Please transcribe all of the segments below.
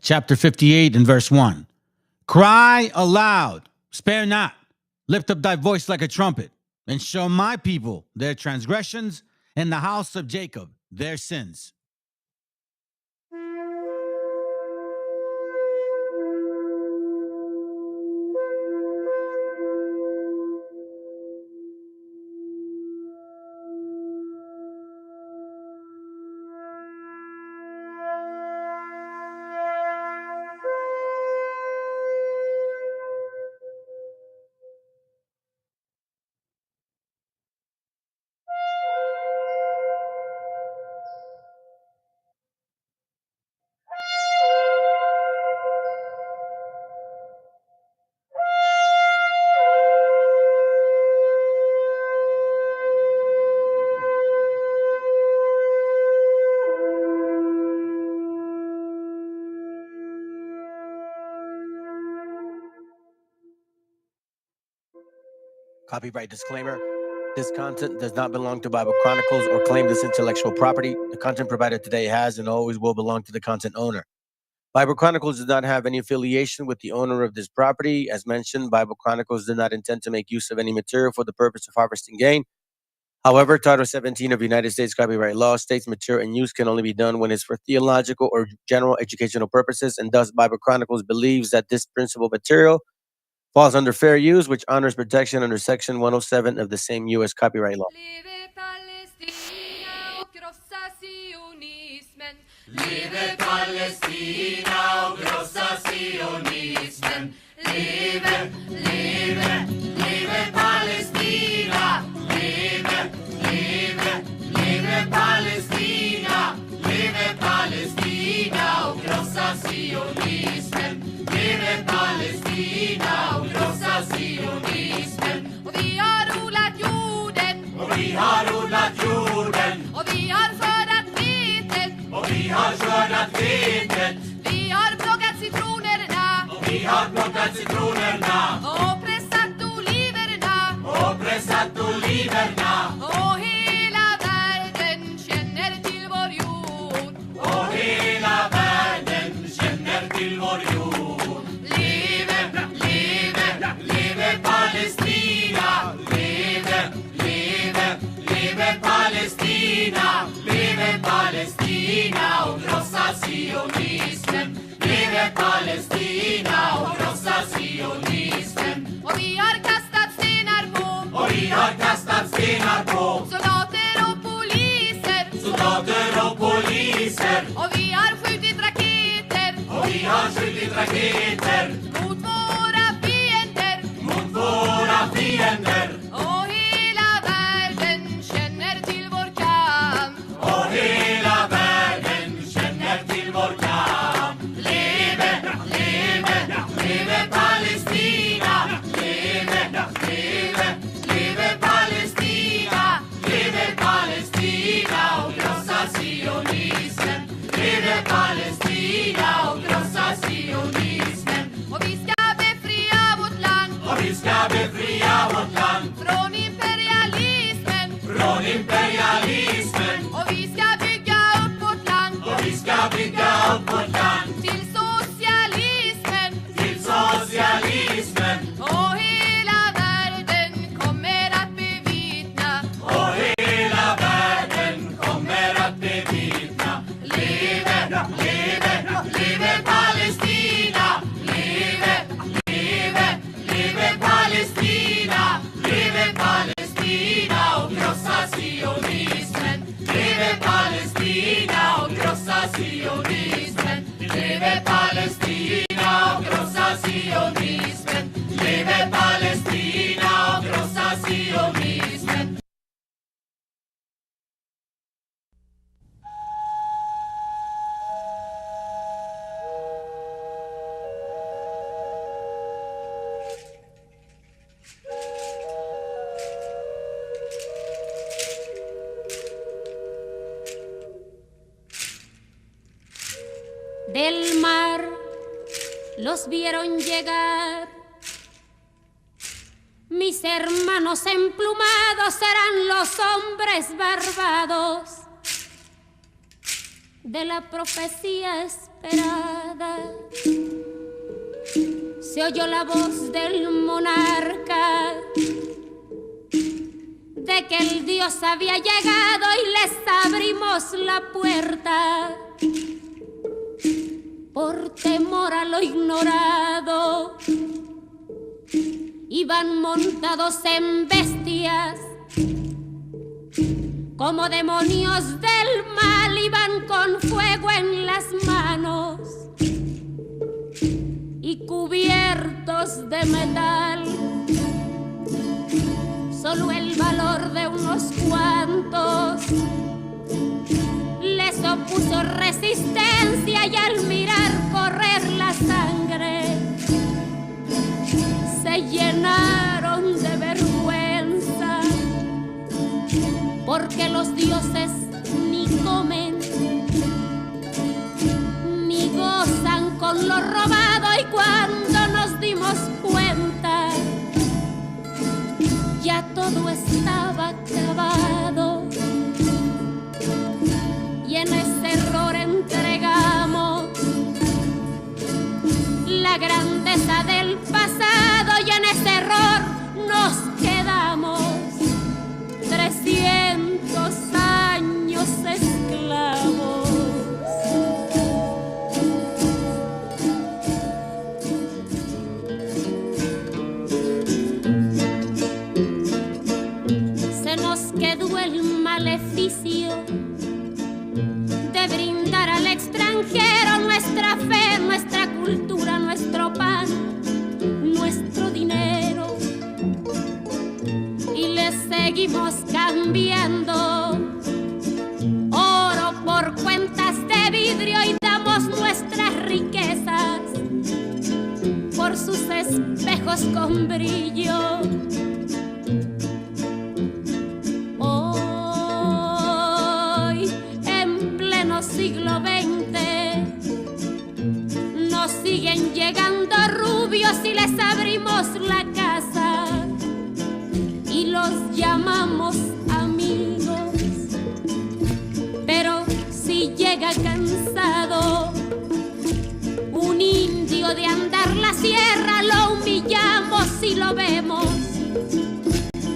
chapter 58 and verse 1. Cry aloud, spare not, lift up thy voice like a trumpet, and show my people their transgressions, and the house of Jacob their sins. Copyright disclaimer. This content does not belong to Bible Chronicles or claim this intellectual property. The content provided today has and always will belong to the content owner. Bible Chronicles does not have any affiliation with the owner of this property. As mentioned, Bible Chronicles did not intend to make use of any material for the purpose of harvesting gain. However, Title 17 of United States copyright law states material and use can only be done when it's for theological or general educational purposes, and thus Bible Chronicles believes that this principal material falls under fair use, which honors protection under Section 107 of the same U.S. copyright law. Leve Palestina och krossa sionismen. Leve Palestina och krossa sionismen. Leve, leve, leve Palestina. Leve, leve, leve Palestina. Leve Palestina och krossa sionismen. Leve Palestina och krossa sionismen. Och vi har odlat jorden. Och vi har odlat jorden. Och vi har skördat vetet. Och vi har skördat vetet. Vi har plockat citronerna. Och vi har plockat citronerna. Och pressat oliverna. Och pressat oliverna. Och hela världen känner till vår jord. Och hela världen känner till vår jord. Leve, leve, leve Palestina. Leve, leve, leve Palestina. Leve Palestina och krossa sionismen. Leve Palestina och krossa sionismen. Och vi har kastat stenar på. Och vi har kastat stenar på. Soldater och poliser. Soldater och poliser. Och vi har skjutit raketer. Och vi har skjutit raketer. Mot våra fiender. Mot våra fiender. Och hela världen känner till vår kamp. Och hela världen känner till vår kamp. Leve, leve, leve Palestina. Leve, leve, leve Palestina. Leve Palestina och krossa sionismen. Leve Palestina och krossa sionismen. Och vi ska befria vårt land. Och vi ska befria vårt land. Från imperialismen. Från imperialismen. Och vi ska bygga upp vårt land. Och vi ska bygga upp vårt land. Till socialismen. Till socialismen. Och hela världen kommer att bevittna. Och hela världen kommer att bevittna. Leve, leve, leve Palestina. Leve, leve, leve Palestina. Leve Palestina och krossa sionismen. Leve Palestina och krossa sionismen. Leve Palestina och krossa sionismen. Leve Palestina och krossa sionismen. Del mar los vieron llegar. Mis hermanos emplumados serán los hombres barbados de la profecía esperada. se oyó la voz del monarca de que el Dios había llegado y les abrimos la puerta por temor a lo ignorado. Iban montados en bestias como demonios del mal, iban con fuego en las manos y cubiertos de metal. Solo el valor de unos cuantos les opuso resistencia, y al mirar correr la sangre se llenaron de vergüenza, porque los dioses ni comen ni gozan con lo robado. Y cuando nos dimos cuenta, ya todo estaba acabado, y en ese error entregamos la grandeza del pasado, y en ese error nos quedamos 300 años esclavos. Se nos quedó el maleficio de brindar al extranjero nuestra fe, nuestra cultura, nuestro pan, nuestro dinero, y le seguimos cambiando oro por cuentas de vidrio, y damos nuestras riquezas por sus espejos con brillo. Siglo XX nos siguen llegando rubios y les abrimos la casa y los llamamos amigos, pero si llega cansado un indio de andar la sierra, lo humillamos y lo vemos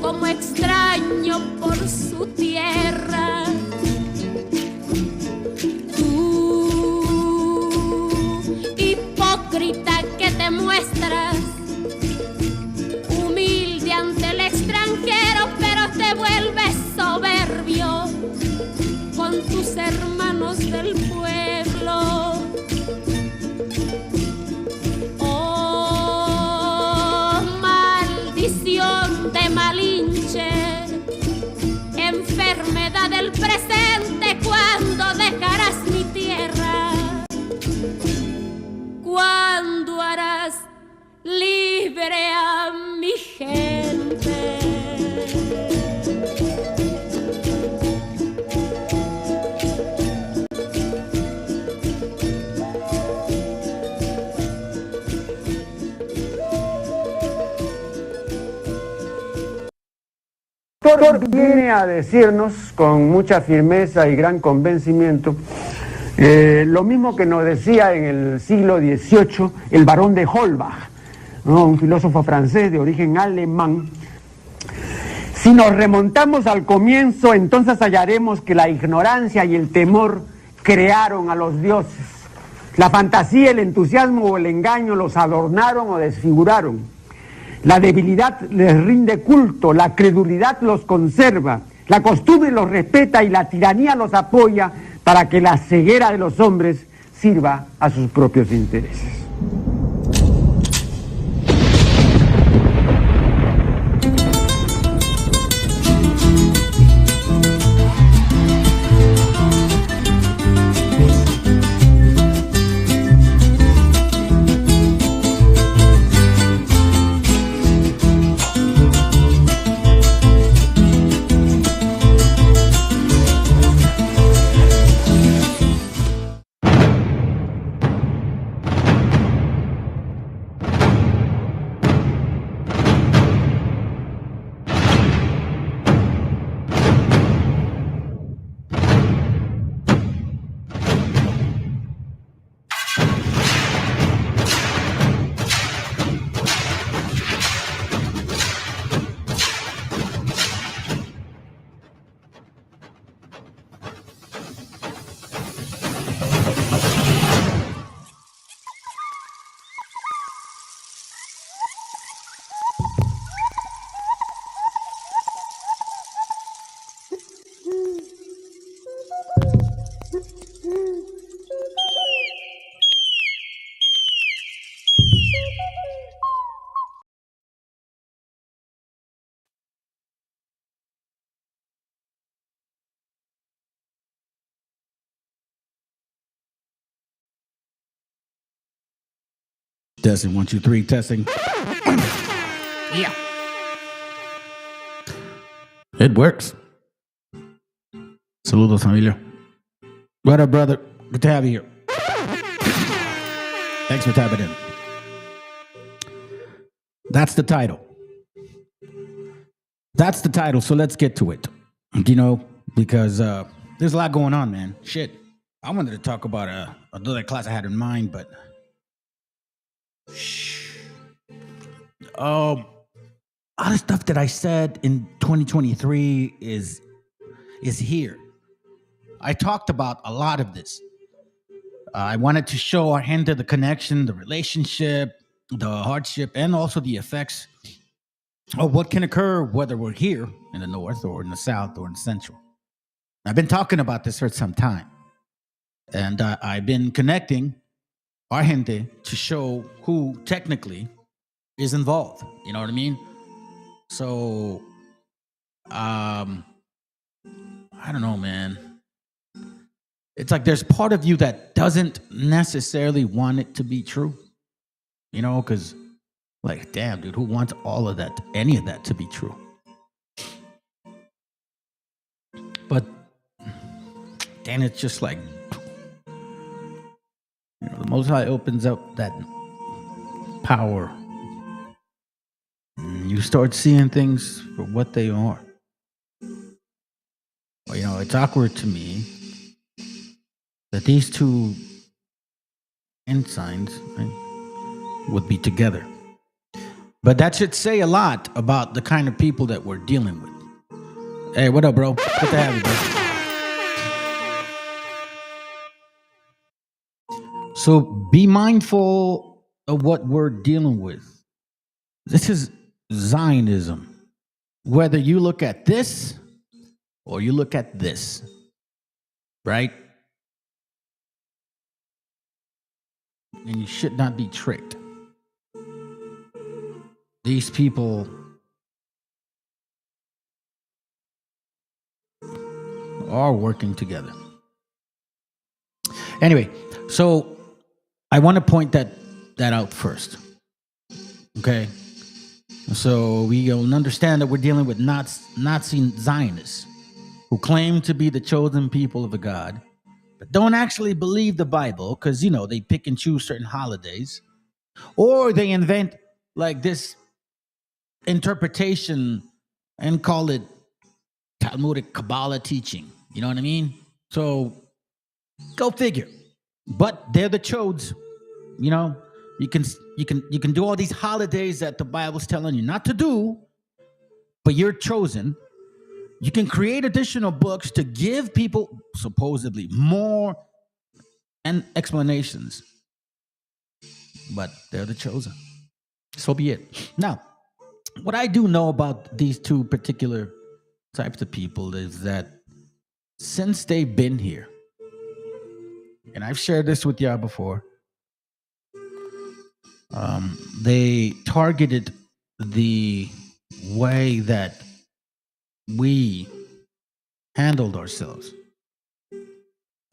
como extraño por su tierra. Que te muestras humilde ante el extranjero, pero te vuelves soberbio con tus hermanos del pueblo. Oh, maldición de Malinche, enfermedad del presente, ¿cuándo dejarás mi tierra? ¿Cuándo harás libre a mi gente? El autor viene a decirnos con mucha firmeza y gran convencimiento lo mismo que nos decía en el siglo XVIII el barón de Holbach, ¿no? Un filósofo francés de origen alemán. Si nos remontamos al comienzo, entonces hallaremos que la ignorancia y el temor crearon a los dioses. La fantasía, el entusiasmo o el engaño los adornaron o desfiguraron. La debilidad les rinde culto, la credulidad los conserva, la costumbre los respeta y la tiranía los apoya, para que la ceguera de los hombres sirva a sus propios intereses. Testing 1, 2, 3. Testing. Yeah. It works. Saludos, familia. What up, brother? Good to have you here. Thanks for tapping in. That's the title. That's the title, so let's get to it. You know, because there's a lot going on, man. Shit. I wanted to talk about another class I had in mind, but all the stuff that I said in 2023 is here. I talked about a lot of this. I wanted to show our hand to the connection, the relationship, the hardship, and also the effects of what can occur whether we're here in the north or in the south or in the central. I've been talking about this for some time, and I've been connecting our gente to show who technically is involved. You know what I mean? So, I don't know, man. It's like there's part of you that doesn't necessarily want it to be true. You know, because, like, damn, dude, who wants all of that, any of that to be true? But then it's just like, you know, the Most High opens up that power. And you start seeing things for what they are. Well, you know, it's awkward to me that these two ensigns, right, would be together. But that should say a lot about the kind of people that we're dealing with. Hey, what up, bro? Good to have you, bro. So be mindful of what we're dealing with. This is Zionism. Whether you look at this or you look at this, right? And you should not be tricked. These people are working together. Anyway, so I want to point that out first. Okay? So we'll understand that we're dealing with Nazi Zionists who claim to be the chosen people of the God, but don't actually believe the Bible because, you know, they pick and choose certain holidays, or they invent like this interpretation and call it Talmudic Kabbalah teaching. You know what I mean? So go figure. But they're the chodes. You know, you can do all these holidays that the Bible's telling you not to do, but you're chosen. You can create additional books to give people supposedly more and explanations, but they're the chosen. So be it. Now, what I do know about these two particular types of people is that since they've been here, and I've shared this with y'all before, they targeted the way that we handled ourselves.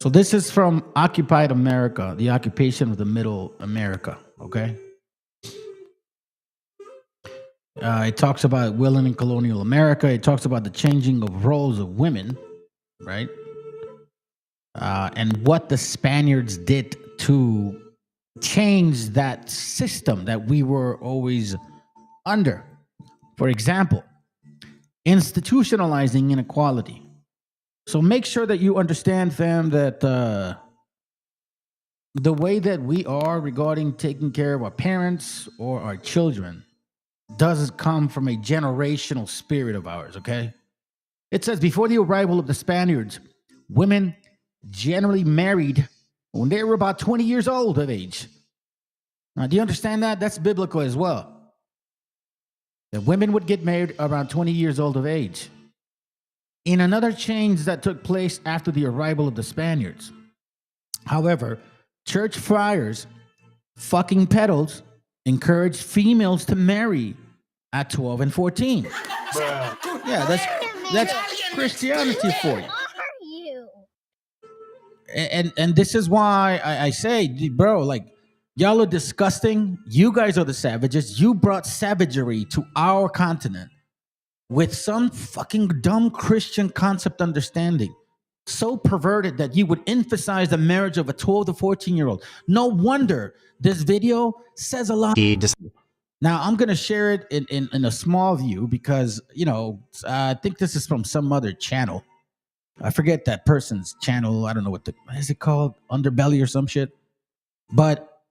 So this is from Occupied America, the occupation of the Middle America, okay? It talks about women in colonial America. It talks about the changing of roles of women, right? And what the Spaniards did to change that system that we were always under. For example, institutionalizing inequality. So make sure that you understand, fam, that the way that we are regarding taking care of our parents or our children does come from a generational spirit of ours, okay? It says, before the arrival of the Spaniards, women generally married when they were about 20 years old of age. Now, do you understand that? That's biblical as well. That women would get married around 20 years old of age. In another change that took place after the arrival of the Spaniards, however, church friars, fucking pedals, encouraged females to marry at 12 and 14. Yeah, that's Christianity for you. And this is why I say, bro, like, y'all are disgusting. You guys are the savages. You brought savagery to our continent with some fucking dumb Christian concept understanding. So perverted that you would emphasize the marriage of a 12 to 14-year-old. No wonder this video says a lot. Now, I'm going to share it in a small view because, I think this is from some other channel. I forget that person's channel. I don't know what is it called? Underbelly or some shit. But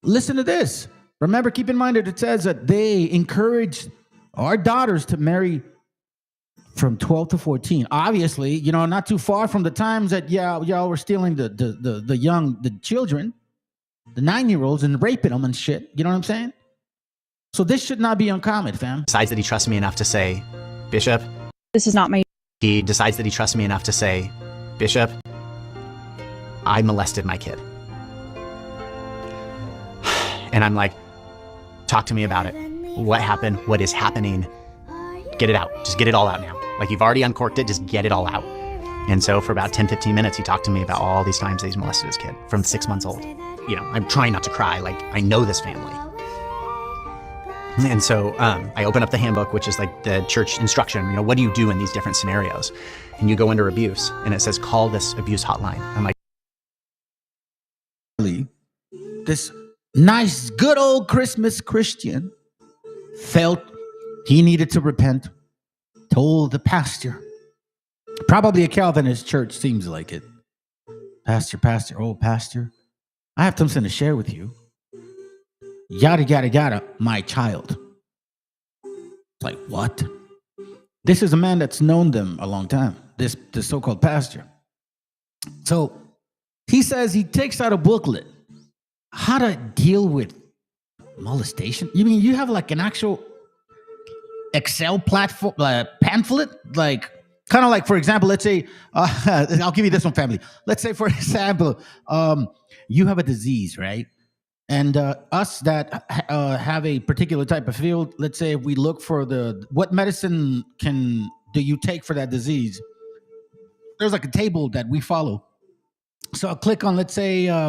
listen to this. Remember, keep in mind that it says that they encourage our daughters to marry from 12 to 14. Obviously, not too far from the times that y'all were stealing the children, the 9-year-olds, and raping them and shit. You know what I'm saying? So this should not be uncommon, fam. Decides that he trusts me enough to say, Bishop, This is not my. he decides that he trusts me enough to say, Bishop, I molested my kid. And I'm like, talk to me about it. What happened? What is happening? Get it out. Just get it all out now. Like, you've already uncorked it. Just get it all out. And so for about 10, 15 minutes, he talked to me about all these times that he's molested his kid from 6 months old. I'm trying not to cry. Like, I know this family. And so I open up the handbook, which is like the church instruction. What do you do in these different scenarios? And you go under abuse, and it says, call this abuse hotline. I'm like, this nice, good old Christmas Christian felt he needed to repent, told the pastor, probably a Calvinist church, seems like it. Pastor, I have something to share with you. Yada, yada, yada, my child. It's like, what? This is a man that's known them a long time, this so-called pastor. So he says he takes out a booklet, how to deal with molestation. You mean you have like an actual Excel platform, pamphlet? Like, kind of like, for example, let's say, I'll give you this one, family. Let's say, for example, you have a disease, right? And us that have a particular type of field, let's say if we look for what medicine do you take for that disease? There's like a table that we follow. So I'll click on, let's say, I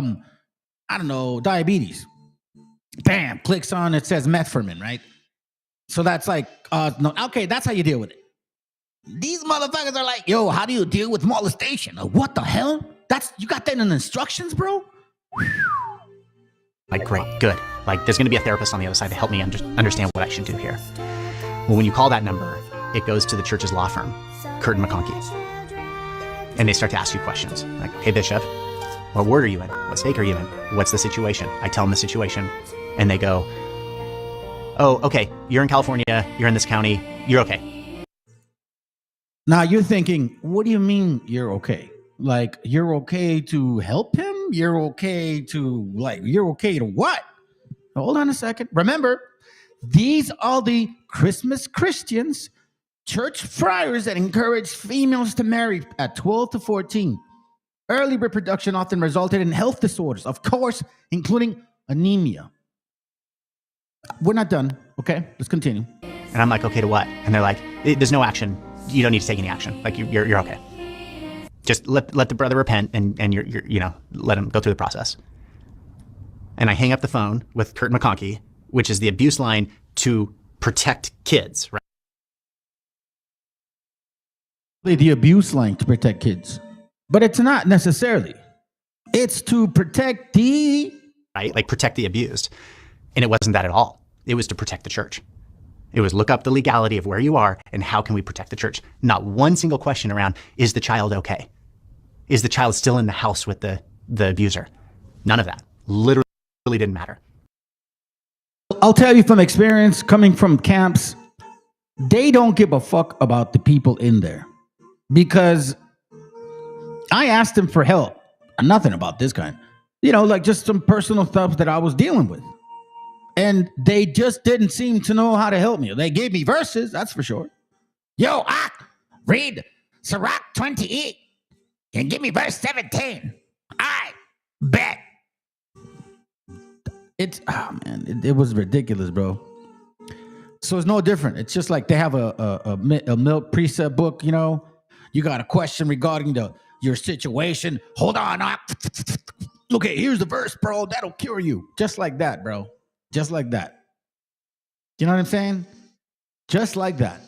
don't know, diabetes. Bam, clicks on, it says metformin, right? So that's like, no, okay, that's how you deal with it. These motherfuckers are like, yo, how do you deal with molestation? What the hell? You got that in the instructions, bro? Like, great, good. Like, there's going to be a therapist on the other side to help me understand what I should do here. Well, when you call that number, it goes to the church's law firm, Curtin McConkie. And they start to ask you questions. Like, hey, Bishop, what ward are you in? What stake are you in? What's the situation? I tell them the situation. And they go, oh, okay, you're in California, you're in this county, you're okay. Now you're thinking, what do you mean you're okay? Like, you're okay to help him? You're okay to what? Hold on a second. Remember, these are the Christmas Christians, church friars that encourage females to marry at 12 to 14. Early reproduction often resulted in health disorders, of course, including anemia. We're not done. Okay, let's continue. And I'm like, okay, to what? And they're like, there's no action. You don't need to take any action. Like, you're okay. Just let the brother repent and you're let him go through the process. And I hang up the phone with Curtin McConkie, which is the abuse line to protect kids, right? The abuse line to protect kids. But it's not necessarily. It's to protect right? Like, protect the abused. And it wasn't that at all. It was to protect the church. It was look up the legality of where you are and how can we protect the church. Not one single question around, is the child okay? Is the child still in the house with the abuser? None of that. Literally didn't matter. I'll tell you from experience, coming from camps, they don't give a fuck about the people in there. Because I asked them for help. Nothing about this kind. Like just some personal stuff that I was dealing with. And they just didn't seem to know how to help me. They gave me verses, that's for sure. Yo, read Sirach 28 and give me verse 17. I bet. It was ridiculous, bro. So it's no different. It's just like they have a milk precept book, you know. You got a question regarding your situation. Hold on. Okay, here's the verse, bro. That'll cure you. Just like that, bro. Just like that. You know what I'm saying? Just like that.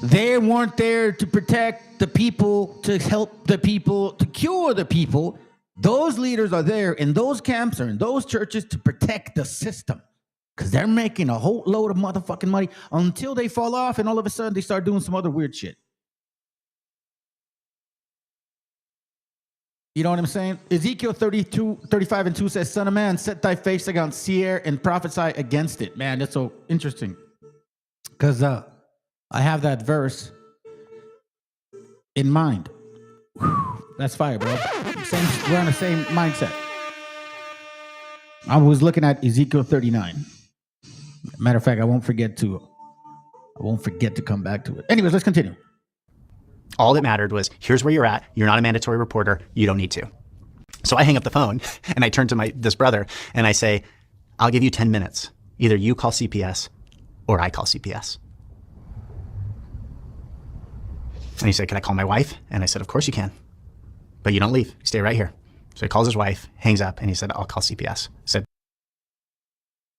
They weren't there to protect the people, to help the people, to cure the people. Those leaders are there in those camps or in those churches to protect the system. Because they're making a whole load of motherfucking money until they fall off and all of a sudden they start doing some other weird shit. You know what I'm saying? Ezekiel 35 and 2 says, Son of man, set thy face against Seir and prophesy against it. Man, that's so interesting. Because I have that verse in mind. Whew, that's fire, bro. We're on the same mindset. I was looking at Ezekiel 39. Matter of fact, I won't forget to come back to it. Anyways, let's continue. All that mattered was, here's where you're at. You're not a mandatory reporter. You don't need to. So I hang up the phone and I turn to this brother and I say, I'll give you 10 minutes. Either you call CPS or I call CPS. And he said, can I call my wife? And I said, of course you can. But you don't leave. You stay right here. So he calls his wife, hangs up, and he said, I'll call CPS. I said,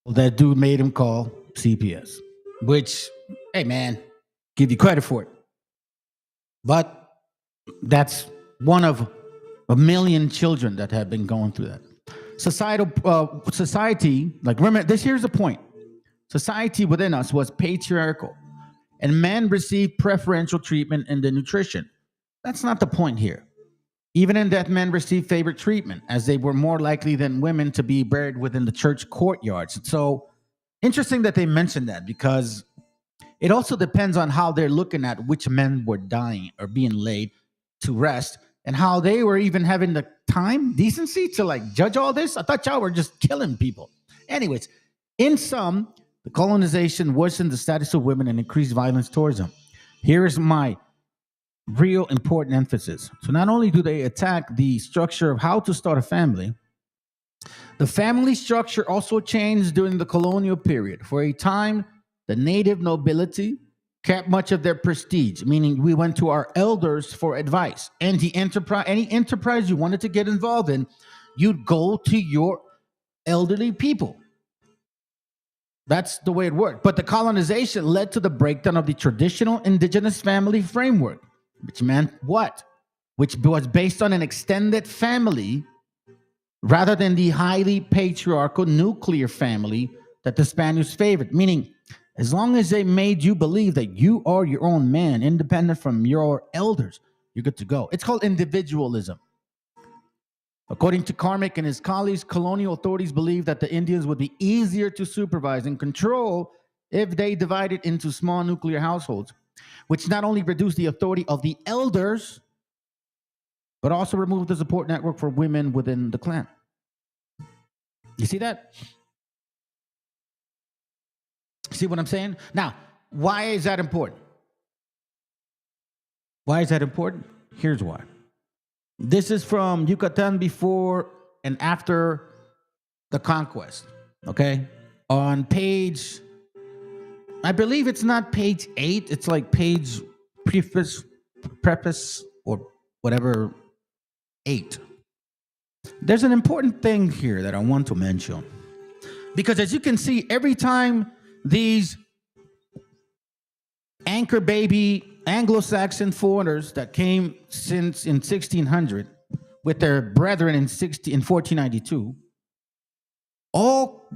well, that dude made him call CPS, which, hey, man, give you credit for it. But that's one of a million children that have been going through that. Society, like, remember, here's the point. Society within us was patriarchal, and men received preferential treatment in the nutrition. That's not the point here. Even in that, men received favored treatment, as they were more likely than women to be buried within the church courtyards. So, interesting that they mentioned that, because it also depends on how they're looking at which men were dying or being laid to rest, and how they were even having the time, decency to like judge all this. I thought y'all were just killing people. Anyways, in sum, the colonization worsened the status of women and increased violence towards them. Here is my real important emphasis. So not only do they attack the structure of how to start a family, the family structure also changed during the colonial period. For a time, the native nobility kept much of their prestige, meaning we went to our elders for advice. And any enterprise you wanted to get involved in, you'd go to your elderly people. That's the way it worked. But the colonization led to the breakdown of the traditional indigenous family framework, which meant what? Which was based on an extended family rather than the highly patriarchal nuclear family that the Spaniards favored, meaning as long as they made you believe that you are your own man, independent from your elders, you're good to go. It's called individualism. According to Carmick and his colleagues, colonial authorities believed that the Indians would be easier to supervise and control if they divided into small nuclear households, which not only reduced the authority of the elders, but also removed the support network for women within the clan. You see that? See what I'm saying? Now, why is that important? Why is that important? Here's why. This is from Yucatan before and after the conquest, okay? On page, I believe it's not page 8, it's like page preface or whatever, 8. There's an important thing here that I want to mention. Because as you can see, every time these anchor baby Anglo-Saxon foreigners that came since in 1600 with their brethren in 1492 all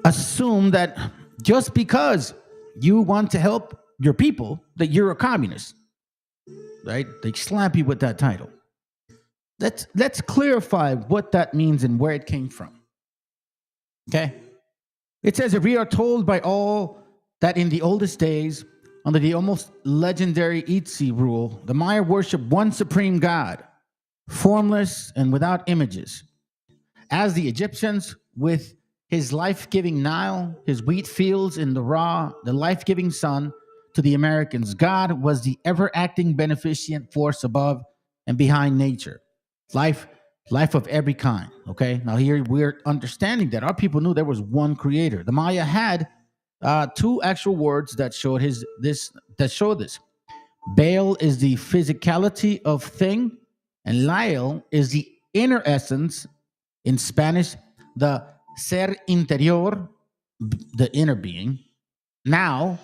assume that just because you want to help your people that you're a communist, right? They slap you with that title. Let's clarify what that means and where it came from. Okay? It says, if we are told by all that in the oldest days, under the almost legendary Itzi rule, the Maya worshiped one supreme God, formless and without images. As the Egyptians, with his life-giving Nile, his wheat fields in the the life-giving sun, to the Americans, God was the ever-acting beneficent force above and behind nature. Life life of every kind. Okay, now here we're understanding that our people knew there was one creator. The Maya had two actual words that showed this. Baal is the physicality of thing, and Lael is the inner essence. In Spanish, the ser interior, the inner being. Now,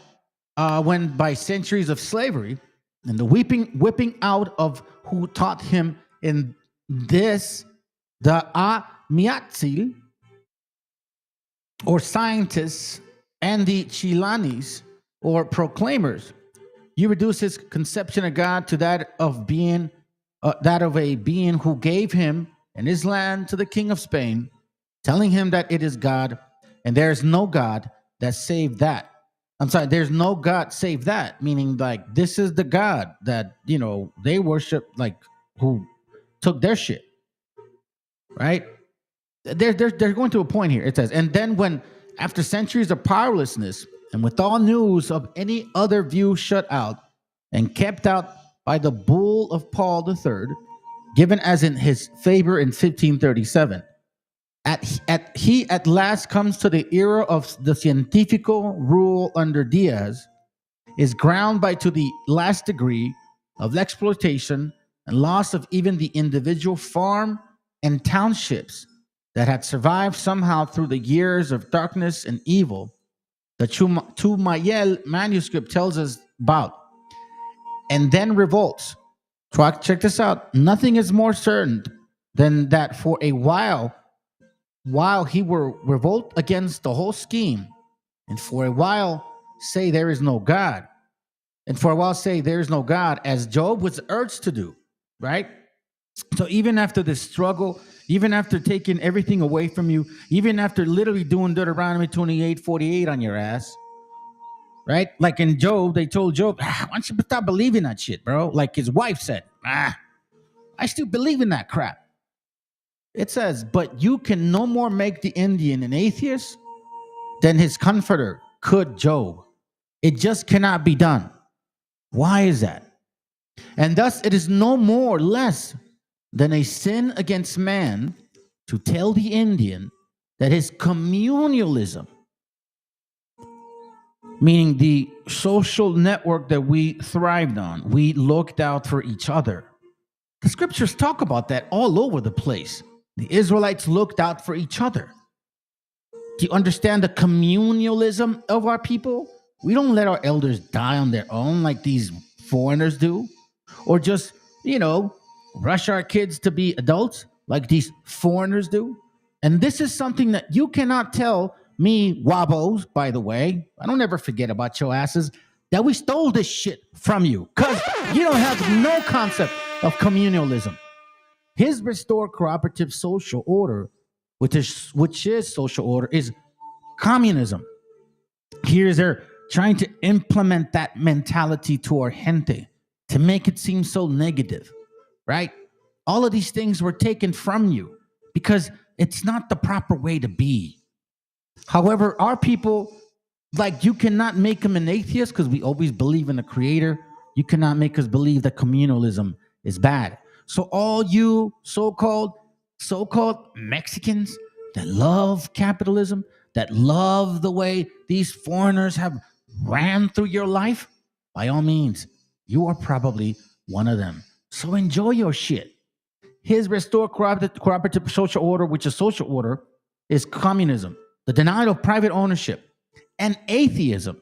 when by centuries of slavery and the whipping out of who taught him in this, the Miatzil, or scientists, and the Chilanis, or proclaimers, you reduce his conception of God to that of a being who gave him and his land to the king of Spain, telling him that it is God, and there is no God that saved that. I'm sorry, there's no God save that, meaning like this is the God that, they worship, like who took their shit, right? They're going to a point here. It says, and then when, after centuries of powerlessness, and with all news of any other view shut out and kept out by the bull of Paul III, given as in his favor in 1537, he at last comes to the era of the Cientifico rule under Diaz, is ground by to the last degree of exploitation and loss of even the individual farm and townships that had survived somehow through the years of darkness and evil. The Chumayel manuscript tells us about, and then revolts. Check this out. Nothing is more certain than that for a while he will revolt against the whole scheme, and for a while say there is no God, and for a while say there is no God, as Job was urged to do, right? So even after this struggle, even after taking everything away from you, even after literally doing Deuteronomy 28:48 on your ass, right? Like in Job, they told Job, why don't you stop believing that shit, bro? Like his wife said, I still believe in that crap. It says, but you can no more make the Indian an atheist than his comforter could Job. It just cannot be done. Why is that? And thus it is no more less than a sin against man to tell the Indian that his communalism, meaning the social network that we thrived on, we looked out for each other. The scriptures talk about that all over the place. The Israelites looked out for each other. Do you understand the communalism of our people? We don't let our elders die on their own like these foreigners do, or just, rush our kids to be adults like these foreigners do. And this is something that you cannot tell me, Wabos, by the way. I don't ever forget about your asses that we stole this shit from you, because you don't have no concept of communalism. His restored cooperative social order, which is social order, is communism. Here they're trying to implement that mentality to our gente to make it seem so negative, right? All of these things were taken from you because it's not the proper way to be. However, our people, like, you cannot make them an atheist because we always believe in a creator. You cannot make us believe that communalism is bad. So all you so-called Mexicans that love capitalism, that love the way these foreigners have ran through your life, by all means, you are probably one of them. So enjoy your shit. His restored cooperative social order, which is social order, is communism, the denial of private ownership, and atheism.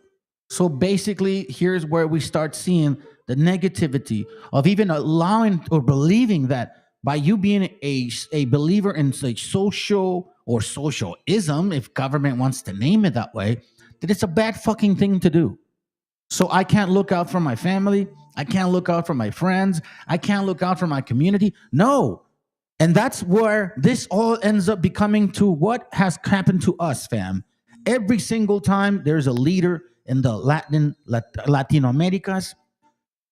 So basically, here's where we start seeing the negativity of even allowing or believing that by you being a believer in social or socialism, if government wants to name it that way, that it's a bad fucking thing to do. So I can't look out for my family. I can't look out for my friends. I can't look out for my community. No. And that's where this all ends up becoming to what has happened to us, fam. Every single time there's a leader in the Latino Americas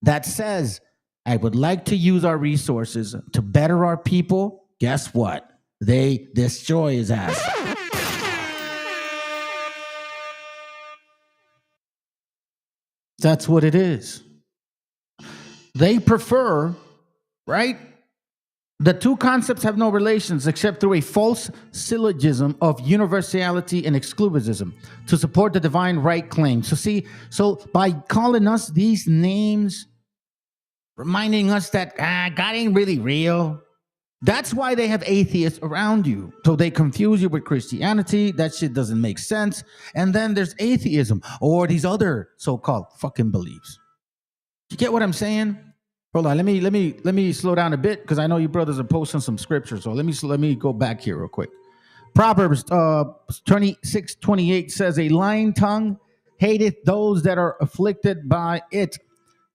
that says, I would like to use our resources to better our people, guess what? They destroy his ass. That's what it is. They prefer, right, The two concepts have no relations except through a false syllogism of universality and exclusivism to support the divine right claim. So by calling us these names, reminding us that God ain't really real, that's why they have atheists around you. So they confuse you with Christianity. That shit doesn't make sense. And then there's atheism or these other so-called fucking beliefs. You get what I'm saying? Hold on, let me slow down a bit because I know you brothers are posting some scripture. So let me go back here real quick. Proverbs 26:28 says, "A lying tongue hateth those that are afflicted by it,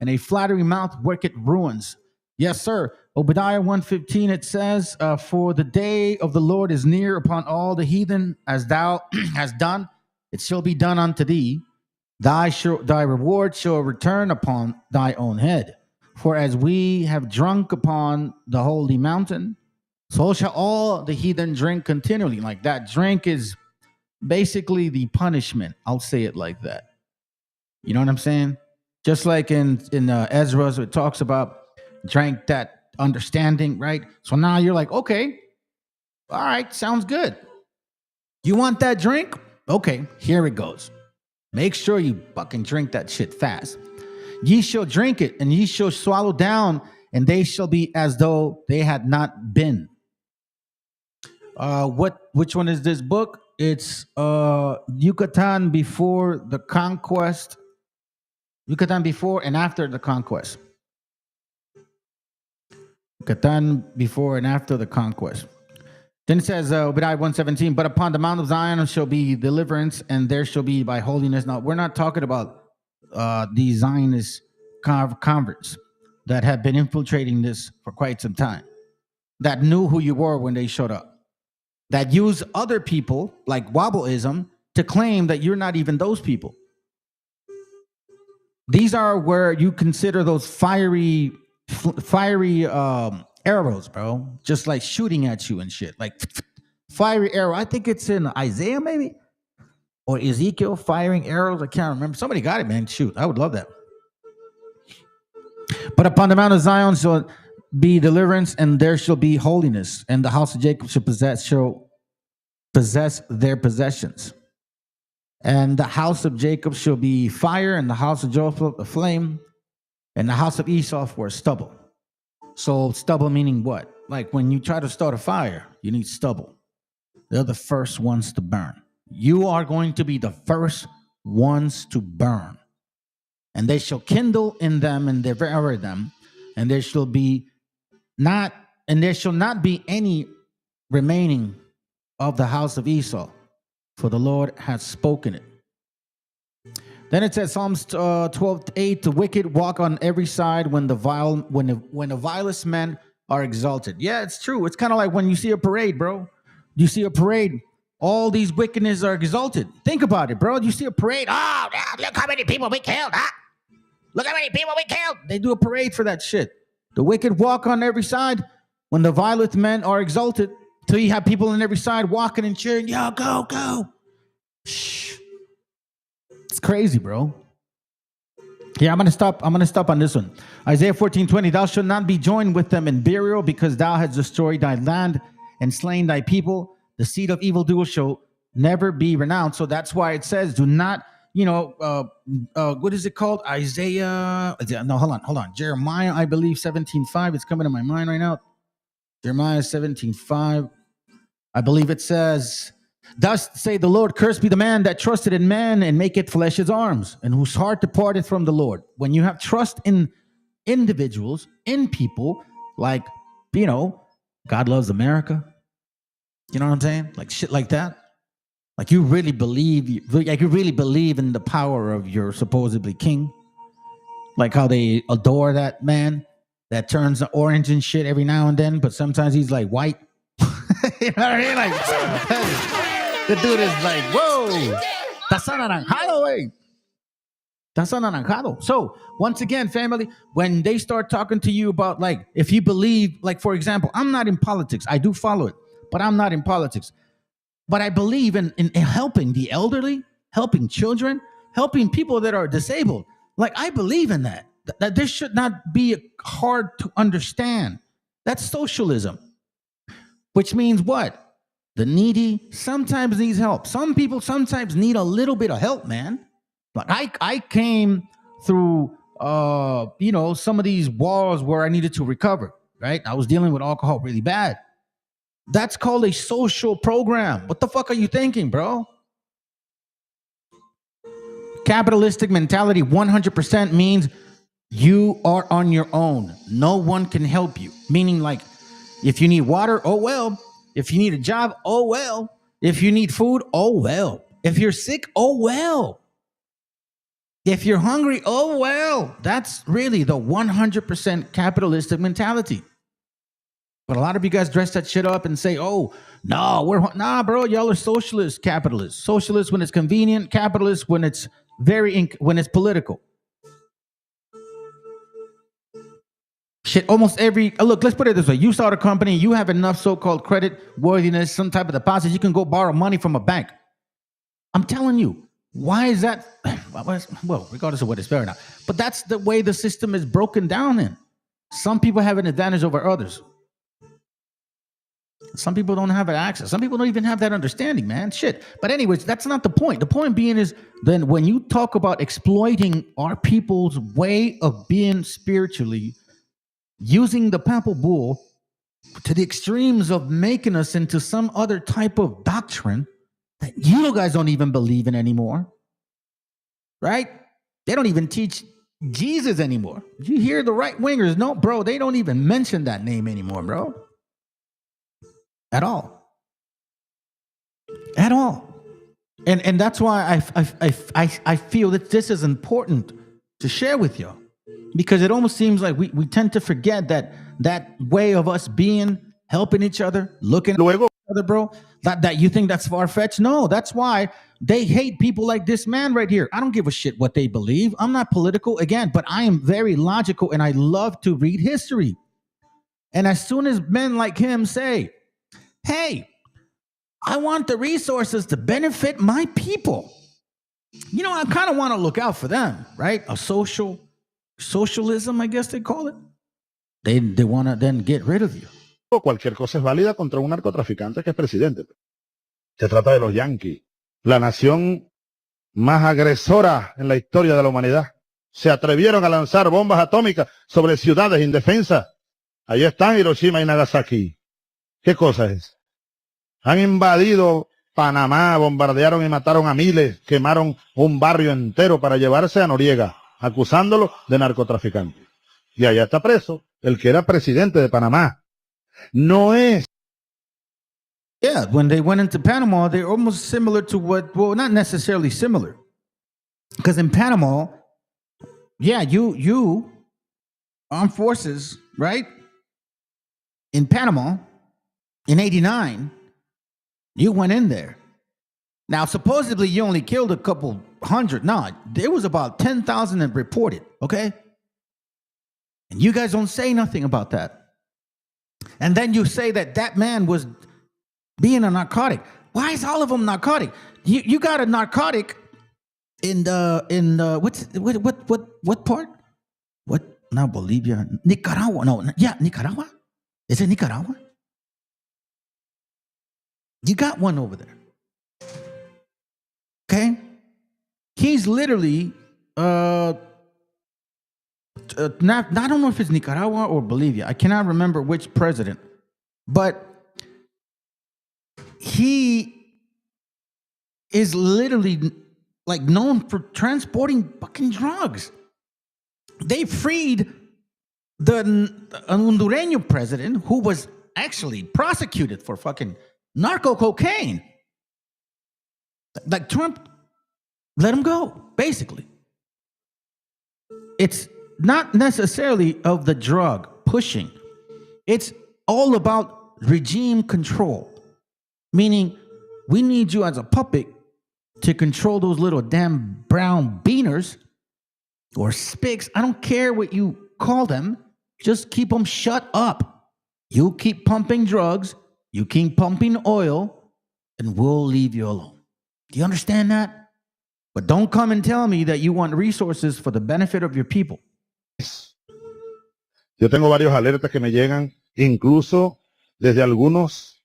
and a flattering mouth worketh ruins." Yes, sir. Obadiah 1:15 it says, "For the day of the Lord is near upon all the heathen, as thou hast done, it shall be done unto thee. Thy reward shall return upon thy own head. For as we have drunk upon the holy mountain, so shall all the heathen drink continually." Like that drink is basically the punishment. I'll say it like that. You know what I'm saying? Just like in Ezra, so it talks about drank that understanding, right? So now you're like, okay, all right, sounds good. You want that drink? Okay, here it goes. Make sure you fucking drink that shit fast. Ye shall drink it, and ye shall swallow down, and they shall be as though they had not been. Which one is this book? It's Yucatan before the conquest. Yucatan before and after the conquest. Yucatan before and after the conquest. Then it says, Obadiah 1:17, "But upon the Mount of Zion shall be deliverance, and there shall be by holiness." Now, we're not talking about the Zionist converts that have been infiltrating this for quite some time, that knew who you were when they showed up, that use other people like Wobbleism to claim that you're not even those people. These are where you consider those fiery arrows, bro, just like shooting at you and shit, like fiery arrow. I think it's in Isaiah maybe or Ezekiel, firing arrows. I can't remember. Somebody got it, man. Shoot, I would love that. "But upon the Mount of Zion shall be deliverance, and there shall be holiness, and the house of Jacob shall possess their possessions. And the house of Jacob shall be fire, and the house of Joseph a flame, and the house of Esau for stubble." So stubble meaning what? Like when you try to start a fire, you need stubble. They're the first ones to burn. You are going to be the first ones to burn. "And they shall kindle in them and devour them, and there shall not be any remaining of the house of Esau, for the Lord hath spoken it." Then it says Psalms 12:8, "The wicked walk on every side when the vilest men are exalted." Yeah, it's true. It's kind of like when you see a parade, bro. You see a parade, all these wickedness are exalted. Think about it, bro. You see a parade. Oh, look how many people we killed. Huh? Look how many people we killed. They do a parade for that shit. The wicked walk on every side when the violent men are exalted. Till you have people on every side walking and cheering. Yo, go, go. Shh. It's crazy, bro. Yeah, I'm gonna stop on this one. Isaiah 14:20, "Thou shalt not be joined with them in burial, because thou hast destroyed thy land and slain thy people. The seed of evildoers shall never be renowned." So that's why it says, do not, what is it called? Isaiah. No, hold on. Jeremiah, I believe 17:5. It's coming to my mind right now. Jeremiah 17:5. I believe it says, "Thus say the Lord, cursed be the man that trusted in man and maketh flesh his arms, and whose heart departed from the Lord." When you have trust in individuals, in people, like, God loves America. You know what I'm saying? Like shit like that. Like you really believe in the power of your supposedly king. Like how they adore that man that turns orange and shit every now and then, but sometimes he's like white. You know what I mean? Like the dude is like, whoa, that's anaranjado, wey. That's anaranjado. So once again, family, when they start talking to you about, like, if you believe, like, for example, I'm not in politics. I do follow it, but I'm not in politics. But I believe in helping the elderly, helping children, helping people that are disabled. Like, I believe in that. That this should not be hard to understand. That's socialism. Which means what? The needy sometimes needs help. Some people sometimes need a little bit of help, man. Like I came through some of these walls where I needed to recover, right? I was dealing with alcohol really bad. That's called a social program. What the fuck are you thinking, bro? Capitalistic mentality 100% means you are on your own. No one can help you. Meaning, like, if you need water, oh well. If you need a job, oh well. If you need food, oh well. If you're sick, oh well. If you're hungry, oh well. That's really the 100% capitalistic mentality. But a lot of you guys dress that shit up and say, oh, no, nah, bro, y'all are socialists, capitalists. Socialists when it's convenient, capitalists when it's when it's political. Shit, almost every, look, let's put it this way. You start a company, you have enough so-called credit worthiness, some type of deposit, you can go borrow money from a bank. I'm telling you, why is that? Well, regardless of what it's fair or not. But that's the way the system is broken down in. Some people have an advantage over others. Some people don't have access. Some people don't even have that understanding, man. Shit. But anyways, that's not the point. The point being is then when you talk about exploiting our people's way of being spiritually, using the papal bull to the extremes of making us into some other type of doctrine that you guys don't even believe in anymore, right? They don't even teach Jesus anymore. You hear the right wingers? No, bro, they don't even mention that name anymore, bro. At all. At all. And that's why I feel that this is important to share with you. Because it almost seems like we tend to forget that way of us being, helping each other, looking at each other, bro. That you think that's far-fetched? No, that's why they hate people like this man right here. I don't give a shit what they believe. I'm not political, again, but I am very logical and I love to read history. And as soon as men like him say, hey, I want the resources to benefit my people, you know, I kind of want to look out for them, right? A socialism, I guess they call it. They want to then get rid of you. Cualquier cosa es válida contra un narcotraficante que es presidente. Se trata de los yanquis, la nación más agresora en la historia de la humanidad. Se atrevieron a lanzar bombas atómicas sobre ciudades indefensas. Ahí están Hiroshima y Nagasaki. ¿Qué cosa es? Han invadido Panamá, bombardearon y mataron a miles, quemaron un barrio entero para llevarse a Noriega, acusándolo de narcotraficante. Y allá está preso el que era presidente de Panamá. No es. Yeah, when they went into Panama, they're almost similar to well, not necessarily similar. Because in Panama, yeah, you armed forces, right? In Panama, in 89, you went in there. Now, supposedly you only killed a couple hundred. No, there was about 10,000 reported, okay? And you guys don't say nothing about that. And then you say that man was being a narcotic. Why is all of them narcotic? You got a narcotic in what part? What? Not Bolivia. Nicaragua. No, yeah, Nicaragua. Is it Nicaragua? You got one over there. Okay? He's literally I don't know if it's Nicaragua or Bolivia. I cannot remember which president. But he is literally like known for transporting fucking drugs. They freed the Hondureño president who was actually prosecuted for fucking narco cocaine. Like Trump let him go, basically. It's not necessarily of the drug pushing. It's all about regime control. Meaning, we need you as a puppet to control those little damn brown beaners or spics. I don't care what you call them. Just keep them shut up. You keep pumping drugs, you keep pumping oil, and we'll leave you alone. Do you understand that? But don't come and tell me that you want resources for the benefit of your people. Yo tengo varios alertas que me llegan incluso desde algunos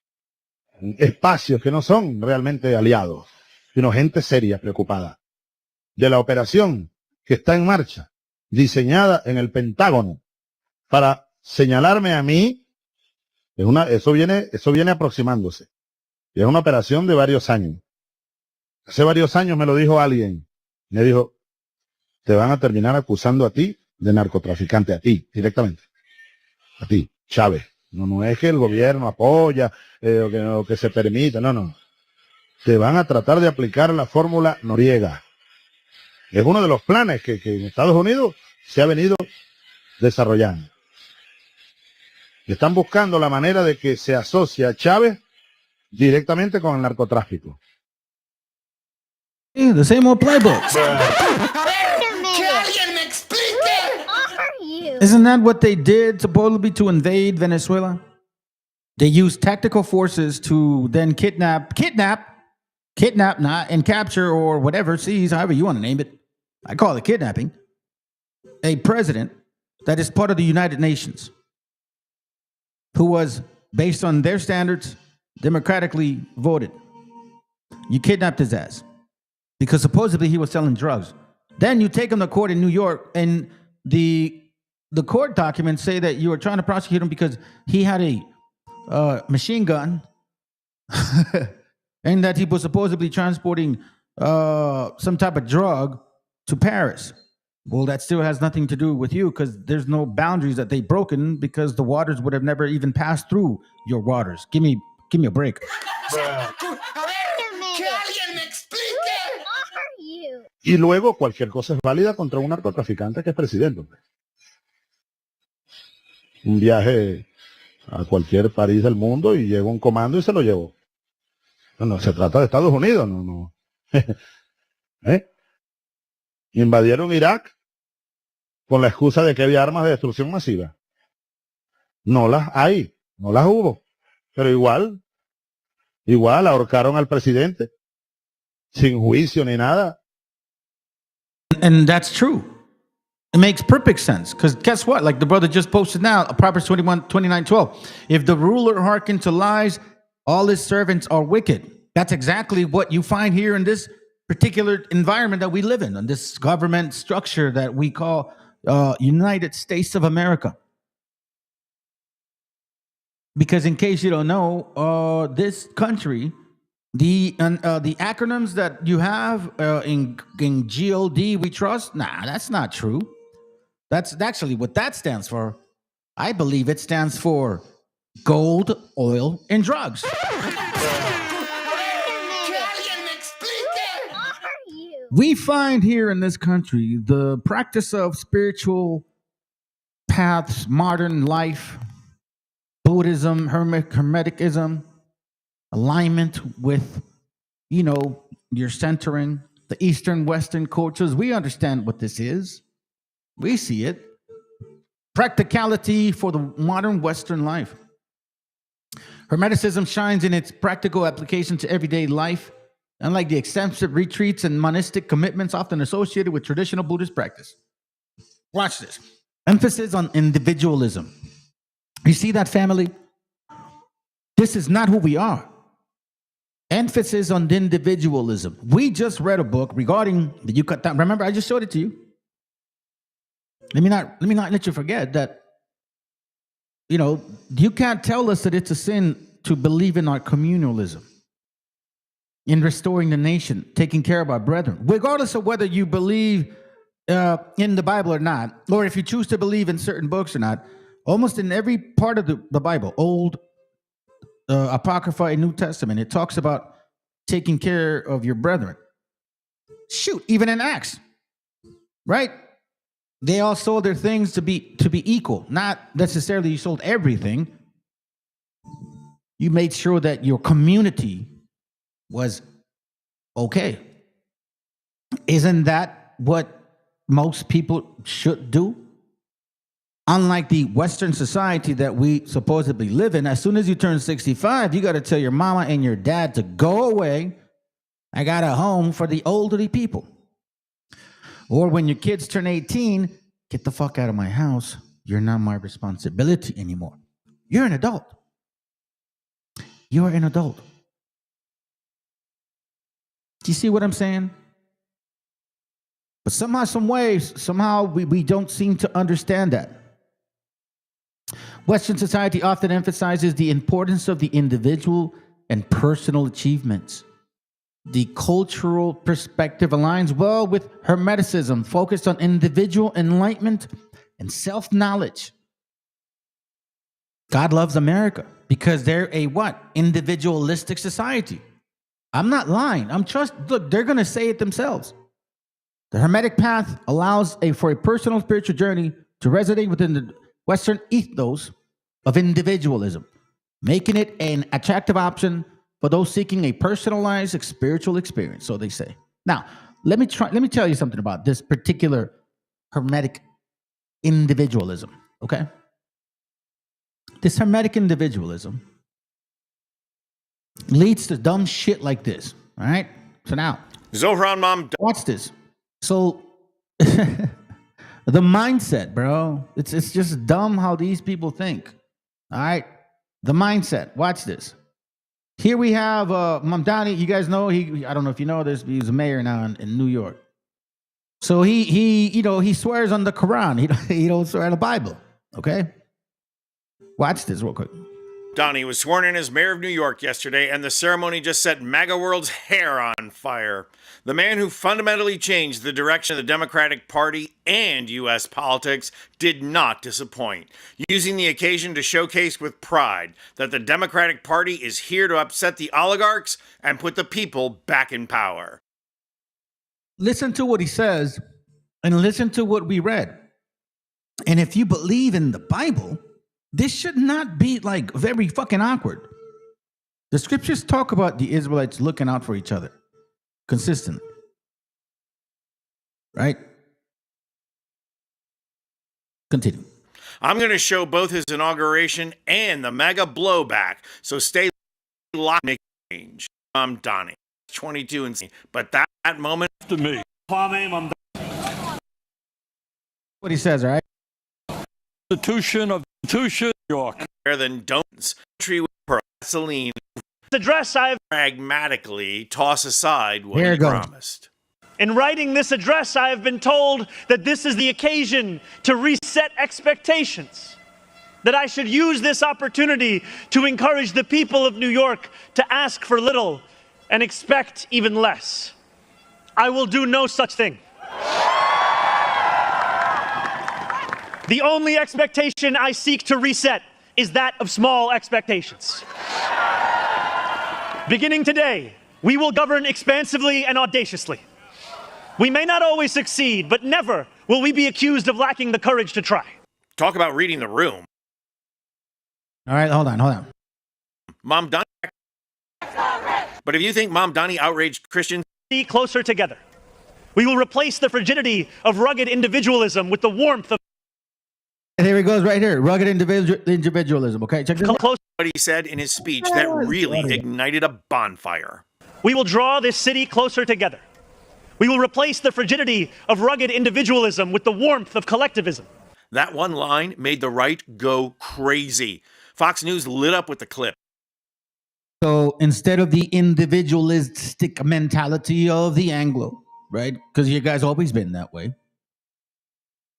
espacios que no son realmente aliados, sino gente seria, preocupada, de la operación que está en marcha, diseñada en el Pentágono para señalarme a mí. Eso viene aproximándose. Y es una operación de varios años. Hace varios años me lo dijo alguien. Me dijo, te van a terminar acusando a ti de narcotraficante, a ti, directamente. A ti, Chávez. No es que el gobierno apoya o que se permita, no. Te van a tratar de aplicar la fórmula Noriega. Es uno de los planes que en Estados Unidos se ha venido desarrollando. Y están buscando la manera de que se asocie a Chávez directamente con el narcotráfico. Yeah, the same old playbook. Isn't that what they did supposedly to invade Venezuela? They used tactical forces to then kidnap, not and capture or whatever, seize, however you want to name it. I call it kidnapping. A president that is part of the United Nations, who was, based on their standards, democratically voted. You kidnapped his ass because supposedly he was selling drugs. Then you take him to court in New York, and the court documents say that you were trying to prosecute him because he had a machine gun and that he was supposedly transporting some type of drug to Paris. Well, that still has nothing to do with you because there's no boundaries that they've broken because the waters would have never even passed through your waters. Give me a break. Y luego cualquier cosa es válida contra un narcotraficante que es presidente. Un viaje a cualquier país del mundo y llegó un comando y se lo llevó. No, se trata de Estados Unidos, no. Invadieron Irak con la excusa de que había armas de destrucción masiva. No las hay, no las hubo. Pero igual ahorcaron al presidente sin juicio ni nada. And that's true. It makes perfect sense. Because guess what? Like the brother just posted now, Proverbs 29:12. If the ruler hearken to lies, all his servants are wicked. That's exactly what you find here in this particular environment that we live in this government structure that we call United States of America. Because in case you don't know, this country, the acronyms that you have in GOD, we trust, that's not true. That's actually what that stands for. I believe it stands for gold, oil, and drugs. We find here in this country the practice of spiritual paths, modern life, Buddhism, Hermeticism, alignment with, your centering, the Eastern, Western cultures. We understand what this is. We see it. Practicality for the modern Western life. Hermeticism shines in its practical application to everyday life, unlike the extensive retreats and monastic commitments often associated with traditional Buddhist practice. Watch this. Emphasis on individualism. You see that, family? This is not who we are. Emphasis on individualism. We just read a book regarding the Yucatan. Remember, I just showed it to you. Let me not let you forget that, you can't tell us that it's a sin to believe in our communalism, in restoring the nation, taking care of our brethren, regardless of whether you believe in the Bible or not, or if you choose to believe in certain books or not. Almost in every part of the Bible, Old, Apocrypha, and New Testament, it talks about taking care of your brethren. Shoot, even in Acts, right? They all sold their things to be equal. Not necessarily you sold everything. You made sure that your community was okay. Isn't that what most people should do? Unlike the Western society that we supposedly live in, as soon as you turn 65, you got to tell your mama and your dad to go away. I got a home for the elderly people. Or when your kids turn 18, get the fuck out of my house. You're not my responsibility anymore. You're an adult. You're an adult. Do you see what I'm saying? But somehow we don't seem to understand that. Western society often emphasizes the importance of the individual and personal achievements. The cultural perspective aligns well with Hermeticism, focused on individual enlightenment and self-knowledge. God loves America because they're a what? Individualistic society. I'm not lying. Look, they're going to say it themselves. The Hermetic path allows for a personal spiritual journey to resonate within the Western ethos of individualism, making it an attractive option for those seeking a personalized spiritual experience, so they say. Now, let me tell you something about this particular Hermetic individualism, okay? This Hermetic individualism leads to dumb shit like this, all right? So now, Zohran Mom, watch this. So the mindset, bro, it's just dumb how these people think, all right? The mindset, watch this. Here we have Mamdani. You guys know I don't know if you know this, but he's a mayor now in New York. So he swears on the Quran. He don't swear on the Bible. Okay, watch this real quick. Donnie was sworn in as mayor of New York yesterday, and the ceremony just set MAGA world's hair on fire. The man who fundamentally changed the direction of the Democratic Party and U.S. politics did not disappoint, using the occasion to showcase with pride that the Democratic Party is here to upset the oligarchs and put the people back in power. Listen to what he says, and listen to what we read. And if you believe in the Bible, this should not be like very fucking awkward. The scriptures talk about the Israelites looking out for each other consistently. Right? Continue. I'm going to show both his inauguration and the MAGA blowback, so stay locked in exchange. I'm Donnie, 22 and but that moment to me. What he says, all right? Constitution of New York. Better than don'ts. Country with gasoline. Address I've Pragmatically toss aside what Here he it goes. promised. In writing this address, I have been told that this is the occasion to reset expectations, that I should use this opportunity to encourage the people of New York to ask for little and expect even less. I will do no such thing. The only expectation I seek to reset is that of small expectations. Beginning today, we will govern expansively and audaciously. We may not always succeed, but never will we be accused of lacking the courage to try. Talk about reading the room. All right, hold on. Mom Donnie. But if you think Mom Donnie outraged Christians, Be closer together. We will replace the frigidity of rugged individualism with the warmth of And here he goes right here. Rugged individualism. Okay, check this out. close. what he said in his speech that really ignited a bonfire. We will draw this city closer together. We will replace the frigidity of rugged individualism with the warmth of collectivism. That one line made the right go crazy. Fox News lit up with the clip. So instead of the individualistic mentality of the Anglo, right? Because you guys always been that way.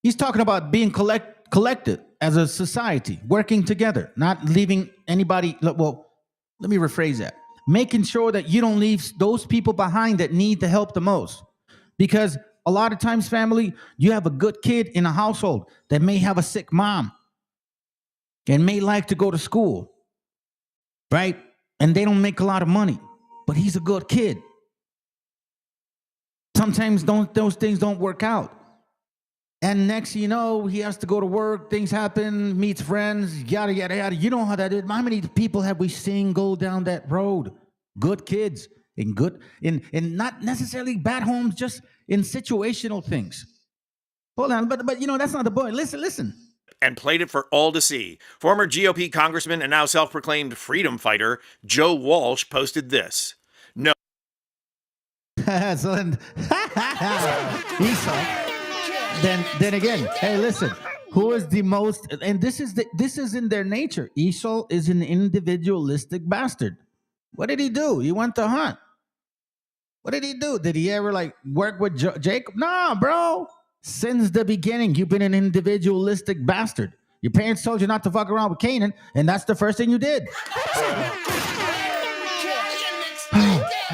He's talking about being collective as a society, working together, not leaving anybody. Well, let me rephrase that. Making sure that you don't leave those people behind that need the help the most. Because a lot of times, family, you have a good kid in a household that may have a sick mom and may like to go to school, right? And they don't make a lot of money, but he's a good kid. Sometimes those things don't work out. And next you know, he has to go to work, things happen, meets friends, yada, yada, yada. You know how that is. How many people have we seen go down that road? Good kids in not necessarily bad homes, just in situational things. Hold on, but you know, that's not the point. Listen. And played it for all to see. Former GOP congressman and now self-proclaimed freedom fighter Joe Walsh posted this. No. So then, Esau. Then again, hey, listen. Who is the most? And this is in their nature. Esau is an individualistic bastard. What did he do? He went to hunt. What did he do? Did he ever like work with Jacob? Nah, bro. Since the beginning, you've been an individualistic bastard. Your parents told you not to fuck around with Canaan, and that's the first thing you did.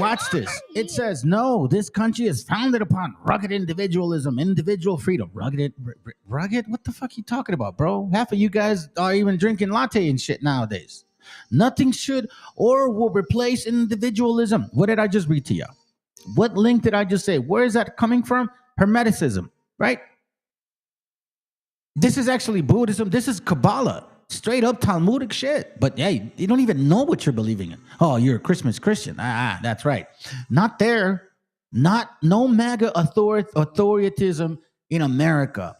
Watch this. It says, no, this country is founded upon rugged individualism, individual freedom. Rugged? What the fuck are you talking about, bro? Half of you guys are even drinking latte and shit nowadays. Nothing should or will replace individualism. What did I just read to you? What link did I just say? Where is that coming from? Hermeticism, right? This is actually Buddhism. This is Kabbalah. Straight up Talmudic shit. But hey, you don't even know what you're believing in. Oh, you're a Christmas Christian. That's right. Not there. No MAGA authoritism in America.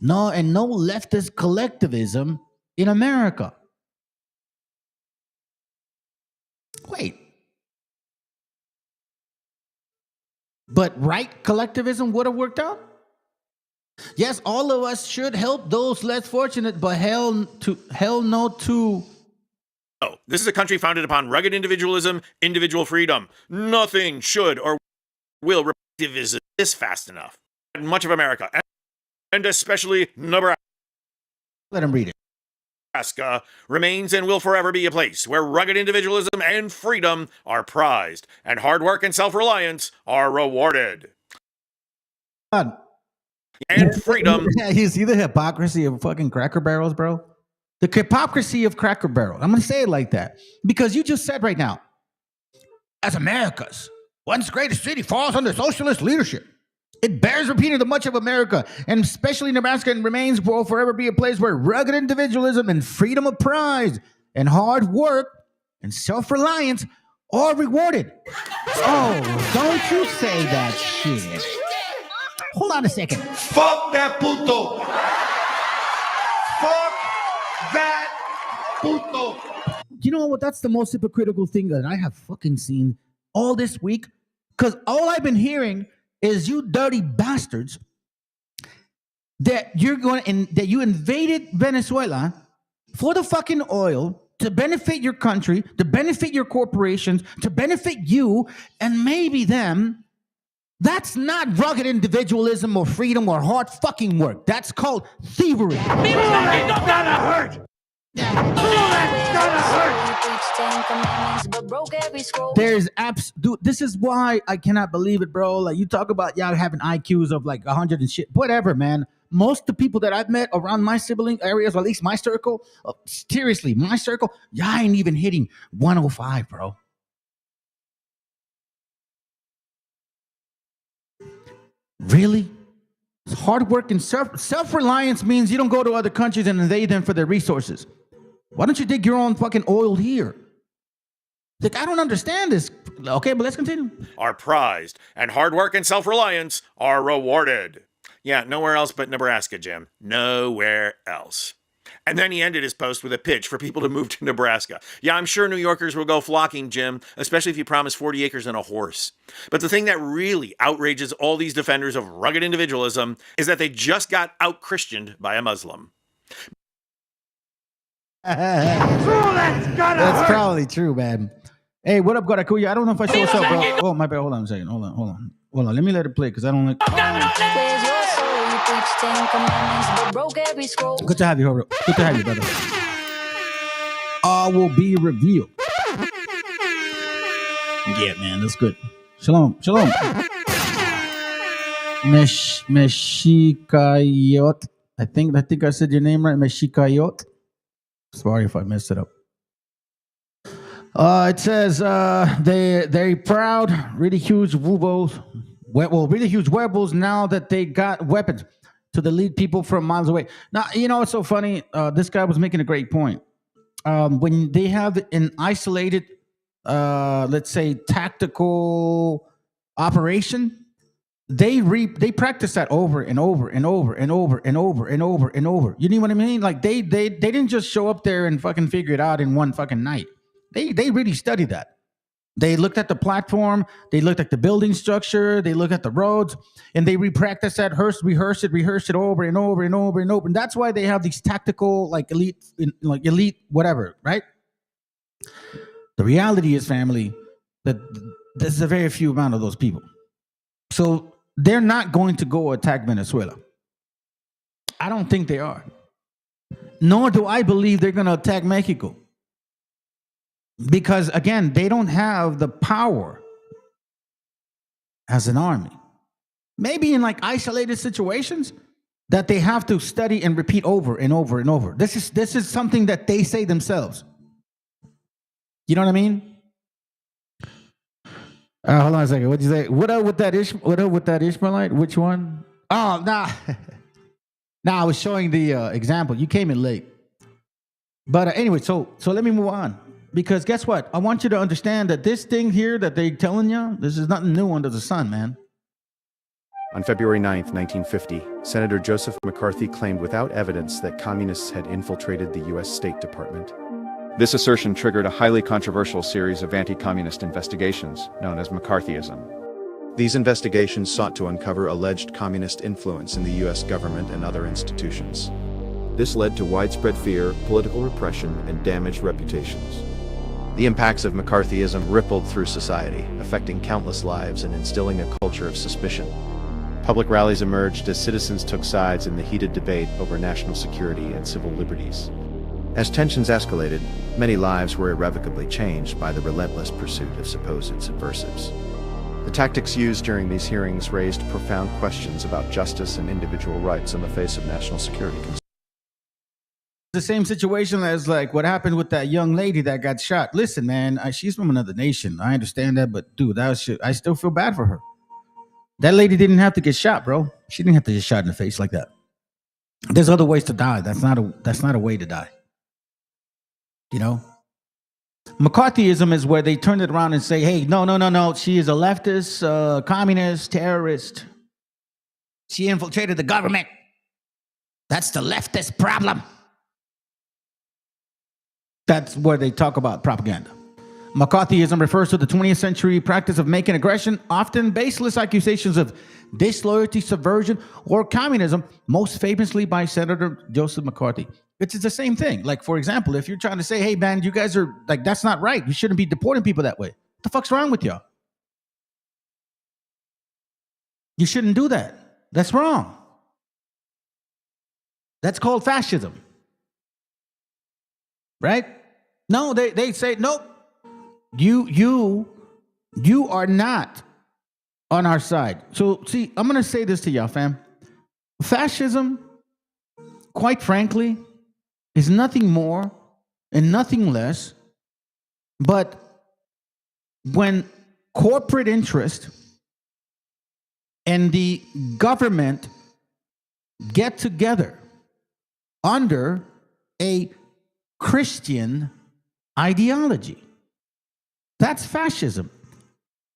No, and no leftist collectivism in America. Wait. But right collectivism would have worked out? Yes, all of us should help those less fortunate, but hell no to. Oh, this is a country founded upon rugged individualism, individual freedom. Nothing should or will replace this fast enough. Much of America, and especially Nebraska. Let him read it. Nebraska remains and will forever be a place where rugged individualism and freedom are prized, and hard work and self-reliance are rewarded. God. And freedom. Yeah, you see the hypocrisy of fucking Cracker Barrels, bro? The hypocrisy of Cracker Barrel. I'm going to say it like that because you just said right now, as America's once greatest city falls under socialist leadership, it bears repeating that much of America, and especially Nebraska, and remains will forever be a place where rugged individualism and freedom of pride and hard work and self-reliance are rewarded. Oh, don't you say that shit. Hold on a second. Fuck that puto. Fuck that puto. You know what? That's the most hypocritical thing that I have fucking seen all this week. Because all I've been hearing is you dirty bastards that that you invaded Venezuela for the fucking oil to benefit your country, to benefit your corporations, to benefit you and maybe them. That's not rugged individualism or freedom or hard fucking work. That's called thievery. That's gonna hurt. There's apps, dude. This is why I cannot believe it, bro. Like you talk about y'all having IQs of like 100 and shit. Whatever, man. Most of the people that I've met around my sibling areas, or at least my circle, seriously, my circle, y'all ain't even hitting 105, bro. Really? Hard work and self-reliance means you don't go to other countries and invade them for their resources. Why don't you dig your own fucking oil here? Like, I don't understand this. Okay, but let's continue. Are prized, and hard work and self-reliance are rewarded. Yeah, nowhere else but Nebraska, Jim. Nowhere else. And then he ended his post with a pitch for people to move to Nebraska. Yeah, I'm sure New Yorkers will go flocking, Jim, especially if you promise 40 acres and a horse. But the thing that really outrages all these defenders of rugged individualism is that they just got out-Christianed by a Muslim. That's probably true, man. Hey, what up, Guaracuya? I don't know if I show what's up, bro. Oh, my bad. Hold on a second. Hold on. Let me let it play because I don't like. Good to have you, Horo. Good to have you, brother. All will be revealed. Yeah, man, that's good. Shalom. Meshikayot. I think I said your name right. Meshikayot. Sorry if I messed it up. It says they're proud, really huge woobos. Well, really huge wearables now that they got weapons to lead people from miles away. Now, you know, it's so funny. This guy was making a great point. When they have an isolated, let's say, tactical operation, they practice that over and over and over and over and over and over and over. You know what I mean? Like they didn't just show up there and fucking figure it out in one fucking night. They really studied that. They looked at the platform, they looked at the building structure, they looked at the roads, and they repracticed that, rehearse it over and over and over and over. And that's why they have these tactical, like elite, whatever, right? The reality is, family, that there's a very few amount of those people. So they're not going to go attack Venezuela. I don't think they are. Nor do I believe they're going to attack Mexico. Because, again, they don't have the power as an army. Maybe in like isolated situations that they have to study and repeat over and over and over. This is something that they say themselves. You know what I mean? Hold on a second. What'd you say? What up with that Ishmaelite? Which one? Oh, nah. Nah, I was showing the example. You came in late. But anyway, so let me move on. Because guess what? I want you to understand that this thing here that they're telling you, this is nothing new under the sun, man. On February 9th, 1950, Senator Joseph McCarthy claimed without evidence that communists had infiltrated the U.S. State Department. This assertion triggered a highly controversial series of anti-communist investigations, known as McCarthyism. These investigations sought to uncover alleged communist influence in the U.S. government and other institutions. This led to widespread fear, political repression, and damaged reputations. The impacts of McCarthyism rippled through society, affecting countless lives and instilling a culture of suspicion. Public rallies emerged as citizens took sides in the heated debate over national security and civil liberties. As tensions escalated, many lives were irrevocably changed by the relentless pursuit of supposed subversives. The tactics used during these hearings raised profound questions about justice and individual rights in the face of national security concerns. The same situation as like what happened with that young lady that got shot. Listen, man, she's from another nation. I understand that, but dude, that was shit. I still feel bad for her. That lady didn't have to get shot, bro. She didn't have to get shot in the face like that. There's other ways to die. That's not a way to die. You know? McCarthyism is where they turn it around and say, hey, no. She is a leftist, communist, terrorist. She infiltrated the government. That's the leftist problem. That's where they talk about propaganda. McCarthyism refers to the 20th century practice of making aggression, often baseless accusations of disloyalty, subversion, or communism, most famously by Senator Joseph McCarthy. It's the same thing. Like, for example, if you're trying to say, hey, man, you guys are, like, that's not right. You shouldn't be deporting people that way. What the fuck's wrong with y'all? You shouldn't do that. That's wrong. That's called fascism. Right? No, they say, nope. You are not on our side. So, see, I'm going to say this to y'all, fam. Fascism, quite frankly, is nothing more and nothing less but when corporate interest and the government get together under a Christian ideology. That's fascism.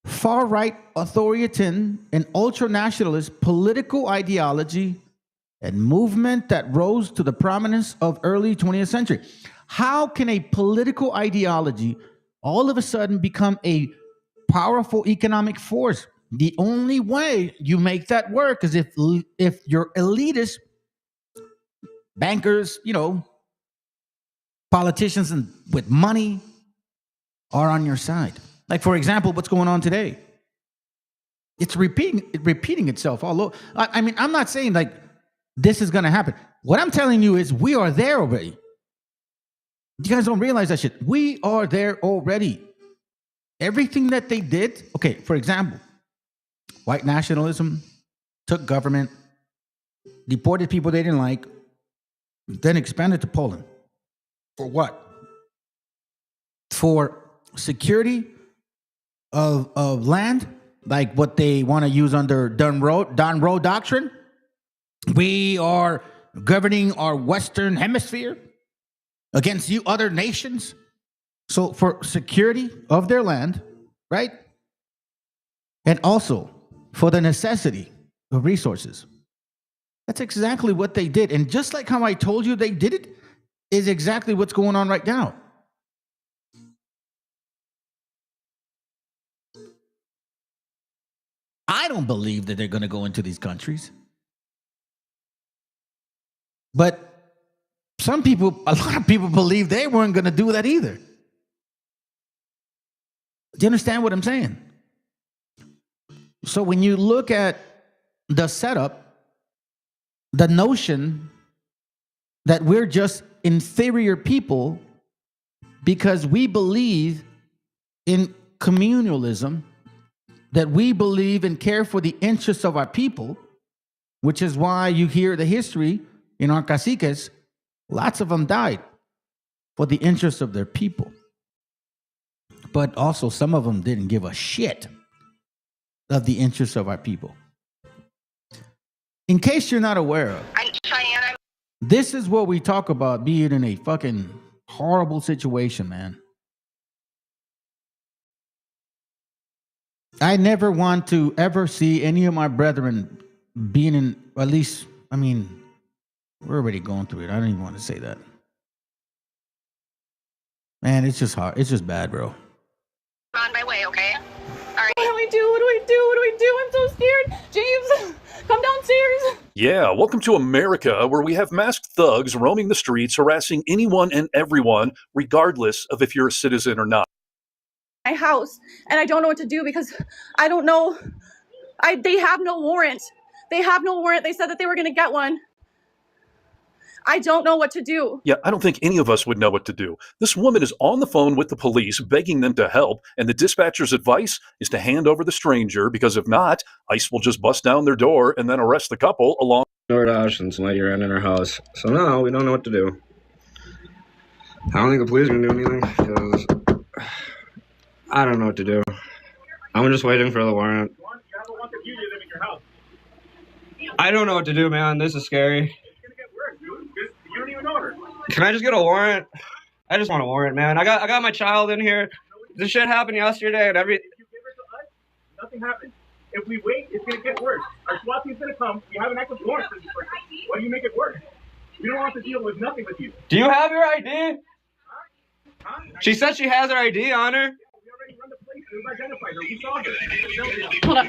Far-right authoritarian and ultra-nationalist political ideology and movement that rose to the prominence of early 20th century. How can a political ideology all of a sudden become a powerful economic force? The only way you make that work is if your elitist bankers, politicians and with money are on your side. Like, for example, what's going on today? It's repeating itself all over. I mean, I'm not saying like this is going to happen. What I'm telling you is we are there already. You guys don't realize that shit. We are there already. Everything that they did, okay, for example, white nationalism, took government, deported people they didn't like, then expanded to Poland. For what? For security of land, like what they want to use under Don Roe doctrine. We are governing our Western Hemisphere against you other nations. So for security of their land, right? And also for the necessity of resources. That's exactly what they did. And just like how I told you they did it, is exactly what's going on right now. I don't believe that they're going to go into these countries. But a lot of people believe they weren't going to do that either. Do you understand what I'm saying? So when you look at the setup, the notion that we're just inferior people because we believe in communalism, that we believe and care for the interests of our people, which is why you hear the history in our caciques, lots of them died for the interests of their people. But also some of them didn't give a shit of the interests of our people. In case you're not aware of, this is what we talk about being in a fucking horrible situation, man. I never want to ever see any of my brethren being in, at least, I mean, we're already going through it. I don't even want to say that. Man, it's just hard. It's just bad, bro. On my way, okay? All right. What do we do? What do we do? What do we do? I'm so scared. James, come downstairs. Yeah, welcome to America, where we have masked thugs roaming the streets, harassing anyone and everyone, regardless of if you're a citizen or not. My house, and I don't know what to do because I don't know. They have no warrant. They have no warrant. They said that they were going to get one. I don't know what to do. Yeah, I don't think any of us would know what to do. This woman is on the phone with the police, begging them to help, and the dispatcher's advice is to hand over the stranger, because if not, ICE will just bust down their door and then arrest the couple along DoorDash and somebody ran in our house. So now we don't know what to do. I don't think the police are going to do anything, because I don't know what to do. I'm just waiting for the warrant. I don't know what to do, man. This is scary. Can I just get a warrant? I just want a warrant, man. I got my child in here. This shit happened yesterday and every... If you give it to us, nothing happens. If we wait, it's going to get worse. Our SWAT team's going to come. You have an active warrant for this person. Why do you make it worse? We don't want to deal with nothing with you. Do you have your ID? Huh? She said she has her ID on her. We already run the place. We've identified her. We saw her. Hold up.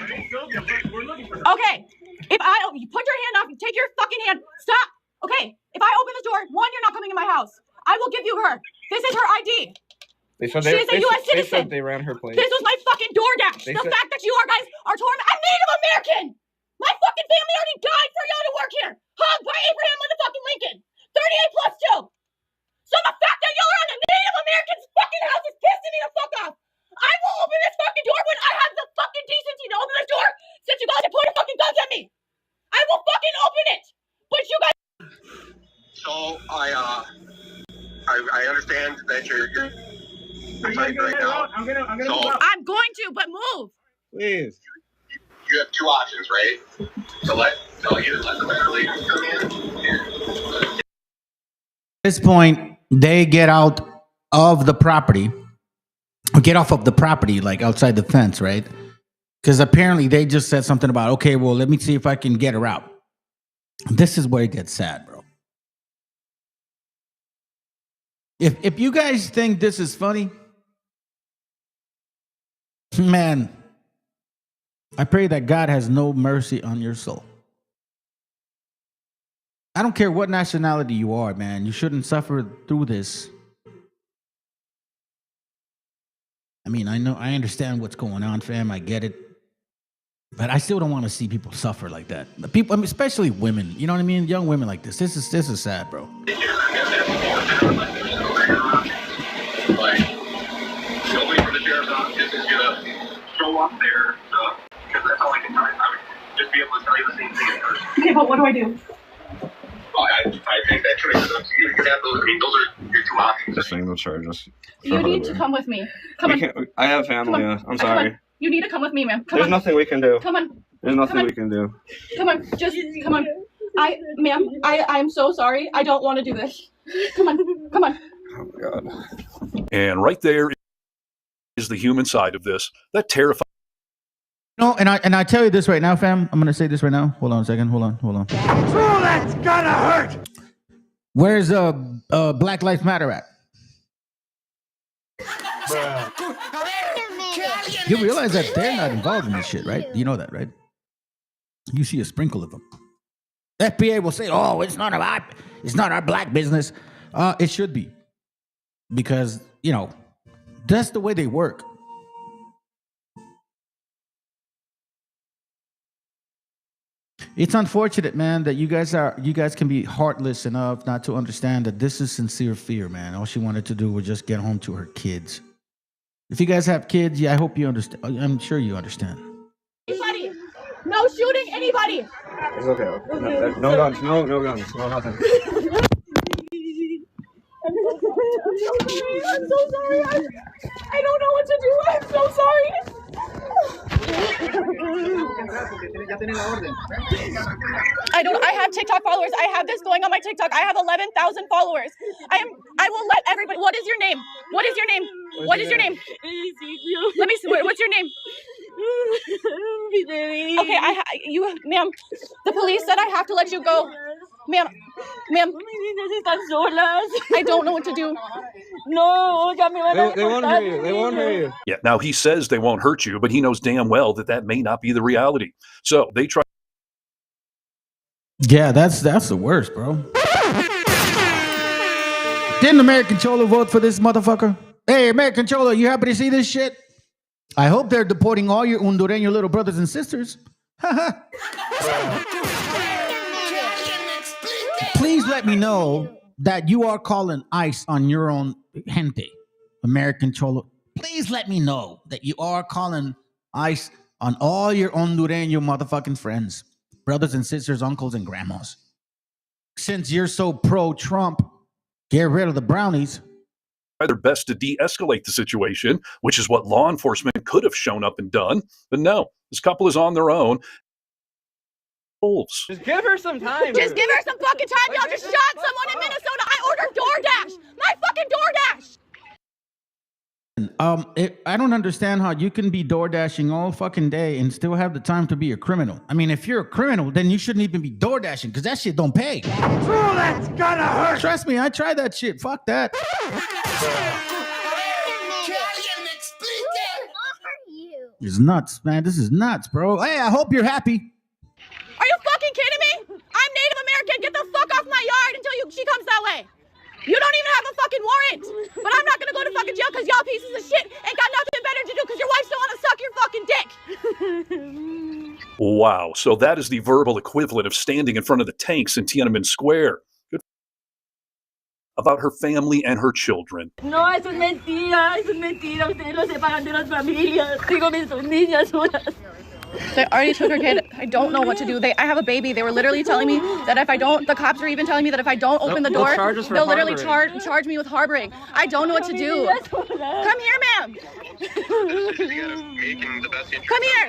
We're looking for her. Okay, you put your hand off. Take your fucking hand. Stop. Okay, if I open the door, one, you're not coming in my house. I will give you her. This is her ID. They said She is a U.S. They citizen. said they ran her place. This was my fucking DoorDash. The fact that you guys are I'm Native American. My fucking family already died for y'all to work here. Hugged by Abraham motherfucking Lincoln. 38 plus 2. So the fact that y'all are on a Native American's fucking house is pissing me the fuck off. I will open this fucking door when I have the fucking decency to open this door, since you guys have pointed fucking guns at me. I will fucking open it. But you guys... So I understand that you're right now. I'm gonna I'm going to, but move. Please. You have two options, right? So either let the ventilators come in. At this point, they get out of the property, or get off of the property, like outside the fence, right? Because apparently they just said something about, okay, well, let me see if I can get her out. This is where it gets sad, bro. If you guys think this is funny, man, I pray that God has no mercy on your soul. I don't care what nationality you are, man. You shouldn't suffer through this. I mean, I understand what's going on, fam. I get it. But I still don't want to see people suffer like that. The people, I mean, especially women. You know what I mean? Young women like this. This is sad, bro. Like, nobody from the sheriff's office is gonna show up there, because that's all I can tell you. I would just be able to tell you the same thing in person. Okay, but what do I do? I think that choice is up to you. You can have those. I mean, those are your two options. Just saying they'll charge us. You need to come with me. Come on. I have family. I'm sorry. Come on. You need to come with me, ma'am. There's nothing we can do. Come on. There's nothing we can do. Come on. Just come on. I'm so sorry. I don't want to do this. Come on. Come on. Oh my God. And right there is the human side of this. That terrifying. No, and I tell you this right now, fam. I'm gonna say this right now. Hold on a second. Hold on. Oh, that's gonna hurt. Where's Black Lives Matter at? You realize that they're not involved in this shit, right? You know that, right? You see a sprinkle of them. FBA will say, "Oh, it's not our black business." It should be, because that's the way they work. It's unfortunate, man, that you guys can be heartless enough not to understand that this is sincere fear, man. All she wanted to do was just get home to her kids. If you guys have kids, yeah, I hope you understand. I'm sure you understand. Anybody. No shooting anybody. It's okay. No guns. No guns. No nothing. I'm so sorry. I don't know what to do. I'm so sorry. I have TikTok followers. I have this going on my TikTok. I have 11,000 followers. I will let everybody. What is your name? What is your name? What is your name? Ezekiel. Let me see. What's your name? Okay, ma'am. The police said I have to let you go. Ma'am. I don't know what to do. No, they won't hurt you. They won't hurt you. Yeah, now he says they won't hurt you, but he knows damn well that may not be the reality. So they try. Yeah, that's the worst, bro. Didn't American Cholo vote for this motherfucker? Hey, American Cholo, you happy to see this shit? I hope they're deporting all your Hondureño little brothers and sisters. Please let me know that you are calling ICE on your own gente, American Cholo. Please let me know that you are calling ICE on all your Hondureño motherfucking friends, brothers and sisters, uncles and grandmas. Since you're so pro-Trump, get rid of the brownies. Their best to de-escalate the situation, which is what law enforcement could have shown up and done. But no, this couple is on their own. Wolves. Just give her some time. Just give her some fucking time. Y'all just shot someone in Minnesota. I ordered DoorDash. My fucking DoorDash. I don't understand how you can be door dashing all fucking day and still have the time to be a criminal. I mean, if you're a criminal, then you shouldn't even be door dashing because that shit don't pay. Oh, that's gonna hurt. Trust me, I tried that shit. Fuck that. It's nuts, man. This is nuts, bro. Hey, I hope you're happy. Are you fucking kidding me? I'm Native American. Get the fuck off my yard until she comes that way. You don't even have a fucking warrant. But I'm not gonna go to fucking jail because y'all pieces of shit ain't got nothing better to do because your wife still wanna suck your fucking dick. Wow. So that is the verbal equivalent of standing in front of the tanks in Tiananmen Square. Good. About her family and her children. No, eso es mentira. Eso es mentira. Ustedes lo separan de las familias. Digo, son niñas solas. They already took her kid. I don't know what to do. I have a baby. They were literally telling me that if I don't, the cops are even telling me that if I don't open the door, they'll literally charge me with harboring. I don't know what to do. Come here, ma'am. Come here.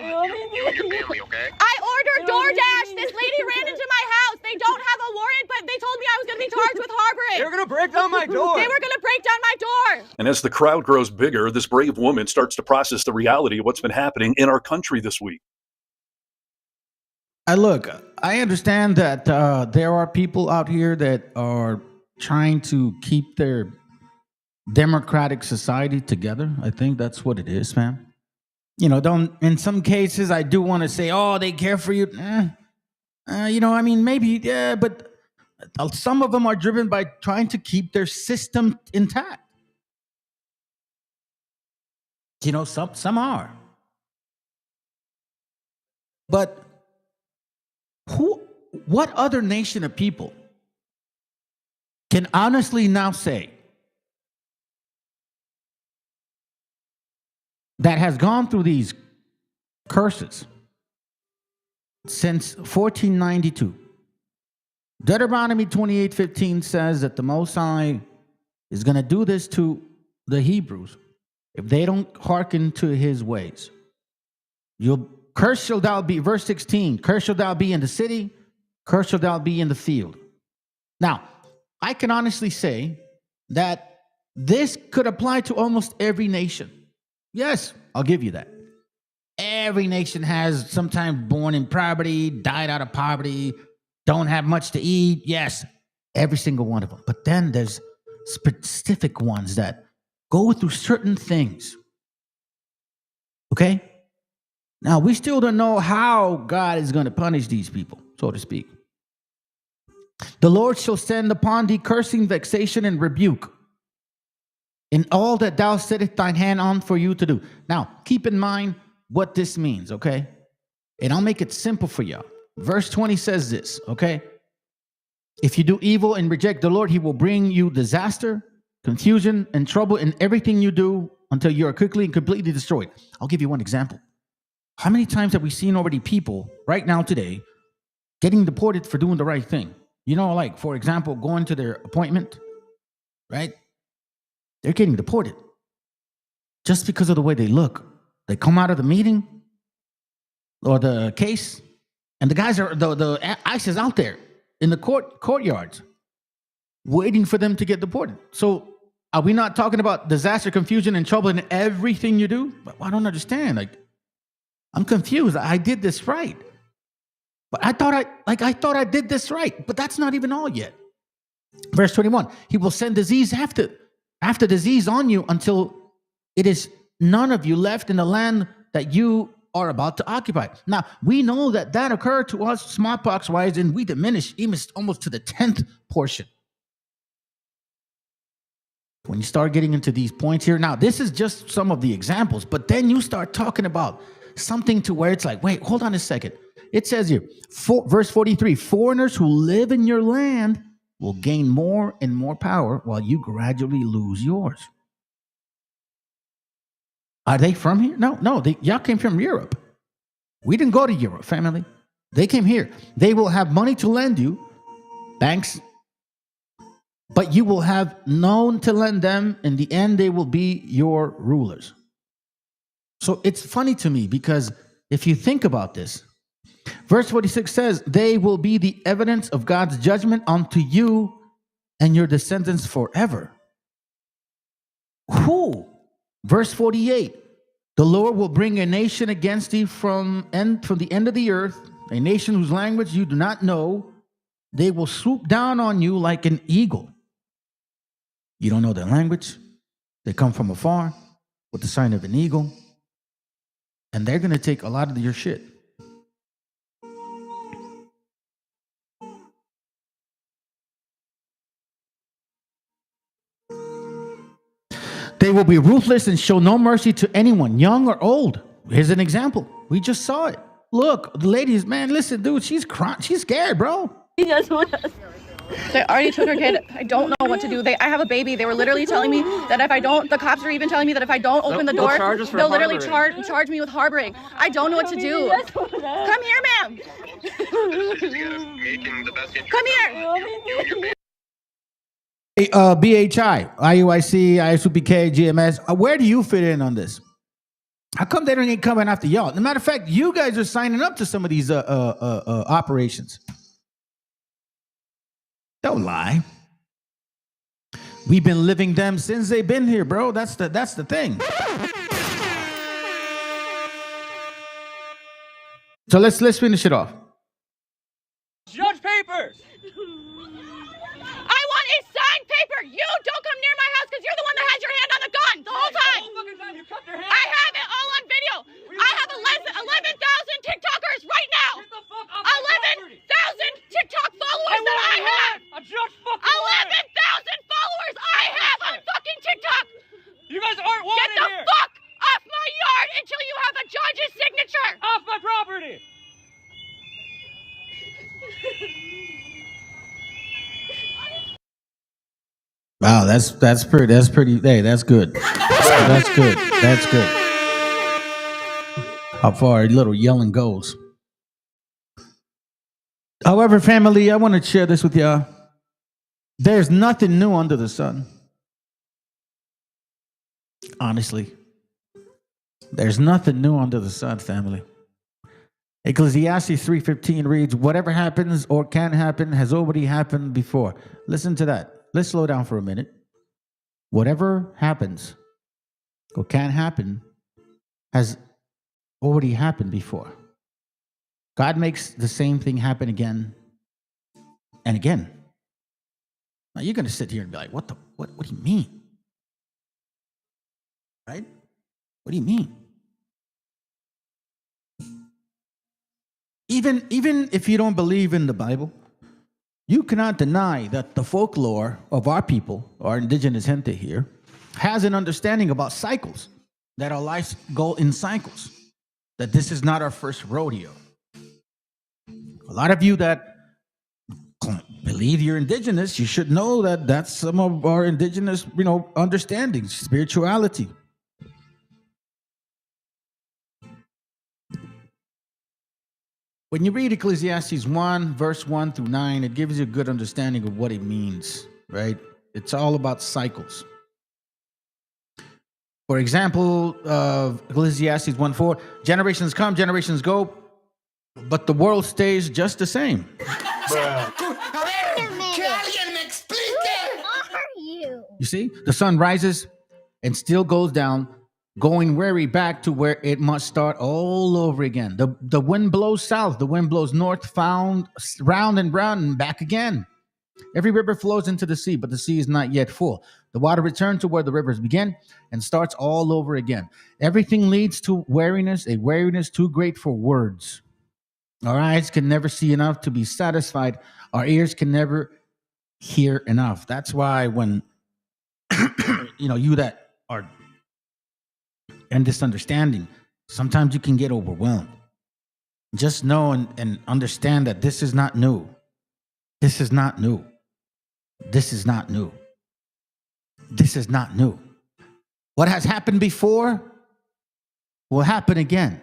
I ordered DoorDash. This lady ran into my house. They don't have a warrant, but they told me I was going to be charged with harboring. They were going to break down my door. They were going to break down my door. And as the crowd grows bigger, this brave woman starts to process the reality of what's been happening in our country this week. Look, I understand that there are people out here that are trying to keep their democratic society together. I think that's what it is, man. In some cases, I do want to say, oh, they care for you. Maybe, yeah, but some of them are driven by trying to keep their system intact. Some are. But what other nation of people can honestly now say that has gone through these curses since 1492? Deuteronomy 28:15 says that the Most High is going to do this to the Hebrews if they don't hearken to his ways. Cursed shall thou be, verse 16, cursed shall thou be in the city, cursed shall thou be in the field. Now, I can honestly say that this could apply to almost every nation. Yes, I'll give you that. Every nation has sometimes born in poverty, died out of poverty, don't have much to eat. Yes, every single one of them. But then there's specific ones that go through certain things Okay? Now, we still don't know how God is going to punish these people, so to speak. The Lord shall send upon thee cursing, vexation, and rebuke in all that thou settest thine hand on for you to do. Now, keep in mind what this means, okay? And I'll make it simple for y'all. Verse 20 says this, okay? If you do evil and reject the Lord, he will bring you disaster, confusion, and trouble in everything you do until you are quickly and completely destroyed. I'll give you one example. How many times have we seen already people right now today getting deported for doing the right thing? You know, like, for example, going to their appointment, right? They're getting deported just because of the way they look. They come out of the meeting or the case, and the guys are, the ICE is out there in the courtyards waiting for them to get deported. So are we not talking about disaster, confusion, and trouble in everything you do? But I don't understand. Like, I'm confused. I did this right. But I thought I did this right. But that's not even all yet. Verse 21, he will send disease after disease on you until it is none of you left in the land that you are about to occupy. Now, we know that occurred to us smallpox-wise, and we diminish even almost to the 10th portion. When you start getting into these points here, now, this is just some of the examples, but then you start talking about something to where it's like, wait, hold on a second. It says here, verse 43, foreigners who live in your land will gain more and more power while you gradually lose yours. Are they from here? No, y'all came from Europe. We didn't go to Europe, family. They came here. They will have money to lend you, banks, but you will have none to lend them. In the end, they will be your rulers. So it's funny to me because if you think about this, verse 46 says, they will be the evidence of God's judgment unto you and your descendants forever. Who? Verse 48, the Lord will bring a nation against thee from the end of the earth, a nation whose language you do not know. They will swoop down on you like an eagle. You don't know their language. They come from afar with the sign of an eagle. And they're going to take a lot of your shit. They will be ruthless and show no mercy to anyone, young or old. Here's an example. We just saw it. Look, the ladies, man, listen, dude, she's crying. She's scared, bro. They already took her kid. I don't know what to do. I have a baby. They were literally telling me that if I don't, the cops are even telling me that if I don't open the door, they'll literally charge me with harboring. I don't know what to do. Come here, ma'am. Come here. Hey, BHI, IUIC, ISUPK, GMS, where do you fit in on this? How come they ain't coming after y'all? As a matter of fact, you guys are signing up to some of these operations. Don't lie. We've been living them since they've been here, bro. That's the thing. So let's finish it off. Judge papers. I want a signed paper. You don't come near my house because you're the one that has your hand on the gun the whole time. I have it all on video. I have 11,000 TikTokers right now. 11,000 TikTok followers that I have. 11,000 followers I have on fucking TikTok. You guys aren't wanted here. Get the fuck off my yard until you have a judge's signature. Off my property. Wow, that's pretty. Hey, that's good. That's good. That's good. How far a little yelling goes. However, family, I want to share this with y'all. There's nothing new under the sun. Honestly, there's nothing new under the sun, family. Ecclesiastes 3:15 reads, whatever happens or can happen has already happened before. Listen to that. Let's slow down for a minute. Whatever happens or can happen has already happened before. God makes the same thing happen again and again. Now you're going to sit here and be like, what do you mean? Right? What do you mean? Even if you don't believe in the Bible, you cannot deny that the folklore of our people, our indigenous gente here, has an understanding about cycles, that our lives go in cycles, that this is not our first rodeo. A lot of you that believe you're indigenous, you should know that that's some of our indigenous, understandings, spirituality. When you read Ecclesiastes 1, verse 1 through 9, it gives you a good understanding of what it means, right? It's all about cycles. For example, Ecclesiastes 1:4, generations come, generations go, but the world stays just the same. You see, the sun rises and still goes down, going weary back to where it must start all over again. The wind blows south, the wind blows north, found round and round and back again. Every river flows into the sea, but the sea is not yet full. The water returns to where the rivers begin and starts all over again. Everything leads to weariness, a weariness too great for words. Our eyes can never see enough to be satisfied. Our ears can never hear enough. That's why when, you that are in this understanding, sometimes you can get overwhelmed. Just know and understand that this is not new. This is not new. This is not new. This is not new. What has happened before will happen again.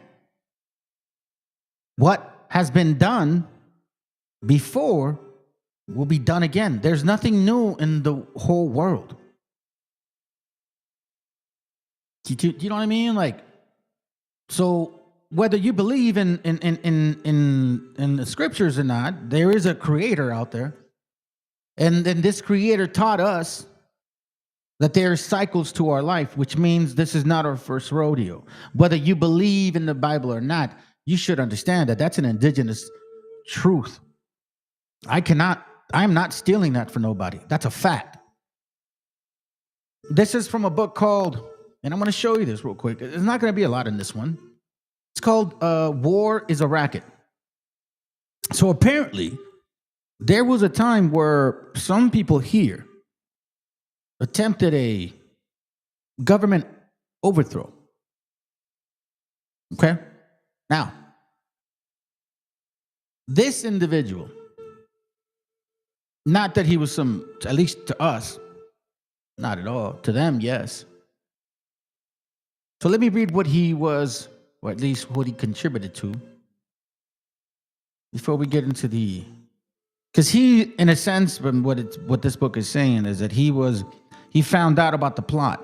What has been done before will be done again. There's nothing new in the whole world. Do you know what I mean? So whether you believe in the scriptures or not, there is a creator out there. And then this creator taught us that there are cycles to our life, which means this is not our first rodeo. Whether you believe in the Bible or not, you should understand that that's an indigenous truth. I'm not stealing that for nobody. That's a fact. This is from a book called, and I'm going to show you this real quick. There's not going to be a lot in this one. It's called War is a Racket. So apparently, there was a time where some people here attempted a government overthrow. Okay? Now, this individual, not that he was at least to us, not at all. To them, yes. So let me read what he was, or at least what he contributed to, before we get into because he, in a sense, from what this book is saying is that he found out about the plot.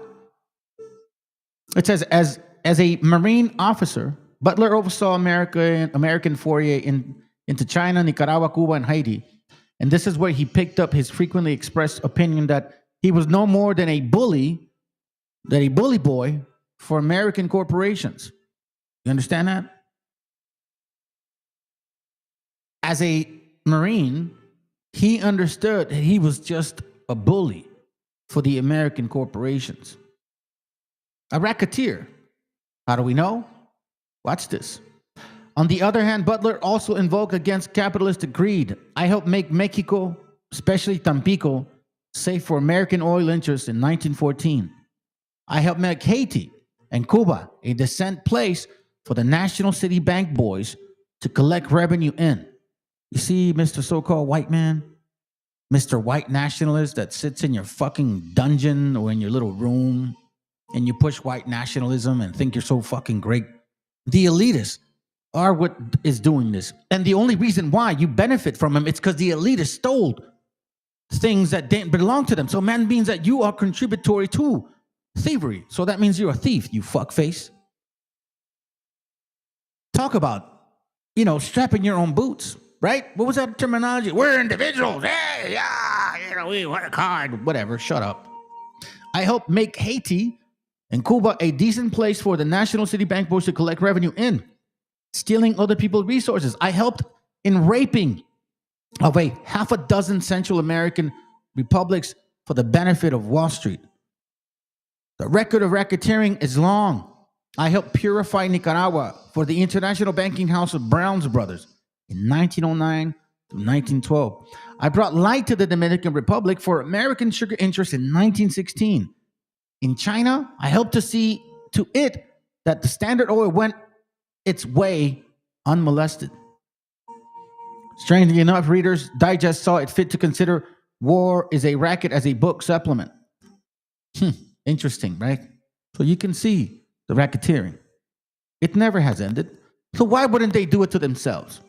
It says, as a Marine officer, Butler oversaw American foray into China, Nicaragua, Cuba, and Haiti. And this is where he picked up his frequently expressed opinion that he was no more than a bully boy for American corporations. You understand that? As a Marine, he understood that he was just a bully for the American corporations. A racketeer. How do we know? Watch this. On the other hand, Butler also invoked against capitalistic greed. I helped make Mexico, especially Tampico, safe for American oil interests in 1914. I helped make Haiti and Cuba a descent place for the National City Bank boys to collect revenue in. You see, Mr. So-called white man, Mr. White nationalist that sits in your fucking dungeon or in your little room and you push white nationalism and think you're so fucking great. The elitists are what is doing this. And the only reason why you benefit from them, it's because the elitists stole things that didn't belong to them. So man means that you are contributory to thievery. So that means you're a thief, you fuckface. Talk about, strapping your own boots, right? What was that terminology? We're individuals. Hey, yeah, we want a card. Whatever, shut up. I helped make Haiti and Cuba a decent place for the National City Bank boys to collect revenue in, stealing other people's resources. I helped in raping of a half a dozen Central American republics for the benefit of Wall Street. The record of racketeering is long. I helped purify Nicaragua for the international banking house of Browns Brothers. in 1909 to 1912. I brought light to the Dominican Republic for American sugar interests in 1916. In China, I helped to see to it that the Standard Oil went its way unmolested. Strangely enough, Reader's Digest saw it fit to consider War is a Racket as a book supplement. Interesting, right? So you can see the racketeering. It never has ended. So why wouldn't they do it to themselves?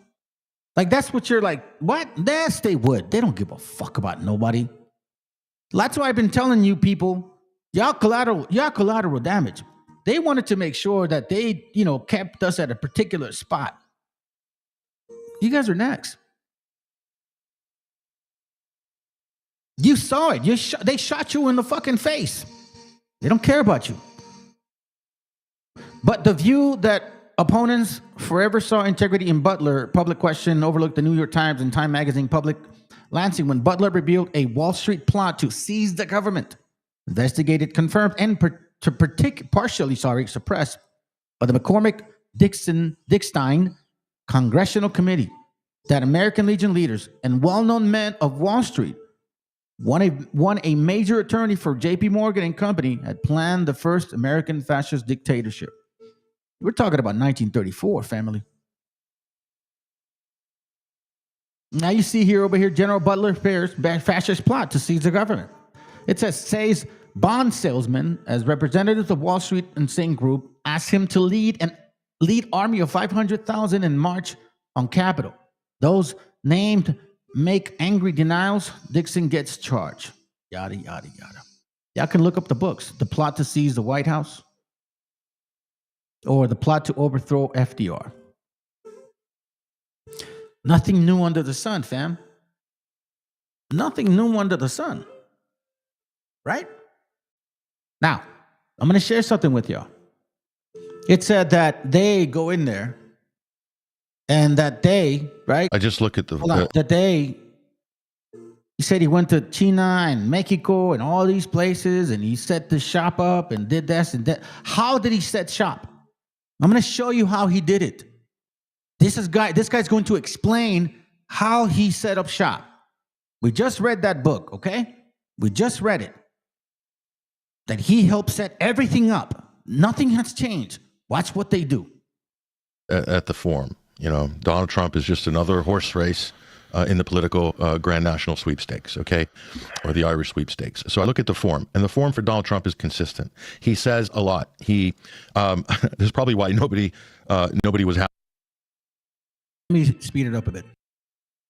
Like, that's what you're like, what? Yes, they would. They don't give a fuck about nobody. That's why I've been telling you people, y'all collateral damage. They wanted to make sure that they, kept us at a particular spot. You guys are next. You saw it. They shot you in the fucking face. They don't care about you. But the view that opponents forever saw integrity in Butler, public question, overlooked the New York Times and Time Magazine public lancing when Butler revealed a Wall Street plot to seize the government. Investigated, confirmed, and partially suppressed by the McCormick-Dickstein Congressional Committee that American Legion leaders and well-known men of Wall Street, one a major attorney for J.P. Morgan and Company, had planned the first American fascist dictatorship. We're talking about 1934, family. Now you see here over here, General Butler Fair's fascist plot to seize the government. It says bond salesmen, as representatives of Wall Street and Singh Group, asked him to lead army of 500,000 in March on Capitol. Those named make angry denials. Dixon gets charged. Yada, yada, yada. Y'all can look up the books. The plot to seize the White House or the plot to overthrow FDR. Nothing new under the sun, fam. Nothing new under the sun. Right? Now, I'm going to share something with y'all. It said that they go in there and that they, right? I just look at he said he went to China and Mexico and all these places and he set the shop up and did this and that. How did he set shop? I'm going to show you how he did it. This guy's going to explain how he set up shop. We just read that book, okay? We just read it. That he helped set everything up. Nothing has changed. Watch what they do. At the forum, Donald Trump is just another horse race in the political Grand National Sweepstakes, okay? Or the Irish Sweepstakes. So I look at the form, and the form for Donald Trump is consistent. He says a lot. This is probably why nobody was happy. Let me speed it up a bit.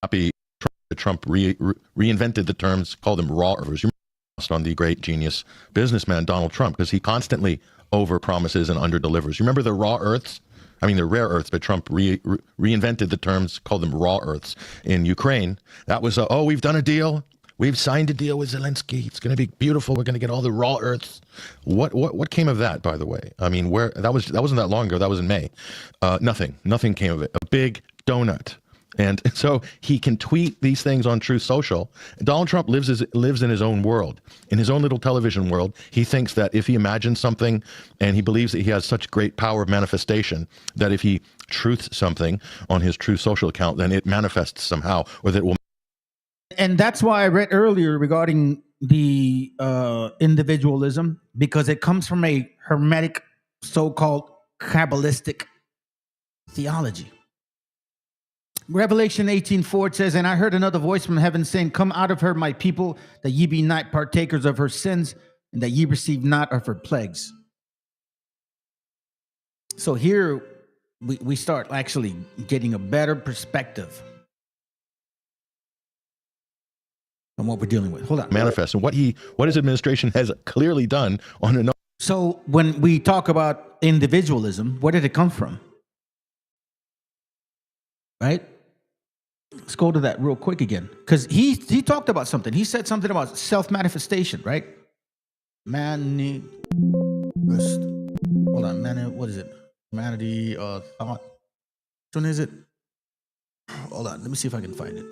Happy Trump reinvented the terms, called them raw earths. You on the great genius businessman Donald Trump, because he constantly overpromises and underdelivers. You remember the raw earths? I mean, they're rare earths, but Trump reinvented the terms, called them raw earths in Ukraine. That was, we've done a deal. We've signed a deal with Zelensky. It's going to be beautiful. We're going to get all the raw earths. What came of that, by the way? I mean, that wasn't that long ago. That was in May. Nothing came of it. A big donut. And so he can tweet these things on Truth Social. Donald Trump lives in his own world, in his own little television world. He thinks that if he imagines something and he believes that he has such great power of manifestation, that if he truths something on his Truth Social account, then it manifests somehow, or that it will. And that's why I read earlier regarding the individualism, because it comes from a Hermetic, so-called Kabbalistic theology. Revelation 18:4 says, and I heard another voice from heaven saying, come out of her, my people, that ye be not partakers of her sins, and that ye receive not of her plagues. So here we start actually getting a better perspective on what we're dealing with. Hold on. Manifest, and what his administration has clearly done on a. So when we talk about individualism, where did it come from? Right? Let's go to that real quick again, because he talked about something. He said something about self-manifestation, right? Hold on, man. What is it? Humanity, thought. Which one is it? Hold on. Let me see if I can find it.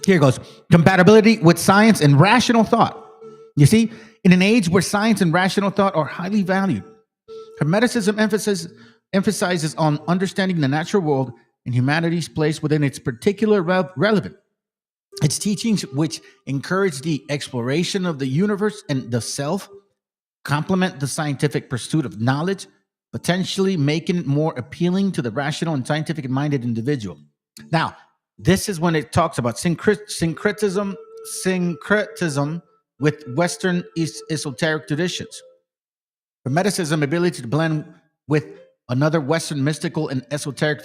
Here it goes. Compatibility with science and rational thought. You see, in an age where science and rational thought are highly valued, Hermeticism emphasizes on understanding the natural world and humanity's place within its particular relevant. Its teachings, which encourage the exploration of the universe and the self, complement the scientific pursuit of knowledge, potentially making it more appealing to the rational and scientific-minded individual. Now, this is when it talks about syncretism with Western esoteric traditions. Hermeticism, ability to blend with another Western mystical and esoteric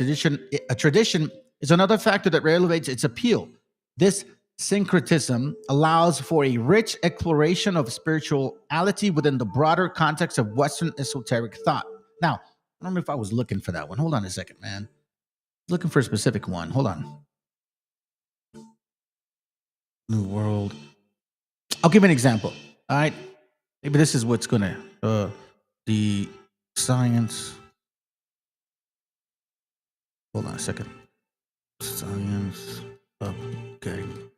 tradition is another factor that elevates its appeal. This syncretism allows for a rich exploration of spirituality within the broader context of Western esoteric thought. Now, I don't know if I was looking for that one. Hold on a second, man. Looking for a specific one. Hold on. New World. I'll give you an example. All right. Maybe this is what's going to, the science. Hold on a second. Science of getting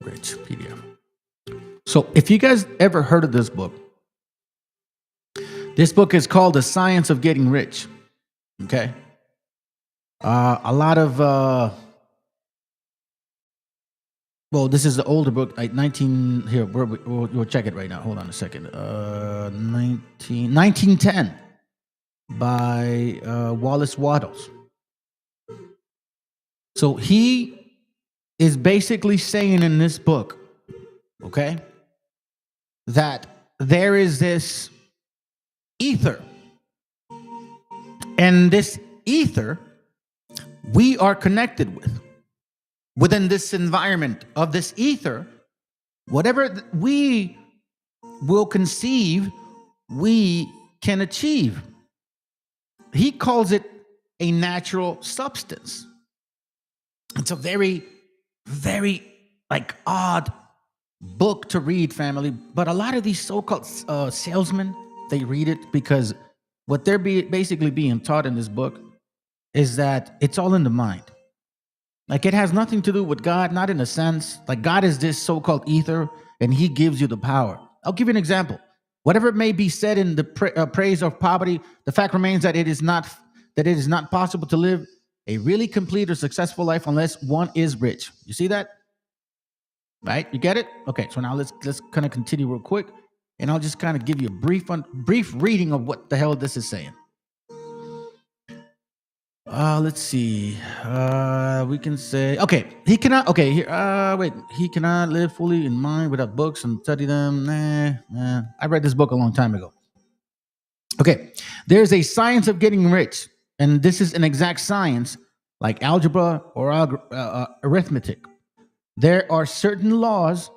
rich PDF. So if you guys ever heard of this book is called The Science of Getting Rich. Okay. A lot of, well, this is the older book, like 19, here, we'll check it right now. Hold on a second. 1910 by Wallace Wattles. So he is basically saying in this book, okay, that there is this ether. And this ether we are connected with. Within this environment of this ether, whatever we will conceive, we can achieve. He calls it a natural substance. It's a very, very odd book to read, family. But a lot of these so-called salesmen, they read it because what they're basically being taught in this book is that it's all in the mind. Like, it has nothing to do with God, not in a sense. Like, God is this so-called ether, and he gives you the power. I'll give you an example. Whatever may be said in the praise of poverty, the fact remains that it is not possible to live a really complete or successful life unless one is rich. You see that? Right? You get it? Okay, so now let's kind of continue real quick, and I'll just kind of give you a brief reading of what the hell this is saying. Let's see. We can say, okay, he cannot live fully in mind without books and study them. I read this book a long time ago. Okay, there's a science of getting rich, and this is an exact science like algebra or arithmetic. There are certain laws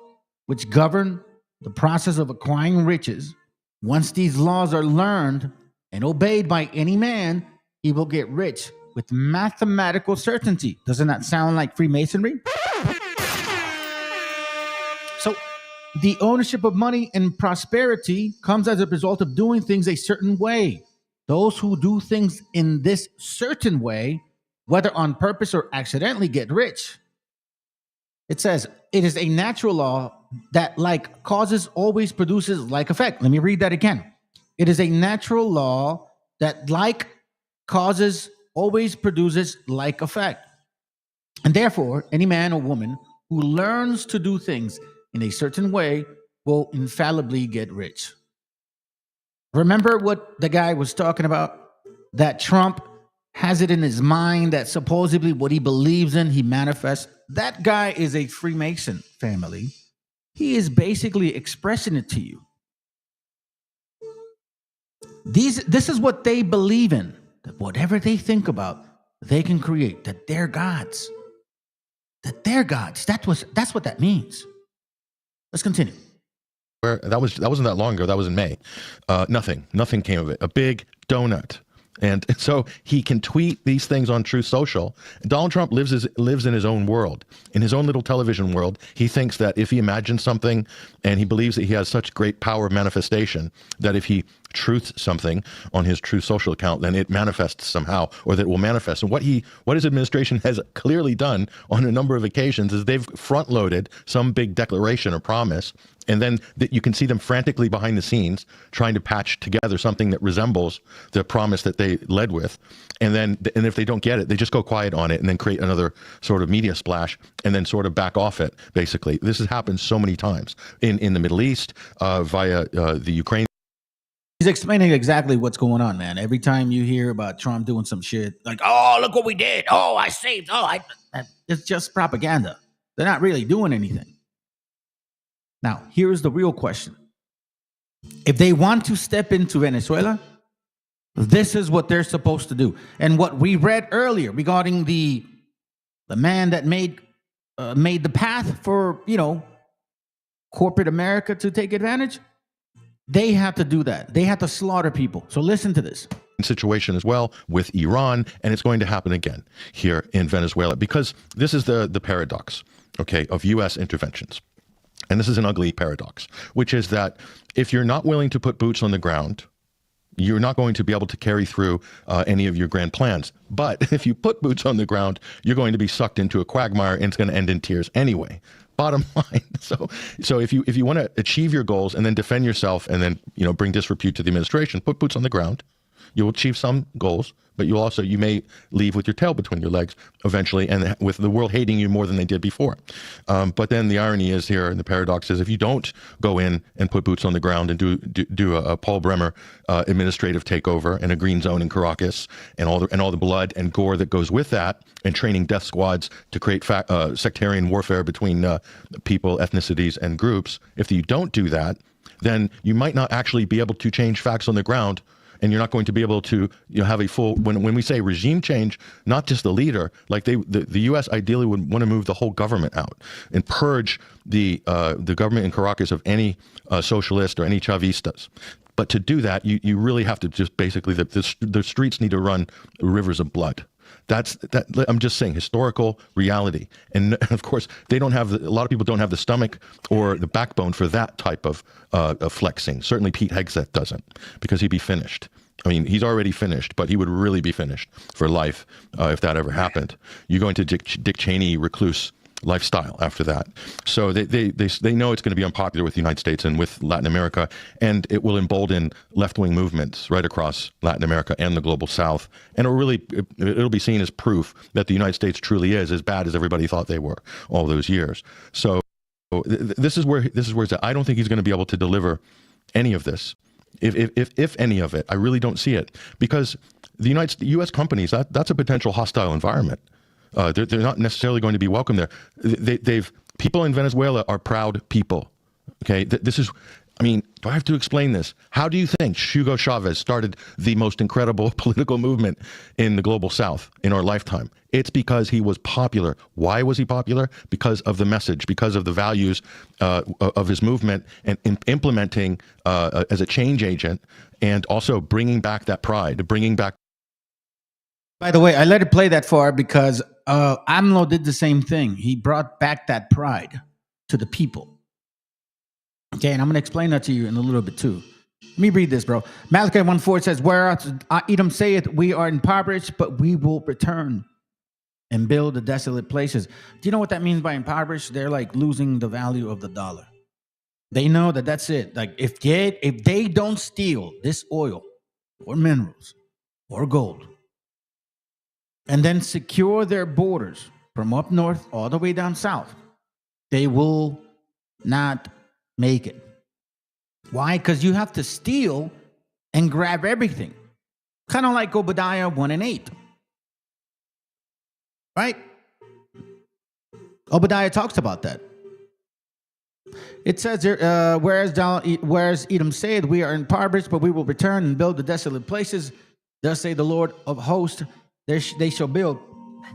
which govern the process of acquiring riches. Once these laws are learned and obeyed by any man, he will get rich with mathematical certainty. Doesn't that sound like Freemasonry? So the ownership of money and prosperity comes as a result of doing things a certain way. Those who do things in this certain way, whether on purpose or accidentally, get rich. It says, it is a natural law that like causes always produces like effect. Let me read that again. It is a natural law that like causes always produces like effect. And therefore, any man or woman who learns to do things in a certain way will infallibly get rich. Remember what the guy was talking about? That Trump has it in his mind that supposedly what he believes in, he manifests. That guy is a Freemason, family. He is basically expressing it to you. This is what they believe in. That whatever they think about, they can create. That they're gods. That they're gods. That's what that means. Let's continue. That wasn't that long ago. That was in May. Nothing came of it. A big donut. And so he can tweet these things on Truth Social. Donald Trump lives in his own world, in his own little television world. He thinks that if he imagines something and he believes that he has such great power of manifestation, that if he truth something on his Truth Social account, then it manifests somehow, or that it will manifest. And what his administration has clearly done on a number of occasions is they've front-loaded some big declaration or promise, and then you can see them frantically behind the scenes trying to patch together something that resembles the promise that they led with. And if they don't get it, they just go quiet on it and then create another sort of media splash and then sort of back off it, basically. This has happened so many times in the Middle East via the Ukraine. He's explaining exactly what's going on, man. Every time you hear about Trump doing some shit, like, oh, look what we did. Oh, I saved. It's just propaganda. They're not really doing anything. Now, here's the real question. If they want to step into Venezuela, this is what they're supposed to do. And what we read earlier regarding the man that made the path for, corporate America to take advantage, they have to do that. They have to slaughter people. So listen to this. Situation as well with Iran, and it's going to happen again here in Venezuela, because this is the paradox, okay, of U.S. interventions. And this is an ugly paradox, which is that if you're not willing to put boots on the ground, you're not going to be able to carry through any of your grand plans. But if you put boots on the ground, you're going to be sucked into a quagmire, and it's going to end in tears anyway. Bottom line. So if you want to achieve your goals and then defend yourself and then bring disrepute to the administration, put boots on the ground. You'll achieve some goals, but you may leave with your tail between your legs eventually, and with the world hating you more than they did before. But then the irony is here, and the paradox is, if you don't go in and put boots on the ground and do a Paul Bremer administrative takeover and a green zone in Caracas and all the blood and gore that goes with that, and training death squads to create sectarian warfare between people, ethnicities, and groups, if you don't do that, then you might not actually be able to change facts on the ground. And you're not going to be able to have a full, when we say regime change, not just the leader, like the U.S. ideally would want to move the whole government out and purge the government in Caracas of any socialist or any Chavistas. But to do that, you really have to just basically, the streets need to run rivers of blood. I'm just saying, historical reality. And of course, a lot of people don't have the stomach or the backbone for that type of flexing. Certainly Pete Hegseth doesn't, because he'd be finished. I mean, he's already finished, but he would really be finished for life if that ever happened. You go into Dick Cheney recluse lifestyle after that. So they know it's going to be unpopular with the United States and with Latin America, and it will embolden left-wing movements right across Latin America and the global South. And it'll be seen as proof that the United States truly is as bad as everybody thought they were all those years. So this is where it's at. I don't think he's going to be able to deliver any of this. If any of it, I really don't see it, because the U.S. companies, that's a potential hostile environment. They're not necessarily going to be welcome there. People in Venezuela are proud people. Okay, do I have to explain this? How do you think Hugo Chavez started the most incredible political movement in the global South in our lifetime? It's because he was popular. Why was he popular? Because of the message, because of the values of his movement, and implementing as a change agent, and also bringing back that pride, bringing back. By the way, I let it play that far because AMLO did the same thing. He brought back that pride to the people. Okay, and I'm going to explain that to you in a little bit too. Let me read this, bro. Malachi 1:4 says, "Whereas Edom saith, we are impoverished, but we will return and build the desolate places." Do you know what that means by impoverished? They're like losing the value of the dollar. They know that that's it. Like if they don't steal this oil or minerals or gold, and then secure their borders from up north all the way down south, they will not make it. Why? Because you have to steal and grab everything. Kind of like Obadiah 1:8. Right? Obadiah talks about that. It says, whereas Edom saith, we are impoverished, but we will return and build the desolate places. Thus say the Lord of hosts, they shall build,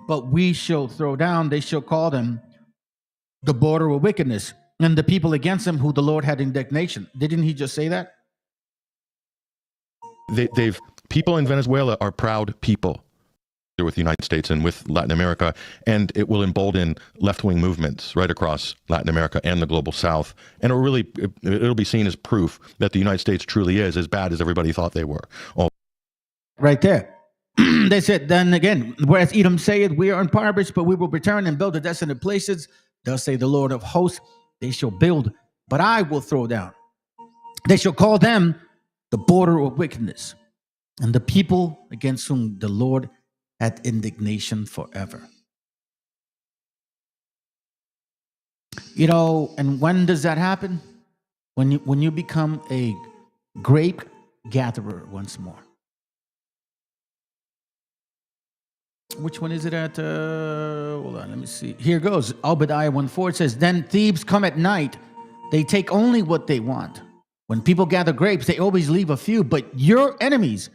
but we shall throw down. They shall call them the border of wickedness, and the people against them who the Lord had indignation. Didn't he just say that? People in Venezuela are proud people. with the United States and with Latin America, and it will embolden left-wing movements right across Latin America and the global South. And it'll be seen as proof that the United States truly is as bad as everybody thought they were. Right there. They said, then again, whereas Edom saith, we are impoverished, but we will return and build the desolate places. Thus say the Lord of hosts, they shall build, but I will throw down. They shall call them the border of wickedness, and the people against whom the Lord had indignation forever. You know, and when does that happen? When you become a grape gatherer once more. Which one is it at? Hold on, let me see. Here goes. Obadiah 1:4. It says, then thieves come at night. They take only what they want. When people gather grapes, they always leave a few, but your enemies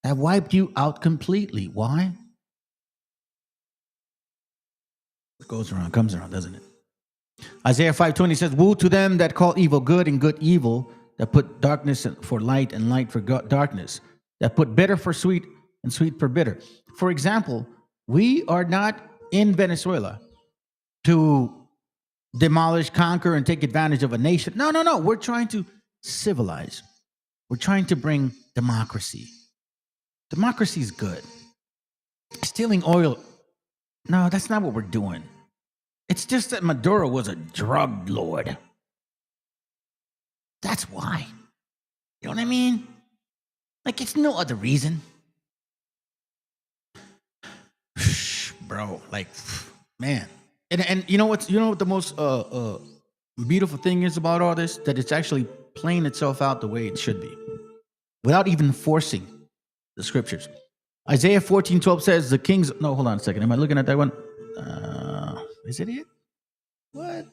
have wiped you out completely. Why? It goes around, comes around, doesn't it? Isaiah 5:20 says, woe to them that call evil good and good evil, that put darkness for light and light for darkness, that put bitter for sweet and sweet for bitter. For example, we are not in Venezuela to demolish, conquer, and take advantage of a nation. No. We're trying to civilize. We're trying to bring democracy. Democracy is good. Stealing oil, no, that's not what we're doing. It's just that Maduro was a drug lord. That's why. You know what I mean? Like, it's no other reason. Bro, like, man. And you know what the most beautiful thing is about all this? That it's actually playing itself out the way it should be, without even forcing the scriptures. Isaiah 14:12 says the kings. No, hold on a second. Am I looking at that one? Is it? What?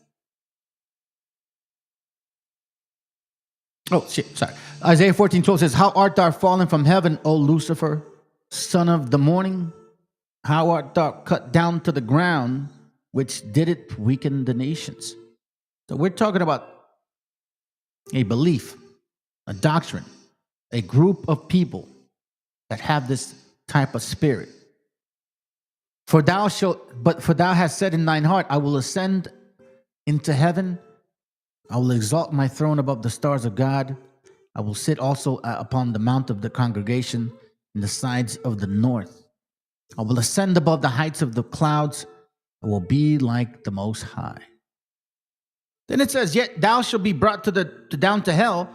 Oh shit! Sorry. Isaiah 14:12 says, "How art thou fallen from heaven, O Lucifer, son of the morning? How art thou cut down to the ground, which did it weaken the nations?" So we're talking about a belief, a doctrine, a group of people that have this type of spirit. But thou hast said in thine heart, I will ascend into heaven. I will exalt my throne above the stars of God. I will sit also upon the mount of the congregation in the sides of the north. I will ascend above the heights of the clouds. I will be like the Most High. Then it says, yet thou shalt be brought down to hell,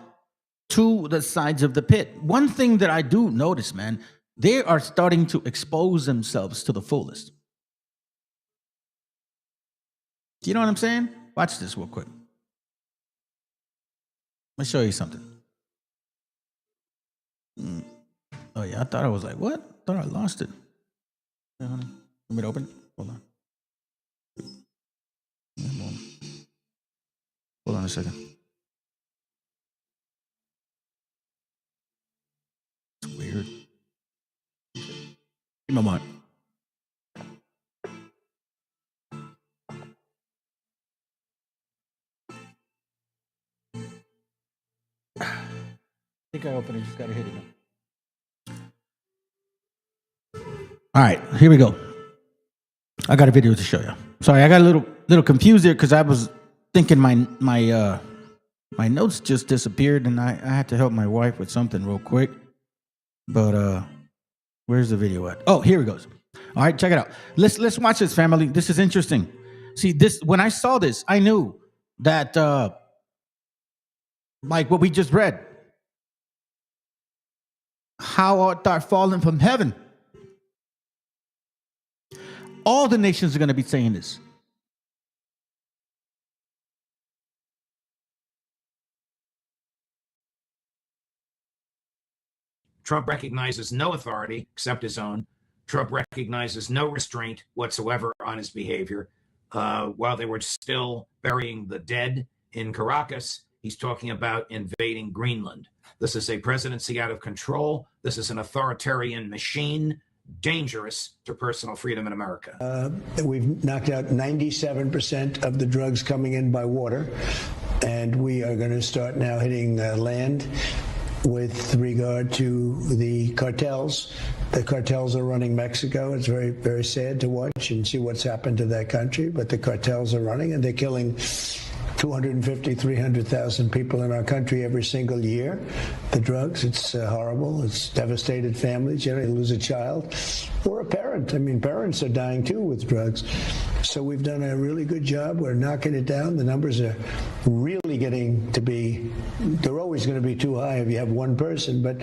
to the sides of the pit. One thing that I do notice, man, they are starting to expose themselves to the fullest. Do you know what I'm saying? Watch this real quick. Let me show you something. Oh yeah, I thought I was like, what? I thought I lost it. Yeah, honey. Want me to open it? Hold on. Hold on a second. It's weird. Give me a moment. I think I opened it, just gotta hit it now. All right, here we go. I got a video to show you. Sorry, I got a little confused there because I was thinking my notes just disappeared, and I had to help my wife with something real quick. But where's the video at? Oh, here it goes. All right, check it out. Let's watch this, family. This is interesting. See, this when I saw this, I knew that like what we just read. How art thou fallen from heaven? All the nations are going to be saying this. Trump recognizes no authority except his own. Trump recognizes no restraint whatsoever on his behavior. While they were still burying the dead in Caracas, he's talking about invading Greenland. This is a presidency out of control. This is an authoritarian machine, dangerous to personal freedom in America. We've knocked out 97% of the drugs coming in by water, and we are going to start now hitting land. with regard to the cartels. The cartels are running Mexico. It's very, very sad to watch and see what's happened to that country, but the cartels are running, and they're killing 250, 300,000 people in our country every single year. The drugs, it's horrible. It's devastated families. You know, you lose a child or a parent. I mean, parents are dying too with drugs. So we've done a really good job. We're knocking it down. The numbers are really getting to be, they're always going to be too high if you have one person, but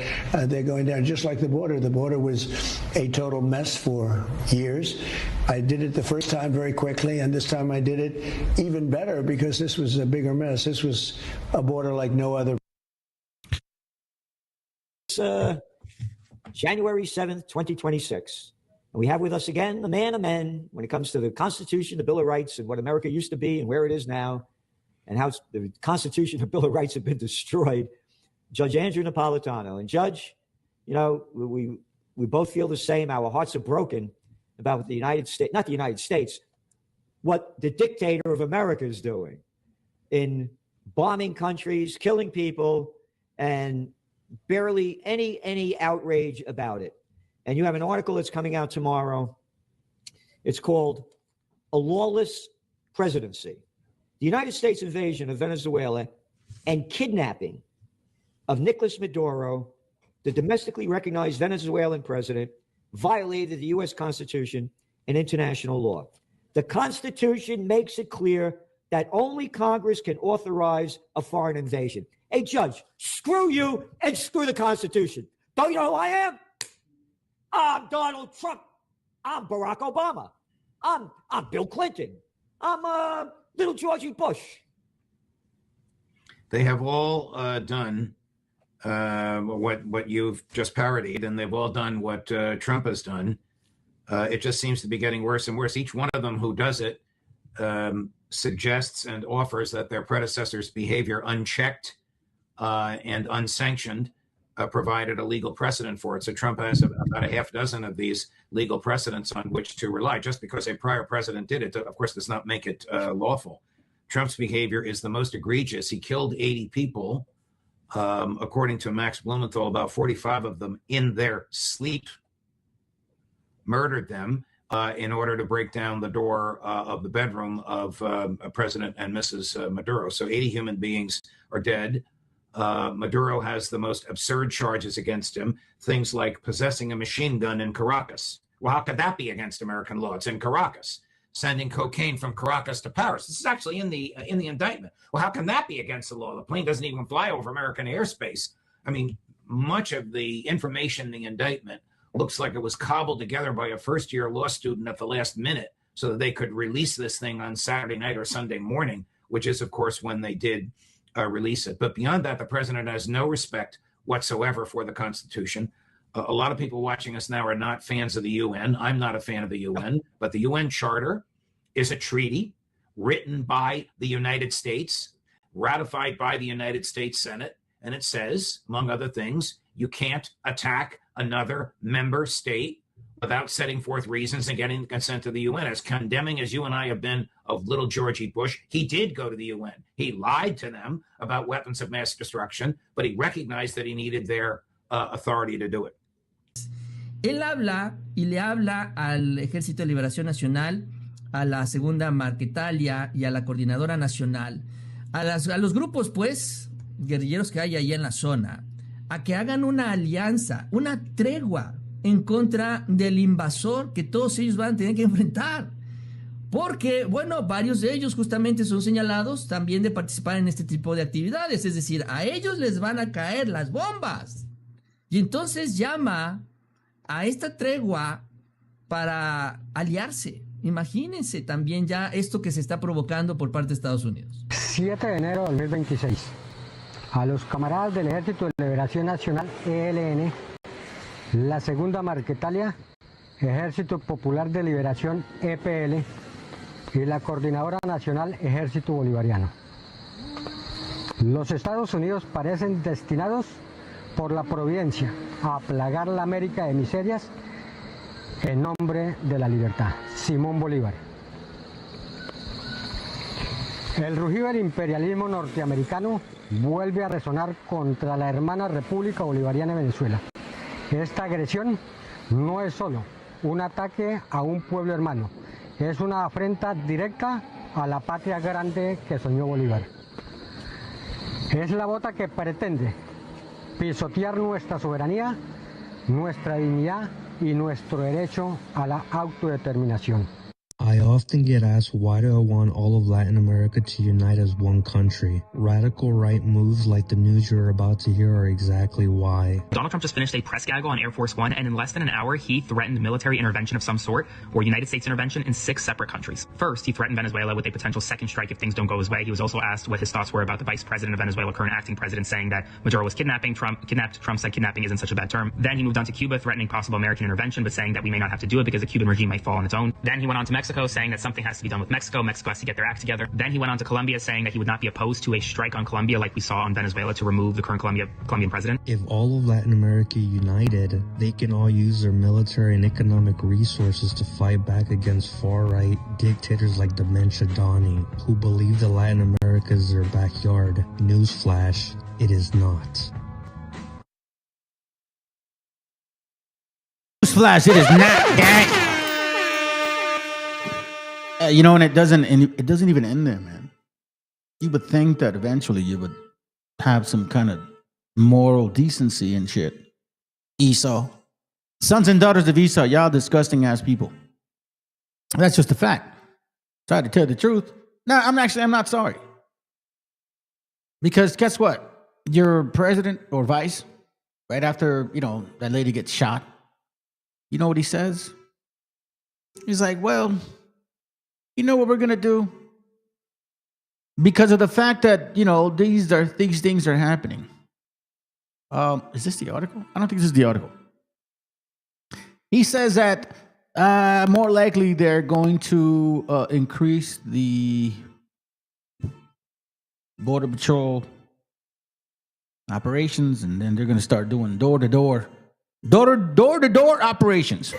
they're going down just like the border. The border was a total mess for years. I did it the first time very quickly, and this time I did it even better because this was a bigger mess. This was a border like no other. January 7th, 2026. And we have with us again the man of men when it comes to the Constitution, the Bill of Rights, and what America used to be and where it is now, and how the Constitution and Bill of Rights have been destroyed, Judge Andrew Napolitano. And Judge, you know, we both feel the same. Our hearts are broken about the United States, not the United States, what the dictator of America is doing in bombing countries, killing people, and barely any outrage about it. And you have an article that's coming out tomorrow. It's called A Lawless Presidency. The United States invasion of Venezuela and kidnapping of Nicolas Maduro, the domestically recognized Venezuelan president, violated the U.S. Constitution and international law. The Constitution makes it clear that only Congress can authorize a foreign invasion. Hey, Judge, screw you and screw the Constitution. Don't you know who I am? I'm Donald Trump. I'm Barack Obama. I'm Bill Clinton. I'm little Georgie Bush. They have all done what you've just parodied, and they've all done what Trump has done. It just seems to be getting worse and worse. Each one of them who does it suggests and offers that their predecessors' behavior unchecked and unsanctioned provided a legal precedent for it. So Trump has about a half dozen of these legal precedents on which to rely. Just because a prior president did it, of course, does not make it lawful. Trump's behavior is the most egregious. He killed 80 people. According to Max Blumenthal, about 45 of them in their sleep, murdered them in order to break down the door of the bedroom of President and Mrs. Maduro. So 80 human beings are dead. Maduro has the most absurd charges against him, things like possessing a machine gun in Caracas. Well, how could that be against American law? It's in Caracas. Sending cocaine from Caracas to Paris. This is actually in the indictment. Well, how can that be against the law? The plane doesn't even fly over American airspace. I mean, much of the information in the indictment looks like it was cobbled together by a first-year law student at the last minute so that they could release this thing on Saturday night or Sunday morning, which is, of course, when they did release it. But beyond that, the president has no respect whatsoever for the Constitution. A lot of people watching us now are not fans of the UN. I'm not a fan of the UN, but the UN Charter is a treaty written by the United States, ratified by the United States Senate, and it says, among other things, you can't attack another member state without setting forth reasons and getting the consent of the UN. As condemning as you and I have been of little Georgie Bush, he did go to the UN. He lied to them about weapons of mass destruction, but he recognized that he needed their authority to do it. Él habla y le habla al Ejército de Liberación Nacional, a la Segunda Marquetalia y a la Coordinadora Nacional, a los grupos, pues, guerrilleros que hay ahí en la zona, a que hagan una alianza, una tregua en contra del invasor que todos ellos van a tener que enfrentar. Porque, bueno, varios de ellos justamente son señalados también de participar en este tipo de actividades. Es decir, a ellos les van a caer las bombas. Y entonces llama a esta tregua para aliarse. Imagínense también ya esto que se está provocando por parte de Estados Unidos. 7 de enero de 2026. A los camaradas del Ejército de Liberación Nacional, ELN, la Segunda Marquetalia, Ejército Popular de Liberación, EPL, y la Coordinadora Nacional, Ejército Bolivariano. Los Estados Unidos parecen destinados por la providencia a plagar la América de miserias en nombre de la libertad. Simón Bolívar. El rugido del imperialismo norteamericano vuelve a resonar contra la hermana República Bolivariana de Venezuela. Esta agresión no es solo un ataque a un pueblo hermano, es una afrenta directa a la patria grande que soñó Bolívar. Es la bota que pretende pisotear nuestra soberanía, nuestra dignidad y nuestro derecho a la autodeterminación. I often get asked, why do I want all of Latin America to unite as one country? Radical right moves like the news you're about to hear are exactly why. Donald Trump just finished a press gaggle on Air Force One, and in less than an hour, he threatened military intervention of some sort, or United States intervention in 6 separate countries. First, he threatened Venezuela with a potential second strike if things don't go his way. He was also asked what his thoughts were about the vice president of Venezuela, current acting president, saying that Maduro was kidnapped. Trump said kidnapping isn't such a bad term. Then he moved on to Cuba, threatening possible American intervention, but saying that we may not have to do it because the Cuban regime might fall on its own. Then he went on to Mexico, saying that something has to be done with Mexico. Mexico has to get their act together. Then he went on to Colombia, saying that he would not be opposed to a strike on Colombia like we saw on Venezuela to remove the current Colombian president. If all of Latin America united, they can all use their military and economic resources to fight back against far-right dictators like Dementia Donnie, who believe that Latin America is their backyard. Newsflash, it is not. Newsflash, it is not, gang. You know, and it doesn't even end there, man. You would think that eventually you would have some kind of moral decency and shit. Esau. Sons and daughters of Esau, y'all disgusting ass people. That's just a fact. Try to tell the truth. No, I'm not sorry. Because guess what? Your president or vice, right after, that lady gets shot, you know what he says? He's like, well, you know what we're going to do? Because of the fact that, these things are happening. Is this the article? I don't think this is the article. He says that more likely they're going to increase the Border Patrol operations, and then they're going to start doing door-to-door operations.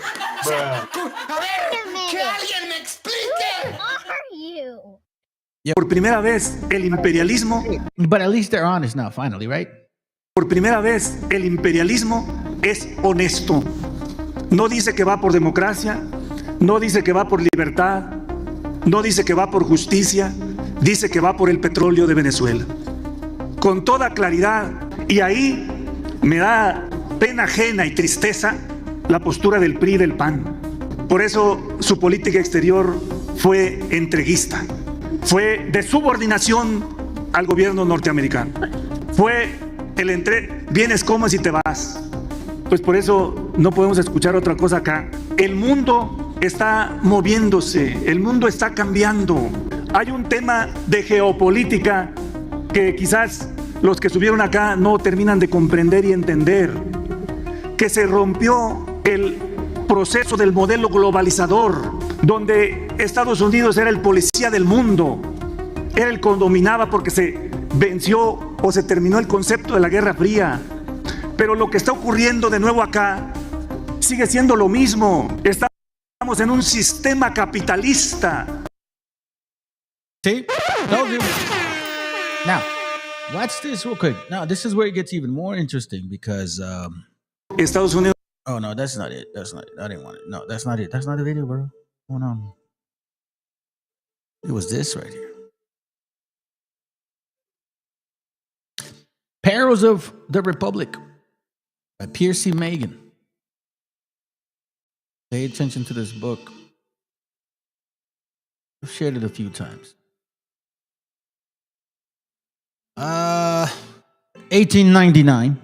Por primera vez, el imperialismo. But at least they're honest now, finally, right? Por primera vez, el imperialismo es honesto. No dice que va por democracia, no dice que va por libertad, no dice que va por justicia, dice que va por el petróleo de Venezuela. Con toda claridad, y ahí me da pena ajena y tristeza la postura del PRI y del PAN. Por eso su política exterior fue entreguista. Fue de subordinación al gobierno norteamericano. Fue vienes, comes y te vas. Pues por eso no podemos escuchar otra cosa acá. El mundo está moviéndose, el mundo está cambiando. Hay un tema de geopolítica que quizás los que subieron acá no terminan de comprender y entender. Que se rompió el proceso del modelo globalizador, donde Estados Unidos era el policía del mundo, era el que dominaba porque se venció o se terminó el concepto de la Guerra Fría. Pero lo que está ocurriendo de nuevo acá sigue siendo lo mismo. Estamos en un sistema capitalista. See? Now, watch this real quick. Now, this is where it gets even more interesting because Estados Unidos. Oh no, that's not it. That's not it. I didn't want it. No, that's not it. That's not the video, bro. Hold on. It was this right here. Perils of the Republic by Piercy Megan. Pay attention to this book. I've shared it a few times. 1899.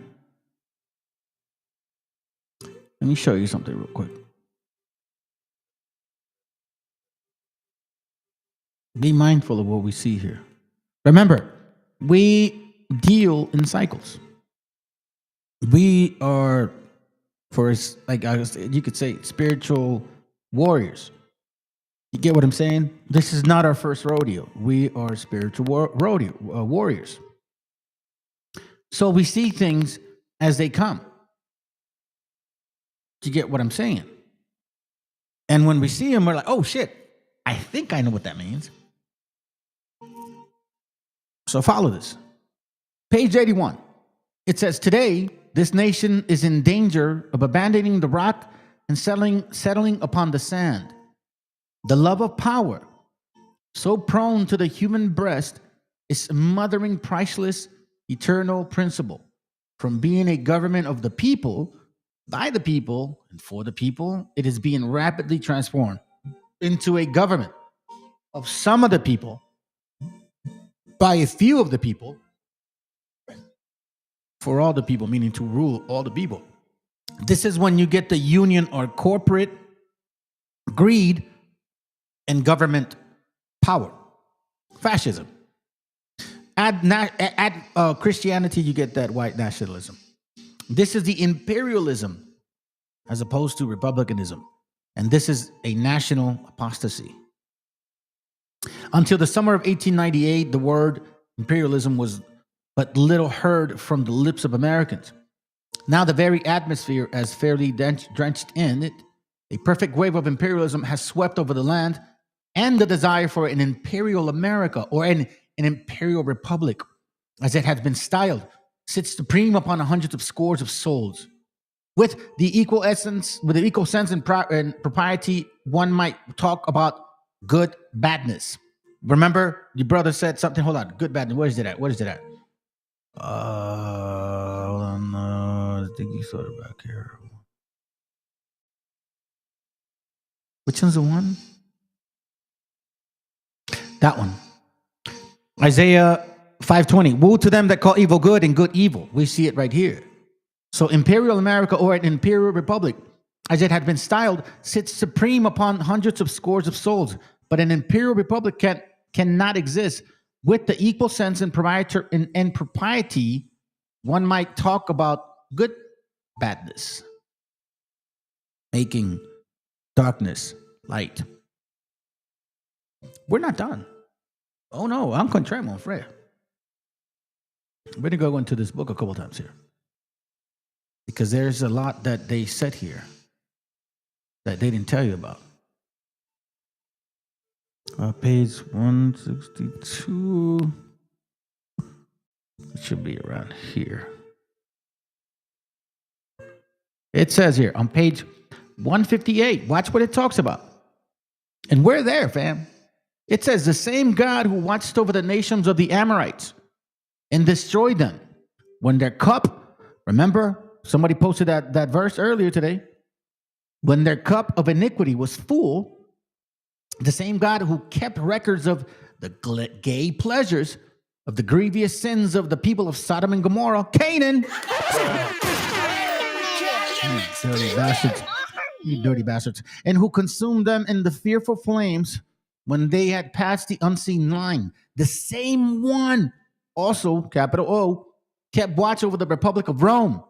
Let me show you something real quick. Be mindful of what we see here. Remember, we deal in cycles. We are, you could say, spiritual warriors. You get what I'm saying? This is not our first rodeo. We are spiritual warriors. So we see things as they come. Do you get what I'm saying? And when we see them, we're like, oh shit, I think I know what that means. So follow this. Page 81. It says, today, this nation is in danger of abandoning the rock and settling upon the sand. The love of power, so prone to the human breast, is smothering priceless, eternal principle. From being a government of the people, by the people, and for the people, it is being rapidly transformed into a government of some of the people, by a few of the people, for all the people, meaning to rule all the people. This is when you get the union or corporate greed and government power. Fascism. Add Christianity, you get that white nationalism. This is the imperialism as opposed to republicanism. And this is a national apostasy. Until the summer of 1898, the word imperialism was but little heard from the lips of Americans. Now the very atmosphere has fairly drenched in it. A perfect wave of imperialism has swept over the land, and the desire for an imperial America, or an imperial republic, as it has been styled, sits supreme upon hundreds of scores of souls. With the equal sense and propriety, one might talk about good badness. Remember, your brother said something. Hold on, good badness. Where is it at? Hold on. I think you saw it back here. Which one's the one? That one. Isaiah 5:20. Woe to them that call evil good and good evil. We see it right here. So imperial America, or an imperial republic, as it had been styled, sits supreme upon hundreds of scores of souls. But an imperial republic cannot exist. With the equal sense and propriety, one might talk about good badness, making darkness light. We're not done. Oh no, I'm contrary, mon frère. We're going to go into this book a couple times here, because there's a lot that they said here that they didn't tell you about. Page 162. It should be around here. It says here on page 158, watch what it talks about. And we're there, fam. It says, the same God who watched over the nations of the Amorites and destroyed them when their cup, remember, somebody posted that verse earlier today, when their cup of iniquity was full, the same God who kept records of the gay pleasures of the grievous sins of the people of Sodom and Gomorrah, Canaan. You dirty bastards. And who consumed them in the fearful flames when they had passed the unseen line. The same one also, capital O, kept watch over the Republic of Rome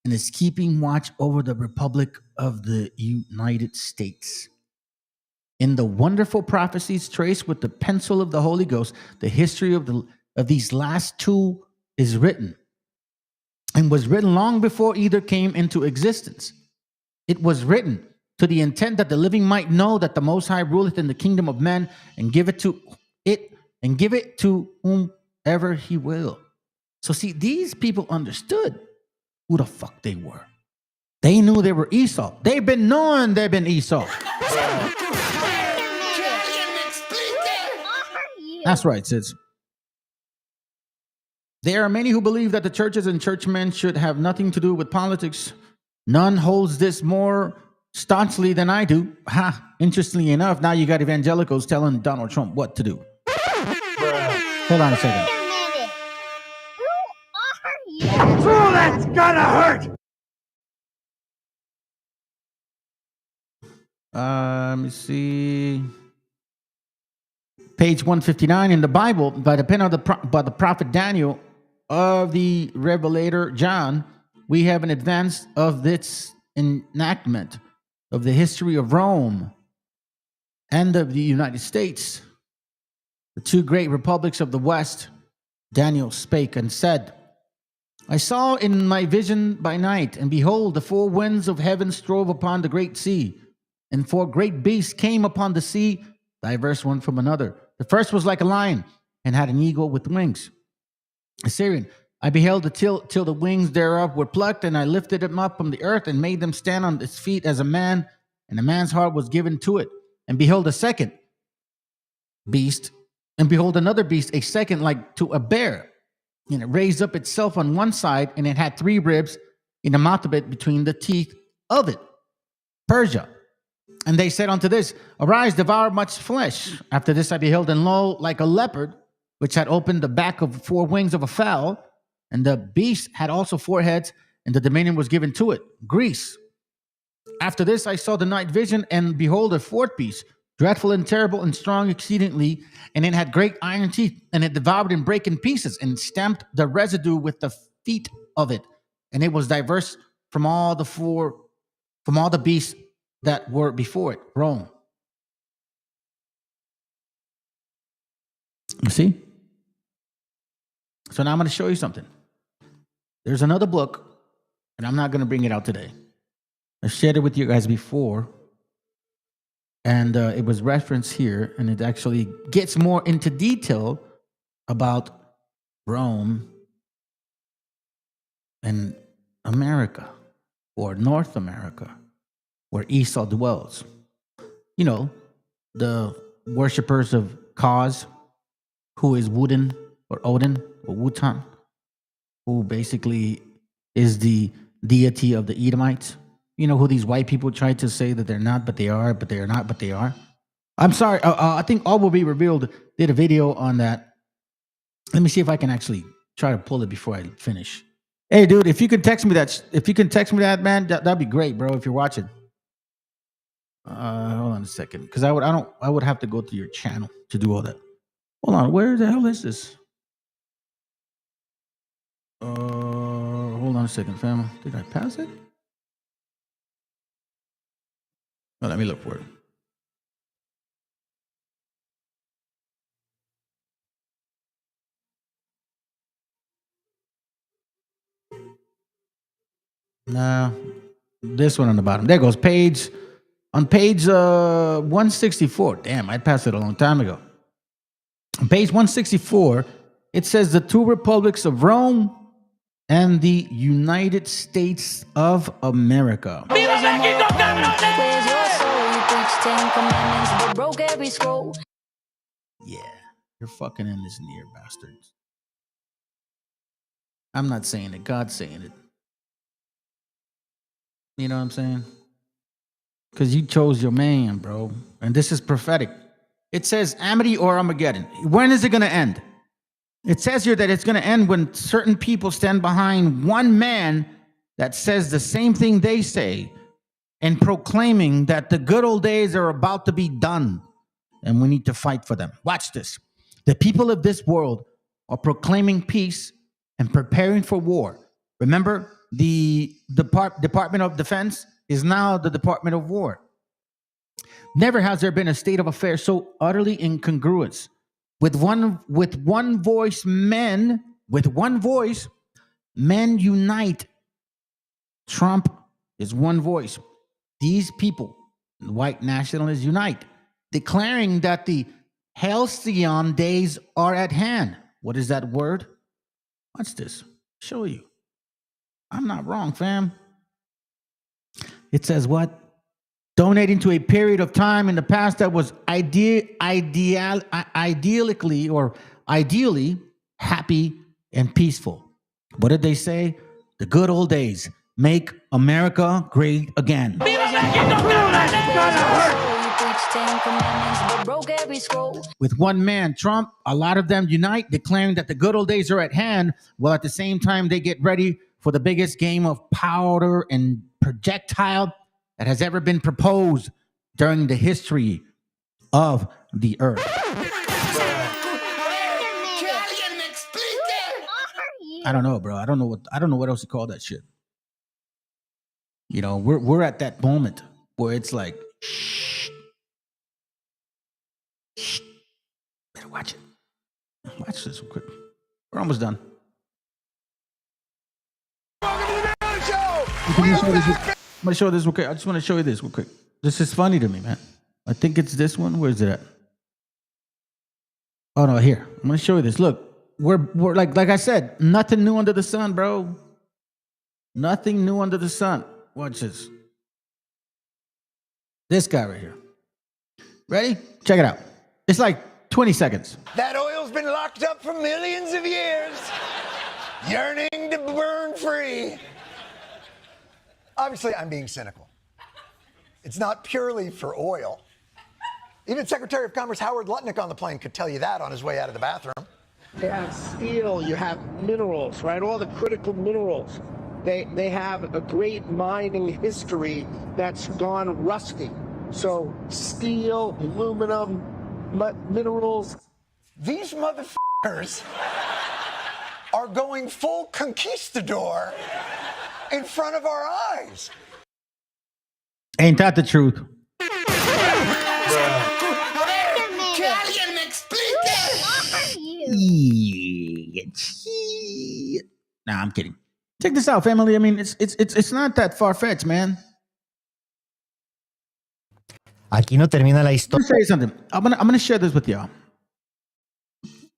and is keeping watch over the Republic of the United States. In the wonderful prophecies traced with the pencil of the Holy Ghost, the history of these last two is written, and was written long before either came into existence. It was written to the intent that the living might know that the Most High ruleth in the kingdom of men, and give it to whomever he will. So see, these people understood who the fuck they were. They knew they were Esau. They've been knowing they've been Esau. That's right, sis. There are many who believe that the churches and churchmen should have nothing to do with politics. None holds this more staunchly than I do. Interestingly enough, now you got evangelicals telling Donald Trump what to do. Hold on a second. Oh, that's gonna hurt! Let me see. Page 159 in the Bible, by the pen of the prophet Daniel of the Revelator John, we have an advance of this enactment of the history of Rome and of the United States, the two great republics of the West. Daniel spake and said, I saw in my vision by night, and behold, the four winds of heaven strove upon the great sea, and four great beasts came upon the sea, diverse one from another. The first was like a lion, and had an eagle with wings. Assyrian, I beheld it till the wings thereof were plucked, and I lifted him up from the earth and made them stand on his feet as a man, and a man's heart was given to it. And behold, a second beast, and behold, another beast, a second like to a bear. And it raised up itself on one side, and it had 3 ribs in the mouth of it between the teeth of it. Persia. And they said unto this, Arise, devour much flesh. After this I beheld, and lo, like a leopard, which had opened the back of 4 wings of a fowl, and the beast had also 4 heads, and the dominion was given to it. Greece. After this I saw the night vision, and behold, a 4th beast, dreadful and terrible and strong exceedingly, and it had great iron teeth, and it devoured and brake in pieces, and stamped the residue with the feet of it. And it was diverse from all the beasts that were before it. Rome. You see? So now I'm going to show you something. There's another book, and I'm not going to bring it out today. I shared it with you guys before, and it was referenced here, and it actually gets more into detail about Rome and America, or North America, where Esau dwells. You know, the worshippers of Kaz, who is Woden or Odin or Wutan, who basically is the deity of the Edomites. You know who these white people try to say that they're not, but they are, but they are not, but they are. I'm sorry. I think All Will Be Revealed did a video on that. Let me see if I can actually try to pull it before I finish. Hey, dude, if you can text me that, man, that'd be great, bro. If you're watching, hold on a second, because I would have to go to your channel to do all that. Hold on, where the hell is this? Hold on a second, fam. Did I pass it? Oh, let me look for it. No, this one on the bottom. There goes page. On page 164. Damn, I passed it a long time ago. On page 164, it says the 2 republics of Rome and the United States of America. Yeah, you're fucking in this near, bastards. I'm not saying it. God's saying it. You know what I'm saying? Because you chose your man, bro. And this is prophetic. It says Amity or Armageddon. When is it going to end? It says here that it's going to end when certain people stand behind one man that says the same thing they say and proclaiming that the good old days are about to be done and we need to fight for them. Watch this. The people of this world are proclaiming peace and preparing for war. Remember, the Department of Defense is now the Department of War. Never has there been a state of affairs so utterly incongruous. With one voice, men unite. Trump is one voice. These people, the white nationalists, unite, declaring that the halcyon days are at hand. What is that word? Watch this. Show you. I'm not wrong, fam. It says what? Donating to a period of time in the past that was ideally happy and peaceful. What did they say? The good old days. Make America great again. With one man, Trump, a lot of them unite, declaring that the good old days are at hand, while at the same time they get ready for the biggest game of powder and projectile that has ever been proposed during the history of the earth. I don't know, bro. I don't know what else to call that shit. You know, we're at that moment where it's like, shh. Better watch it. Watch this real quick. We're almost done. I'm gonna show this real quick. I just want to show you this real quick. This is funny to me, man. I think it's this one. Where is it at? Oh no, here. I'm gonna show you this. Look, we're like I said, nothing new under the sun, bro. Nothing new under the sun. Watch this. This guy right here. Ready? Check it out. It's like 20 seconds. That oil's been locked up for millions of years, yearning to burn free. Obviously, I'm being cynical. It's not purely for oil. Even Secretary of Commerce Howard Lutnick on the plane could tell you that on his way out of the bathroom. You have steel, you have minerals, right? All the critical minerals. They have a great mining history that's gone rusty. So steel, aluminum, minerals. These motherfuckers are going full conquistador in front of our eyes. Ain't that the truth? Nah, I'm kidding. Check this out, family. I mean, it's not that far-fetched, man. Aquí no termina la historia. Let me tell you something. I'm gonna share this with y'all.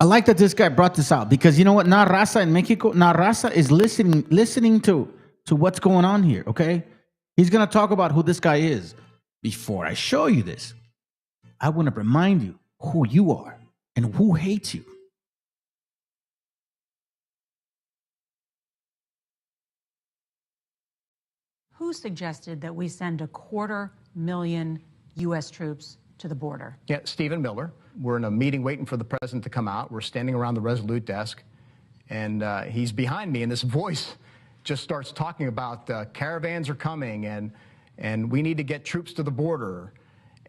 I like that this guy brought this out because you know what? Na Raza in Mexico, Na Raza is listening to what's going on here, okay? He's gonna talk about who this guy is. Before I show you this, I want to remind you who you are and who hates you. Who suggested that we send 250,000 U.S. troops to the border? Yeah, Stephen Miller. We're in a meeting waiting for the president to come out. We're standing around the Resolute desk, and he's behind me, and this voice just starts talking about caravans are coming, and we need to get troops to the border,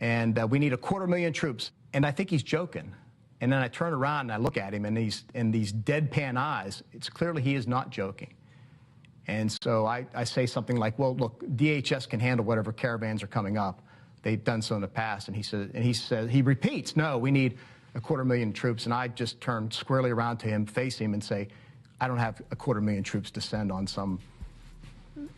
and we need 250,000 troops. And I think he's joking. And then I turn around and I look at him, and in these deadpan eyes, it's clearly he is not joking. And so I say something like, well, look, DHS can handle whatever caravans are coming up. They've done so in the past. And he repeats, no, we need 250,000 troops. And I just turn squarely around to him, face him, and say, I don't have 250,000 troops to send on some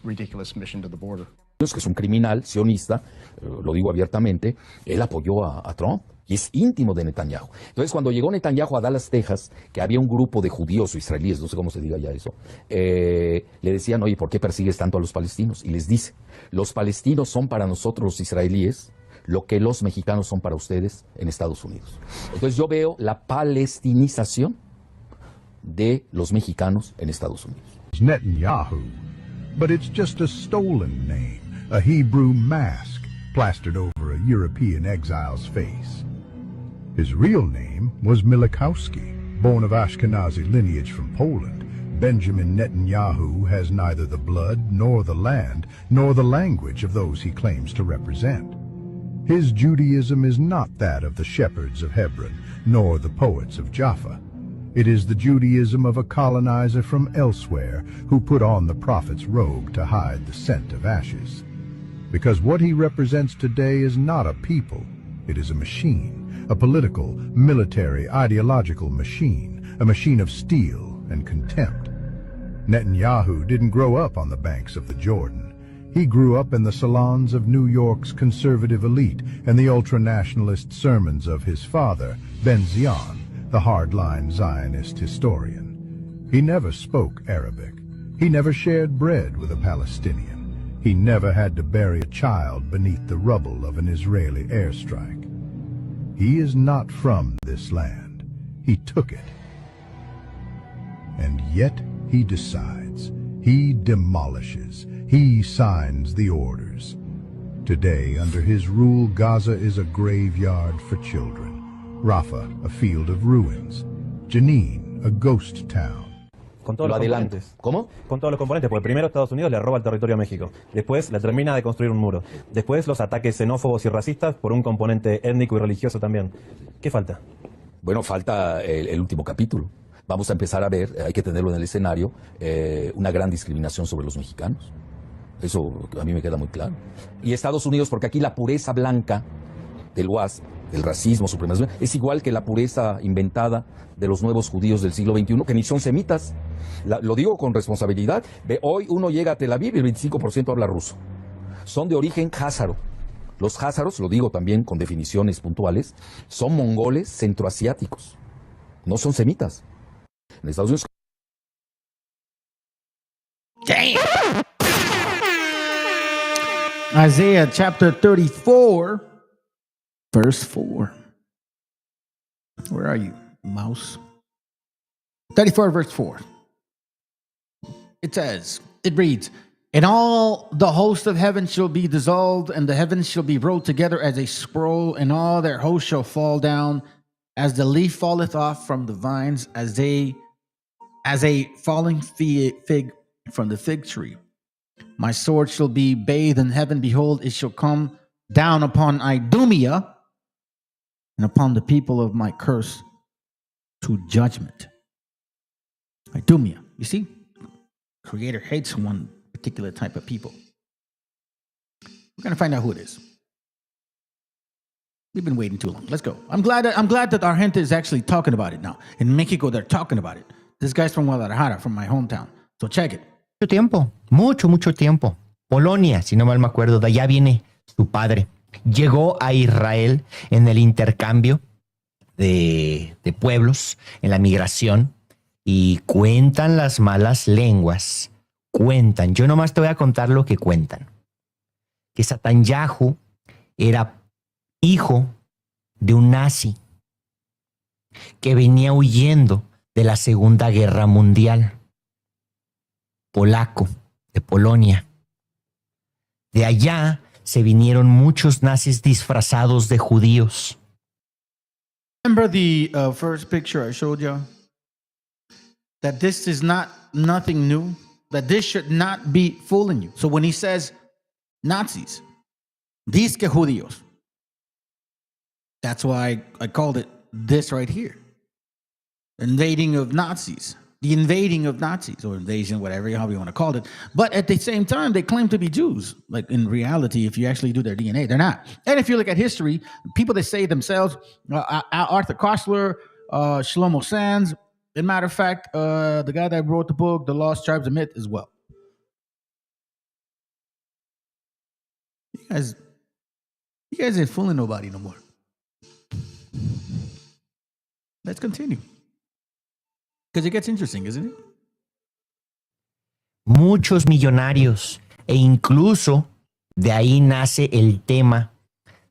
ridiculous mission to the border. Que es un criminal sionista, lo digo abiertamente, él apoyó a Trump y es íntimo de Netanyahu. Entonces, cuando llegó Netanyahu a Dallas, Texas, que había un grupo de judíos o israelíes, no sé cómo se diga ya eso, le decían, oye, ¿por qué persigues tanto a los palestinos? Y les dice, los palestinos son para nosotros los israelíes lo que los mexicanos son para ustedes en Estados Unidos. Entonces, yo veo la palestinización de los mexicanos en Estados Unidos. Netanyahu, but it's just a stolen name. A Hebrew mask plastered over a European exile's face. His real name was Milikowski, born of Ashkenazi lineage from Poland. Benjamin Netanyahu has neither the blood, nor the land, nor the language of those he claims to represent. His Judaism is not that of the shepherds of Hebron, nor the poets of Jaffa. It is the Judaism of a colonizer from elsewhere who put on the prophet's robe to hide the scent of ashes. Because what he represents today is not a people, it is a machine, a political, military, ideological machine, a machine of steel and contempt. Netanyahu didn't grow up on the banks of the Jordan. He grew up in the salons of New York's conservative elite and the ultra-nationalist sermons of his father, Ben Zion, the hardline Zionist historian. He never spoke Arabic. He never shared bread with a Palestinian. He never had to bury a child beneath the rubble of an Israeli airstrike. He is not from this land. He took it. And yet he decides. He demolishes. He signs the orders. Today, under his rule, Gaza is a graveyard for children. Rafah, a field of ruins. Jenin, a ghost town. Con todos los componentes. ¿Cómo? Con todos los componentes, porque primero Estados Unidos le roba el territorio a México, después le termina de construir un muro, después los ataques xenófobos y racistas por un componente étnico y religioso también. ¿Qué falta? Bueno, falta el último capítulo. Vamos a empezar a ver, hay que tenerlo en el escenario, una gran discriminación sobre los mexicanos. Eso a mí me queda muy claro. Y Estados Unidos, porque aquí la pureza blanca del WASP, el racismo, supremacismo, es igual que la pureza inventada de los nuevos judíos del siglo XXI, que ni son semitas. Lo digo con responsabilidad. Hoy uno llega a Tel Aviv y el 25% habla ruso. Son de origen házaro. Los házaros, lo digo también con definiciones puntuales, son mongoles centroasiáticos. no son semitas. En Estados Unidos. Damn. Isaiah chapter 34, verse 4. Where are you, mouse? 34, verse 4. It says, it reads, and all the host of heaven shall be dissolved, and the heavens shall be rolled together as a scroll, and all their hosts shall fall down, as the leaf falleth off from the vines, as a falling fig from the fig tree. My sword shall be bathed in heaven. Behold, it shall come down upon Idumea and upon the people of my curse to judgment. Idumea, you see? Creator hates one particular type of people. We're going to find out who it is. We've been waiting too long. Let's go. I'm glad that our gente is actually talking about it now. In Mexico, they're talking about it. This guy's from Guadalajara, from my hometown. So check it. Mucho tiempo. Polonia, si no mal me acuerdo, de allá viene su padre. Llegó a Israel en el intercambio de pueblos, en la migración, y cuentan las malas lenguas. Cuentan. Yo nomás te voy a contar lo que cuentan. Que Netanyahu era hijo de un nazi que venía huyendo de la Segunda Guerra Mundial. Polaco, de Polonia. De allá se vinieron muchos nazis disfrazados de judíos. Remember the first picture I showed you? That this is nothing new. That this should not be fooling you. So when he says Nazis, these que judíos, that's why I called it this right here. Invading of Nazis. The invading of Nazis, or invasion, whatever, however you want to call it. But at the same time, they claim to be Jews. Like in reality, if you actually do their DNA, they're not. And if you look at history, people that say themselves, Arthur Koestler, Shlomo Sands, as a matter of fact, the guy that wrote the book, The Lost Tribes of Myth, as well. You guys ain't fooling nobody no more. Let's continue. Because it gets interesting, isn't it? Muchos millonarios, e incluso de ahí nace el tema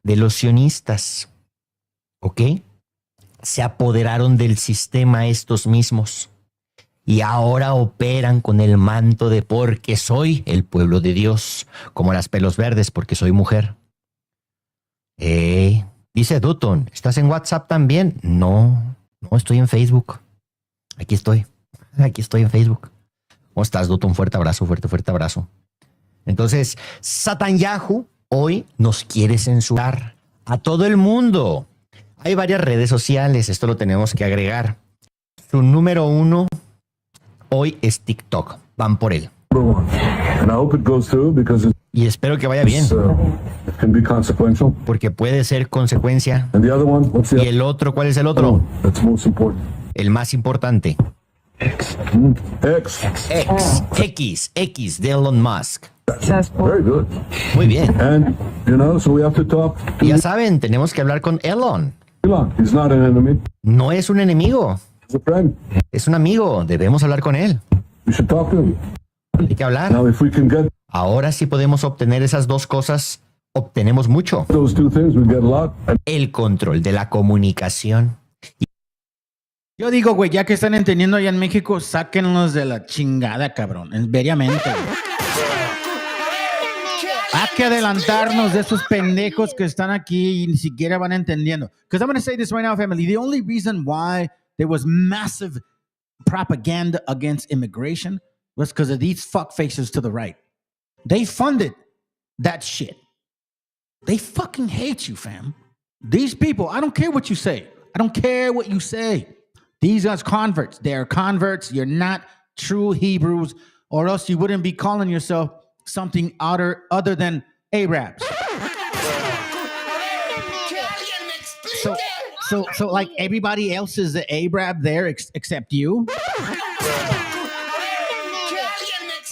de los sionistas. ¿Ok? Se apoderaron del sistema estos mismos y ahora operan con el manto de porque soy el pueblo de Dios, como las pelos verdes porque soy mujer. Dice Dutton, ¿estás en WhatsApp también? No, estoy en Facebook. Aquí estoy en Facebook. ¿Cómo estás, Dutton? Fuerte abrazo, fuerte abrazo. Entonces, Netanyahu hoy nos quiere censurar a todo el mundo. Hay varias redes sociales, esto lo tenemos que agregar. Su número 1 hoy es TikTok. Van por él. Y espero que vaya bien. Porque puede ser consecuencia. ¿Y el otro? ¿Cuál es el otro? El más importante. X de Elon Musk. Muy bien. Y ya saben, tenemos que hablar con Elon. No es un enemigo. Es un amigo. Debemos hablar con él. Hay que hablar. Ahora sí podemos obtener esas dos cosas. Obtenemos mucho. El control de la comunicación. Yo digo, güey, ya que están entendiendo allá en México, sáquenlos de la chingada, cabrón. Veriamente, güey. Hay que adelantarnos de esos pendejos que están aquí y ni siquiera van entendiendo. Because I'm going to say this right now, family. The only reason why there was massive propaganda against immigration was because of these fuckfaces to the right. They funded that shit. They fucking hate you, fam. These people, I don't care what you say. I don't care what you say. These are converts. They're converts. You're not true Hebrews, or else you wouldn't be calling yourself something other than Arabs. So like everybody else is the Arab there except you?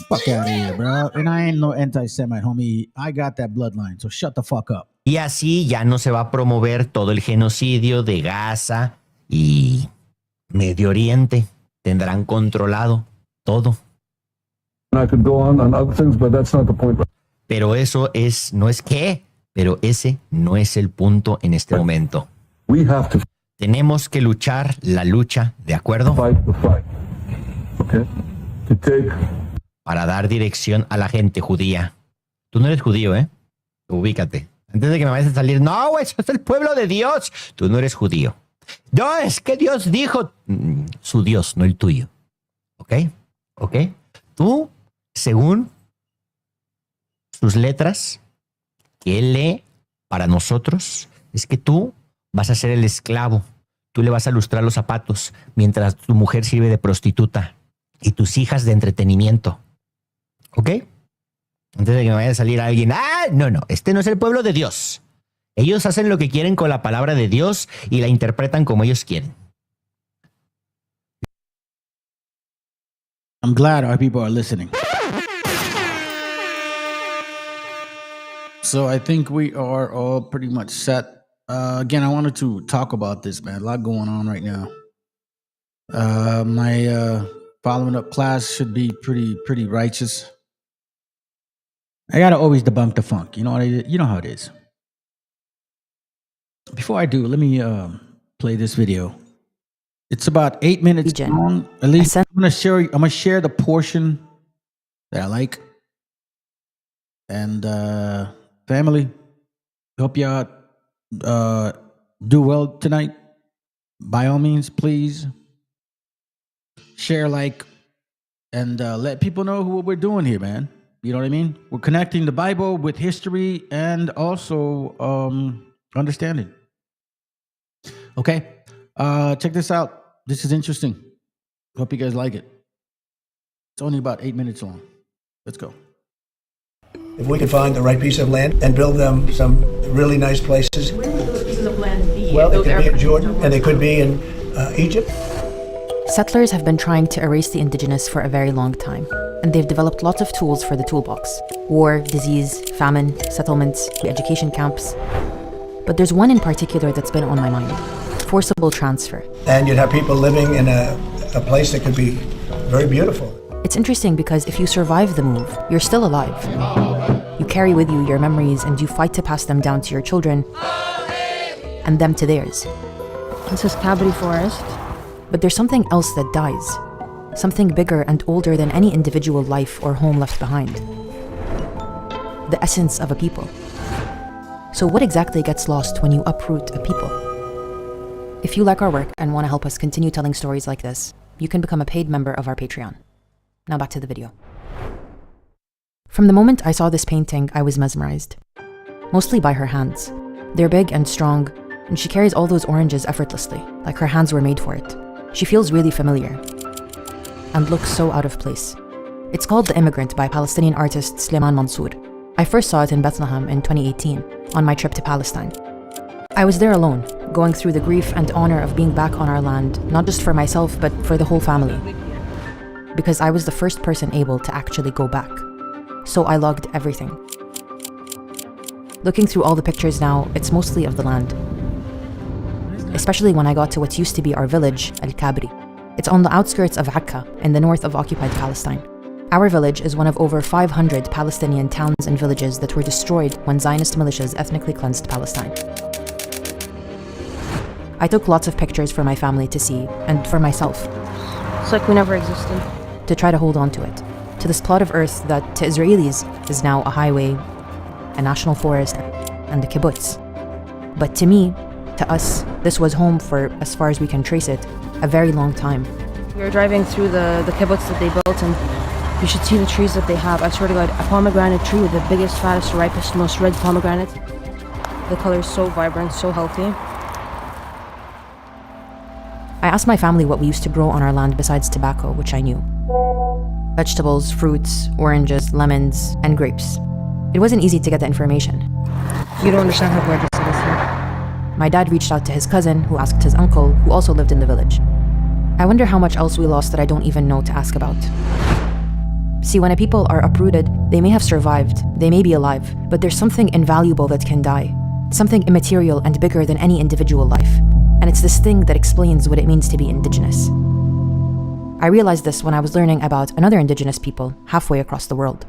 Fuck out of here, bro. And I ain't no anti-Semite, homie. I got that bloodline, so shut the fuck up. Y así ya no se va a promover todo el genocidio de Gaza y Medio Oriente, tendrán controlado todo. I could go on other things, but that's not the point. Pero eso pero ese no es el punto en este momento. We have to Tenemos que luchar la lucha, ¿de acuerdo? fight the fight. Okay? To take Para dar dirección a la gente judía. Tú no eres judío, ¿eh? Ubícate. Antes de que me vayas a salir, no, eso es el pueblo de Dios. Tú no eres judío. No, es que Dios dijo su Dios, no el tuyo. ¿Ok? ¿Ok? Tú, según sus letras que él lee para nosotros, es que tú vas a ser el esclavo. Tú le vas a lustrar los zapatos mientras tu mujer sirve de prostituta y tus hijas de entretenimiento. ¿Ok? Antes de que me vaya a salir alguien, no, este no es el pueblo de Dios. Ellos hacen lo que quieren con la palabra de Dios y la interpretan como ellos quieren. I'm glad our people are listening. So I think we are all pretty much set. Again, I wanted to talk about this, man. A lot going on right now. My following up class should be pretty righteous. I gotta always debunk the funk. You know what you know how it is. Before I do, let me play this video. It's about 8 minutes long. At least I'm gonna share the portion that I like. And family, hope y'all do well tonight. By all means, please share, like, and let people know what we're doing here, man. You know what I mean? We're connecting the Bible with history and also understanding. Okay, check this out. This is interesting. Hope you guys like it. It's only about 8 minutes long. Let's go. If we could find the right piece of land and build them some really nice places. Where would those pieces of land be? Well, they could be in Jordan and they could be in Egypt. Settlers have been trying to erase the indigenous for a very long time, and they've developed lots of tools for the toolbox: war, disease, famine, settlements, education camps. But there's one in particular that's been on my mind: forcible transfer. And you'd have people living in a place that could be very beautiful. It's interesting because if you survive the move, you're still alive. You carry with you your memories and you fight to pass them down to your children and them to theirs. This is Cabri Forest. But there's something else that dies. Something bigger and older than any individual life or home left behind. The essence of a people. So what exactly gets lost when you uproot a people? If you like our work and want to help us continue telling stories like this, you can become a paid member of our Patreon. Now back to the video. From the moment I saw this painting, I was mesmerized. Mostly by her hands. They're big and strong, and she carries all those oranges effortlessly, like her hands were made for it. She feels really familiar, and looks so out of place. It's called The Immigrant by Palestinian artist Sleiman Mansour. I first saw it in Bethlehem in 2018, on my trip to Palestine. I was there alone, going through the grief and honor of being back on our land, not just for myself, but for the whole family. Because I was the first person able to actually go back. So I logged everything. Looking through all the pictures now, it's mostly of the land. Especially when I got to what used to be our village, Al-Kabri. It's on the outskirts of Akka, in the north of occupied Palestine. Our village is one of over 500 Palestinian towns and villages that were destroyed when Zionist militias ethnically cleansed Palestine. I took lots of pictures for my family to see, and for myself. It's like we never existed. To try to hold on to it. To this plot of earth that, to Israelis, is now a highway, a national forest, and a kibbutz. But to me, to us, this was home for, as far as we can trace it, a very long time. We were driving through the kibbutz that they built, and you should see the trees that they have. I swear to God, a pomegranate tree with the biggest, fattest, ripest, most red pomegranate. The color is so vibrant, so healthy. I asked my family what we used to grow on our land besides tobacco, which I knew. Vegetables, fruits, oranges, lemons, and grapes. It wasn't easy to get the information. You don't understand how gorgeous it is here. My dad reached out to his cousin, who asked his uncle, who also lived in the village. I wonder how much else we lost that I don't even know to ask about. See, when a people are uprooted, they may have survived, they may be alive, but there's something invaluable that can die. Something immaterial and bigger than any individual life. And it's this thing that explains what it means to be indigenous. I realized this when I was learning about another indigenous people halfway across the world.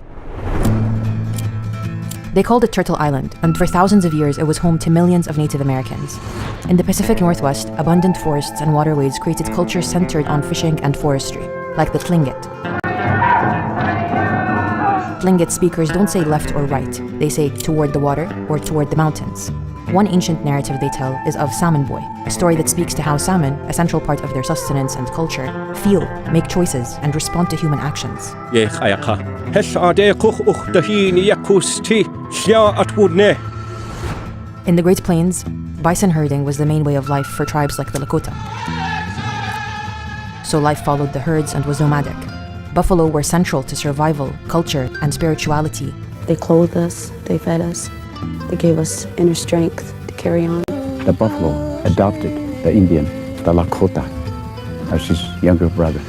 They called it Turtle Island, and for thousands of years it was home to millions of Native Americans. In the Pacific Northwest, abundant forests and waterways created cultures centered on fishing and forestry, like the Tlingit. Tlingit speakers don't say left or right, they say toward the water or toward the mountains. One ancient narrative they tell is of Salmon Boy, a story that speaks to how salmon, a central part of their sustenance and culture, feel, make choices, and respond to human actions. In the Great Plains, bison herding was the main way of life for tribes like the Lakota. So life followed the herds and was nomadic. Buffalo were central to survival, culture, and spirituality. They clothed us, they fed us, they gave us inner strength to carry on. The buffalo adopted the Indian, the Lakota, as his younger brother.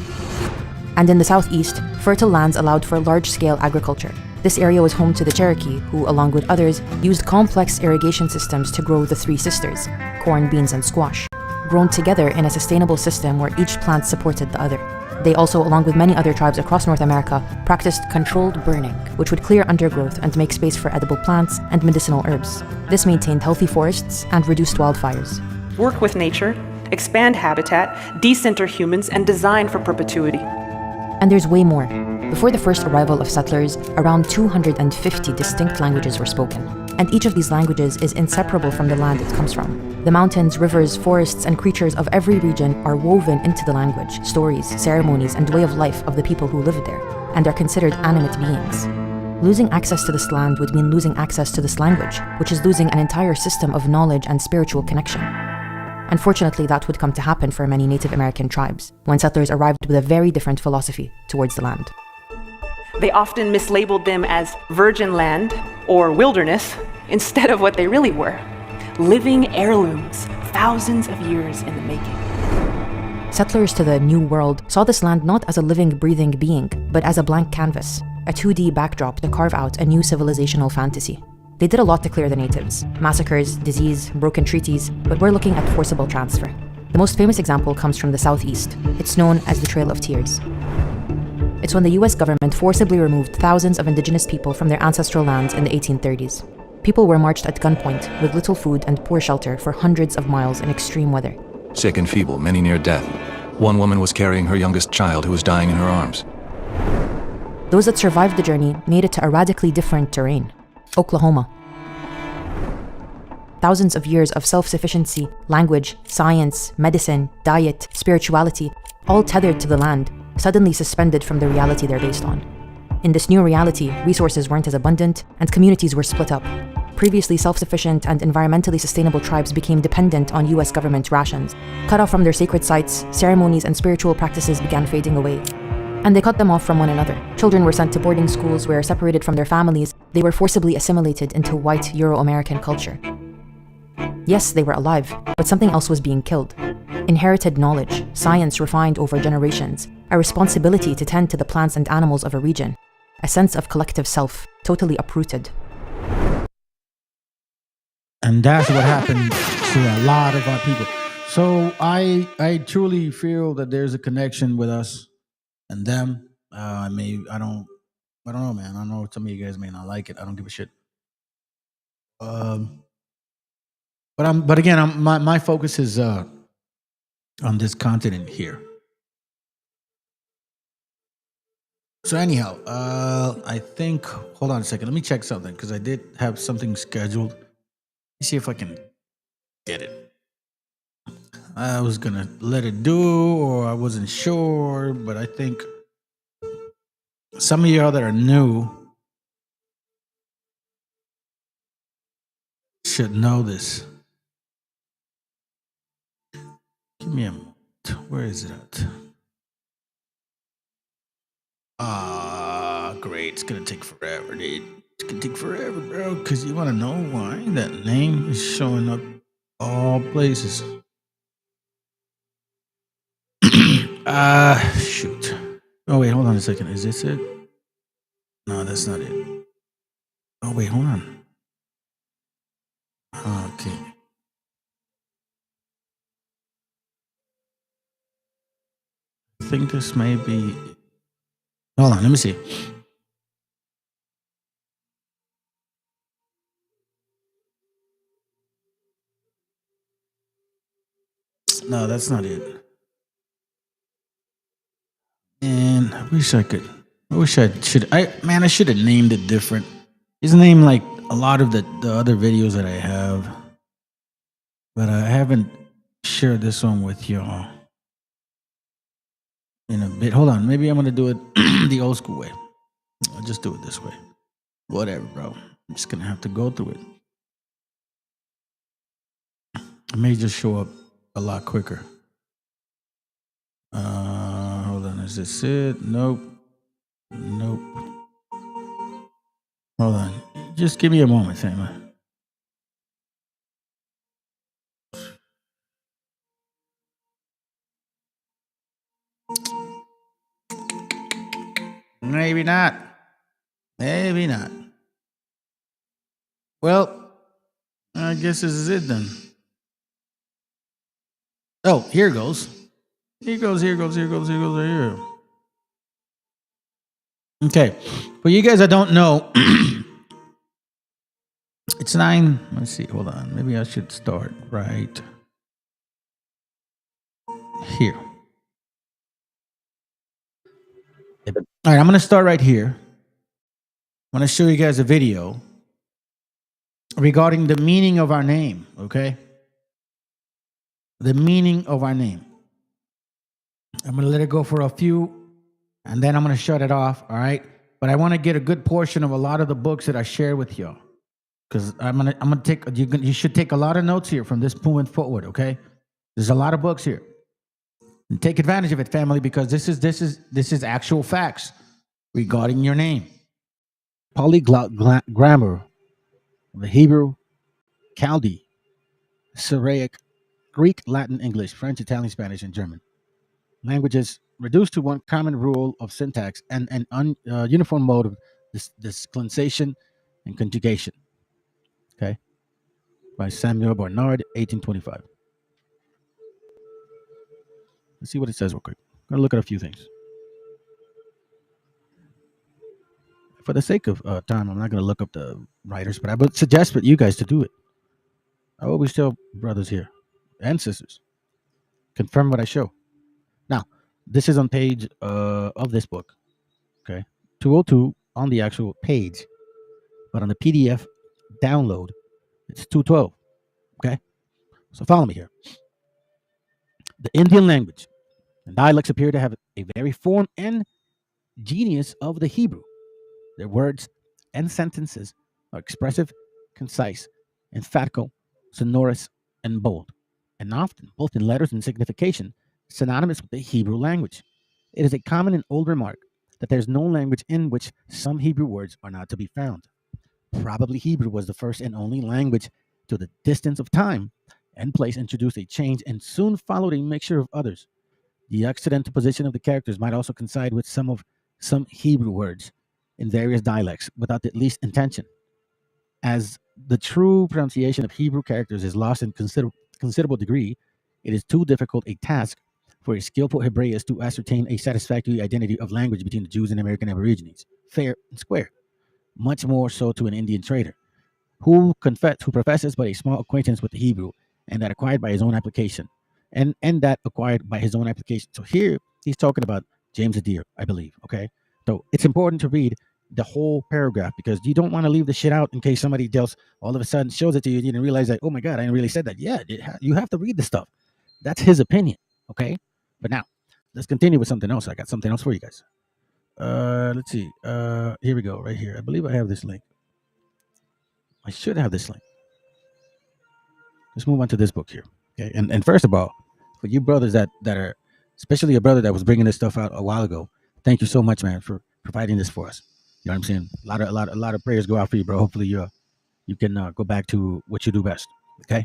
And in the southeast, fertile lands allowed for large-scale agriculture. This area was home to the Cherokee, who, along with others, used complex irrigation systems to grow the three sisters, corn, beans, and squash, grown together in a sustainable system where each plant supported the other. They also, along with many other tribes across North America, practiced controlled burning, which would clear undergrowth and make space for edible plants and medicinal herbs. This maintained healthy forests and reduced wildfires. Work with nature, expand habitat, decenter humans, and design for perpetuity. And there's way more. Before the first arrival of settlers, around 250 distinct languages were spoken. And each of these languages is inseparable from the land it comes from. The mountains, rivers, forests, and creatures of every region are woven into the language, stories, ceremonies, and way of life of the people who live there, and are considered animate beings. Losing access to this land would mean losing access to this language, which is losing an entire system of knowledge and spiritual connection. Unfortunately, that would come to happen for many Native American tribes, when settlers arrived with a very different philosophy towards the land. They often mislabeled them as virgin land or wilderness instead of what they really were, living heirlooms, thousands of years in the making. Settlers to the New World saw this land not as a living, breathing being, but as a blank canvas, a 2D backdrop to carve out a new civilizational fantasy. They did a lot to clear the natives: massacres, disease, broken treaties, but we're looking at forcible transfer. The most famous example comes from the southeast. It's known as the Trail of Tears. It's when the US government forcibly removed thousands of indigenous people from their ancestral lands in the 1830s. People were marched at gunpoint with little food and poor shelter for hundreds of miles in extreme weather. Sick and feeble, many near death. One woman was carrying her youngest child who was dying in her arms. Those that survived the journey made it to a radically different terrain: Oklahoma. Thousands of years of self-sufficiency, language, science, medicine, diet, spirituality, all tethered to the land, suddenly suspended from the reality they're based on. In this new reality, resources weren't as abundant, and communities were split up. Previously self-sufficient and environmentally sustainable tribes became dependent on US government rations. Cut off from their sacred sites, ceremonies and spiritual practices began fading away. And they cut them off from one another. Children were sent to boarding schools where, separated from their families, they were forcibly assimilated into white Euro-American culture. Yes, they were alive, but something else was being killed. Inherited knowledge, science refined over generations, a responsibility to tend to the plants and animals of a region, a sense of collective self, totally uprooted. And that's what happened to a lot of our people. So I truly feel that there's a connection with us and them. I don't know, man. I don't know. Some of you guys may not like it. I don't give a shit. But again, my focus is on this continent here. So anyhow, I think, hold on a second. Let me check something, because I did have something scheduled. Let me see if I can get it. I was going to let it do, or I wasn't sure, but I think some of y'all that are new should know this. Give me a moment. Where is it at? Great. It's going to take forever, dude. It's going to take forever, bro, because you want to know why that name is showing up all places. Shoot. Oh, wait, hold on a second. Is this it? No, that's not it. Oh, wait, hold on. Okay. think this may be. Hold on, let me see. No, that's not it. And I wish I could. I should have named it different. It's named like a lot of the other videos that I have, but I haven't shared this one with y'all in a bit. Hold on, maybe I'm gonna do it the old school way. I'll just do it this way. Whatever, bro. I'm just gonna have to go through it. It may just show up a lot quicker. Hold on, is this it? Nope. Hold on. Just give me a moment, Sam. Maybe not. Well, I guess this is it then. Oh, here goes. Here goes. Okay. For you guys that don't know, it's 9. Let's see. Hold on. Maybe I should start right here. All right. I'm going to start right here. I'm going to show you guys a video regarding the meaning of our name. Okay. The meaning of our name. I'm going to let it go for a few, and then I'm going to shut it off. All right. But I want to get a good portion of a lot of the books that I share with y'all, because I'm gonna take. You should take a lot of notes here from this point forward. Okay. There's a lot of books here, and take advantage of it, family, because this is actual facts regarding your name. Polyglot grammar of the Hebrew, Chaldee, Syriac, Greek, Latin, English, French, Italian, Spanish, and German languages reduced to one common rule of syntax and an uniform mode of disclension and conjugation. Okay, by Samuel Barnard, 1825. Let's see what it says real quick. I'm gonna look at a few things. For the sake of time, I'm not gonna look up the writers, but I would suggest for you guys to do it. I always tell brothers here and sisters, confirm what I show. Now, this is on page of this book. Okay, 202 on the actual page, but on the PDF download, it's 212. Okay, so follow me here. The Indian language and dialects appear to have a very form and genius of the Hebrew. Their words and sentences are expressive, concise, emphatical, sonorous, and bold, and often, both in letters and signification, synonymous with the Hebrew language. It is a common and old remark that there is no language in which some Hebrew words are not to be found. Probably Hebrew was the first and only language to the distance of time and place introduced a change and soon followed a mixture of others. The accidental position of the characters might also coincide with some Hebrew words in various dialects without the least intention. As the true pronunciation of Hebrew characters is lost in considerable degree, it is too difficult a task for a skillful Hebraist to ascertain a satisfactory identity of language between the Jews and American Aborigines, fair and square, much more so to an Indian trader, who professes but a small acquaintance with the Hebrew, and that acquired by his own application, and that acquired by his own application. So here he's talking about James Adair, I believe. Okay, so it's important to read the whole paragraph, because you don't want to leave the shit out in case somebody else all of a sudden shows it to you and you didn't realize that, oh my God, I didn't really said that. Yeah, you have to read the stuff. That's his opinion. Okay, but now let's continue with something else. I got something else for you guys. Let's see. Here we go, right here. I believe I have this link. I should have this link. Let's move on to this book here. Okay, and first of all, for you brothers that are, especially a brother that was bringing this stuff out a while ago, thank you so much, man, for providing this for us. You know what I'm saying? A lot of prayers go out for you, bro. Hopefully you can go back to what you do best. Okay.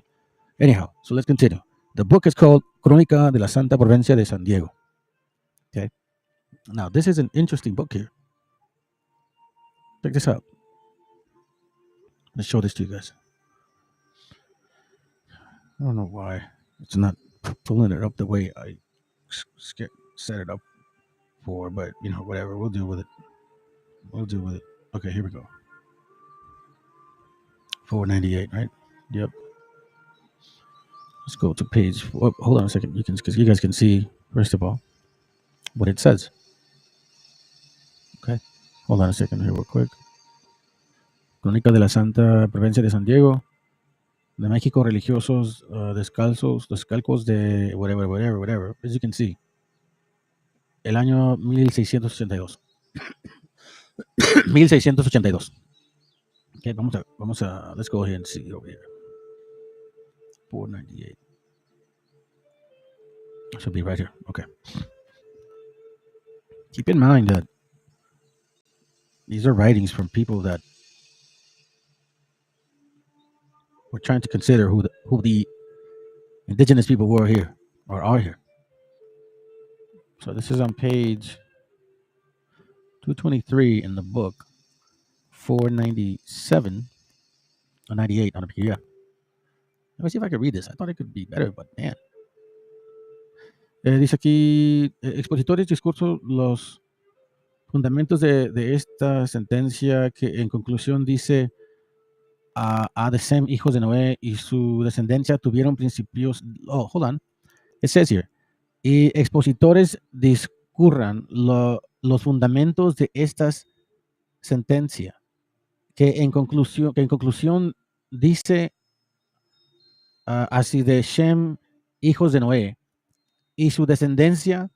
Anyhow, so let's continue. The book is called Crónica de la Santa Provincia de San Diego. Okay. Now this is an interesting book here. Check this out. Let's show this to you guys. I don't know why it's not pulling it up the way I set it up for, but whatever. We'll deal with it. Okay, here we go. 498, right? Yep. Let's go to page. Hold on a second. Because you guys can see first of all what it says. Okay. Hold on a second here, real quick. Crónica de la Santa Provincia de San Diego, de México, religiosos descalcos de whatever. As you can see, el año 1682. 1682. Okay, vamos a, let's go ahead and see over here. 498. Should be right here. Okay. Keep in mind that these are writings from people that were trying to consider who the indigenous people were here or are here. So this is on page 223 in the book, 497 or 98 on the PDF. Let me see if I could read this. I thought it could be better, but man. Dice aquí, expositores discurso los fundamentos de esta sentencia que en conclusión dice a the same hijos de Noé y su descendencia tuvieron principios. Oh, hold on. It says here, y expositores discurran los fundamentos de esta sentencia que en conclusión dice así de Shem, hijos de Noé, y su descendencia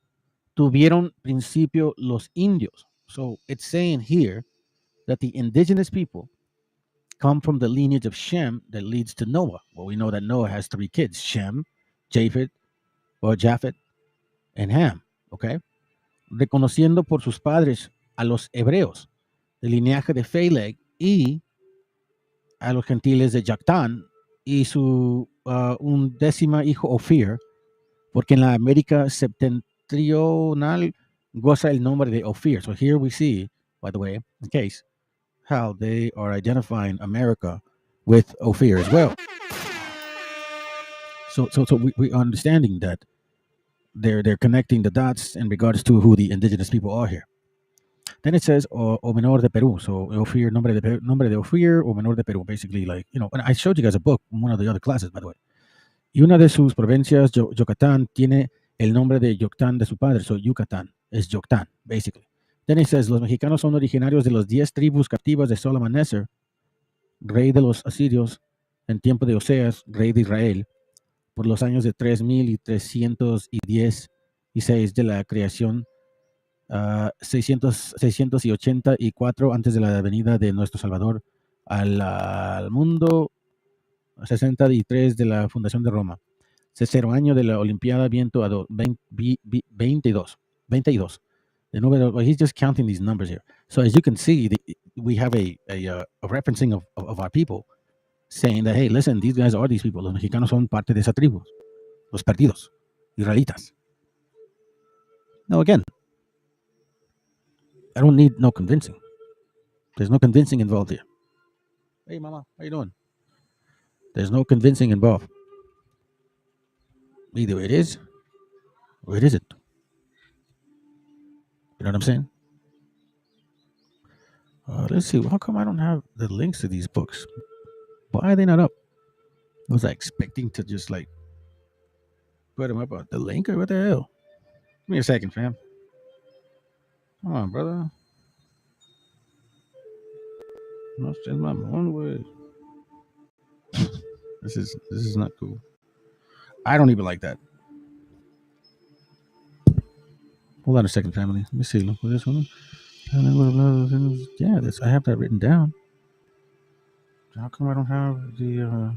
tuvieron principio los indios. So it's saying here that the indigenous people come from the lineage of Shem that leads to Noah. Well, we know that Noah has 3 kids, Shem, Japheth, and Ham, okay? Reconociendo por sus padres a los hebreos del linaje de Pheleg y a los gentiles de Jactán y su undécima hijo Ophir, porque en la América septentrional goza el nombre de Ophir. So here we see, by the way, in case, how they are identifying America with Ophir as well. So we are understanding that they're connecting the dots in regards to who the indigenous people are here. Then it says o menor de Perú. So Ophir, nombre de Ophir o menor de Perú. Basically, like, and I showed you guys a book in one of the other classes, by the way. Y una de sus provincias, Yucatán, tiene el nombre de Yoctán de su padre. So Yucatán es Yoctán, basically. Then it says, los mexicanos son originarios de las 10 tribus captivas de Salmaneser, rey de los asirios, en tiempo de Oseas, rey de Israel, por los años de 3316 de la creación, 684 antes de la venida de nuestro Salvador al mundo, 63 de la fundación de Roma, 0 año de la Olimpiada Viento a 22. The número, he's just counting these numbers here. So as you can see, we have a referencing of our people saying that, hey, listen, these guys are these people. Los mexicanos son parte de esa tribu. Los perdidos, israelitas. Now again, I don't need no convincing. There's no convincing involved here. Hey, mama, how you doing? There's no convincing involved. Either it is or it isn't. You know what I'm saying? Let's see. How come I don't have the links to these books? Why are they not up? Was I expecting to just like put them up on the link or what the hell? Give me a second, fam. Come on, brother. No, just my own words. This is not cool. I don't even like that. Hold on a second, family. Let me see. Look for this one. Yeah, I have that written down. How come I don't have the?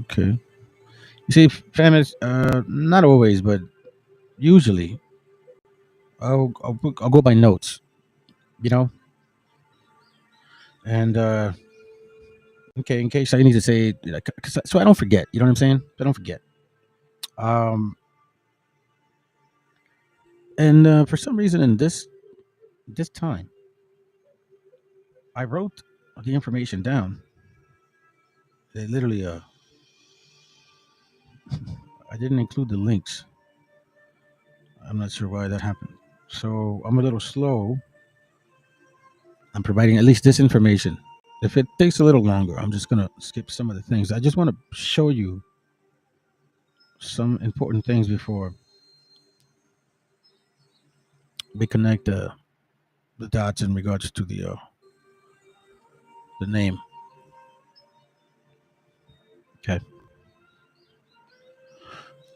Okay. You see, famous. Not always, but usually, I'll go by notes. And okay, in case I need to say, so I don't forget. You know what I'm saying? I don't forget. And for some reason, in this time, I wrote the information down. They literally, I didn't include the links. I'm not sure why that happened. So I'm a little slow. I'm providing at least this information. If it takes a little longer, I'm just going to skip some of the things. I just want to show you some important things before we connect the dots in regards to the name. Okay.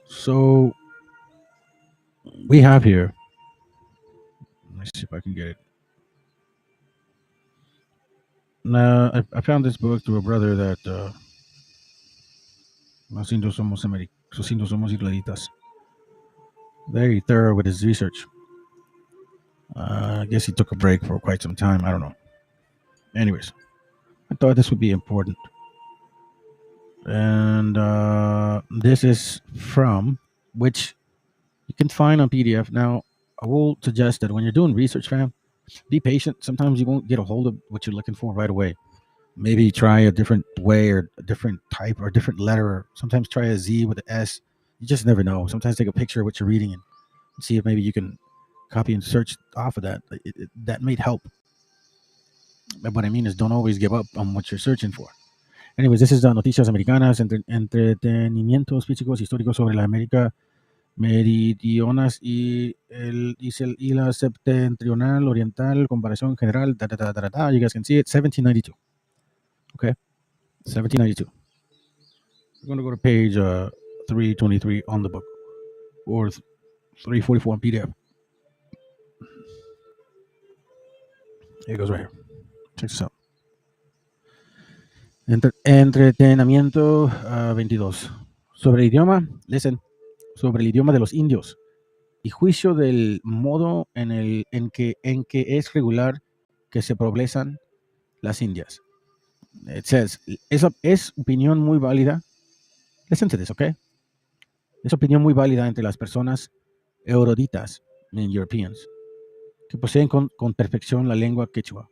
So we have here, let's see if I can get it. Now, I found this book through a brother that Los Indios Somos Israelitas. Very thorough with his research. I guess he took a break for quite some time. I don't know. Anyways, I thought this would be important. And this is from which you can find on PDF. Now, I will suggest that when you're doing research, fam, be patient. Sometimes you won't get a hold of what you're looking for right away. Maybe try a different way or a different type or a different letter. Or sometimes try a Z with an S. You just never know. Sometimes take a picture of what you're reading and see if maybe you can copy and search off of that. That may help. But what I mean is don't always give up on what you're searching for. Anyways, this is Noticias Americanas, entretenimientos físicos históricos sobre la América meridionas y la septentrional, oriental, comparación general, You guys can see it, 1792. Okay, 1792. We're going to go to page 323 on the book, or 344 on PDF. Here it goes right here. Check this out. Entretenimiento 22. Sobre el idioma, listen, sobre el idioma de los indios y juicio del modo en que es regular que se progresan las Indias. It says, es opinión muy válida. Listen to this, okay? Es opinión muy válida entre las personas eruditas, Europeans, que poseen con perfección la lengua quechua.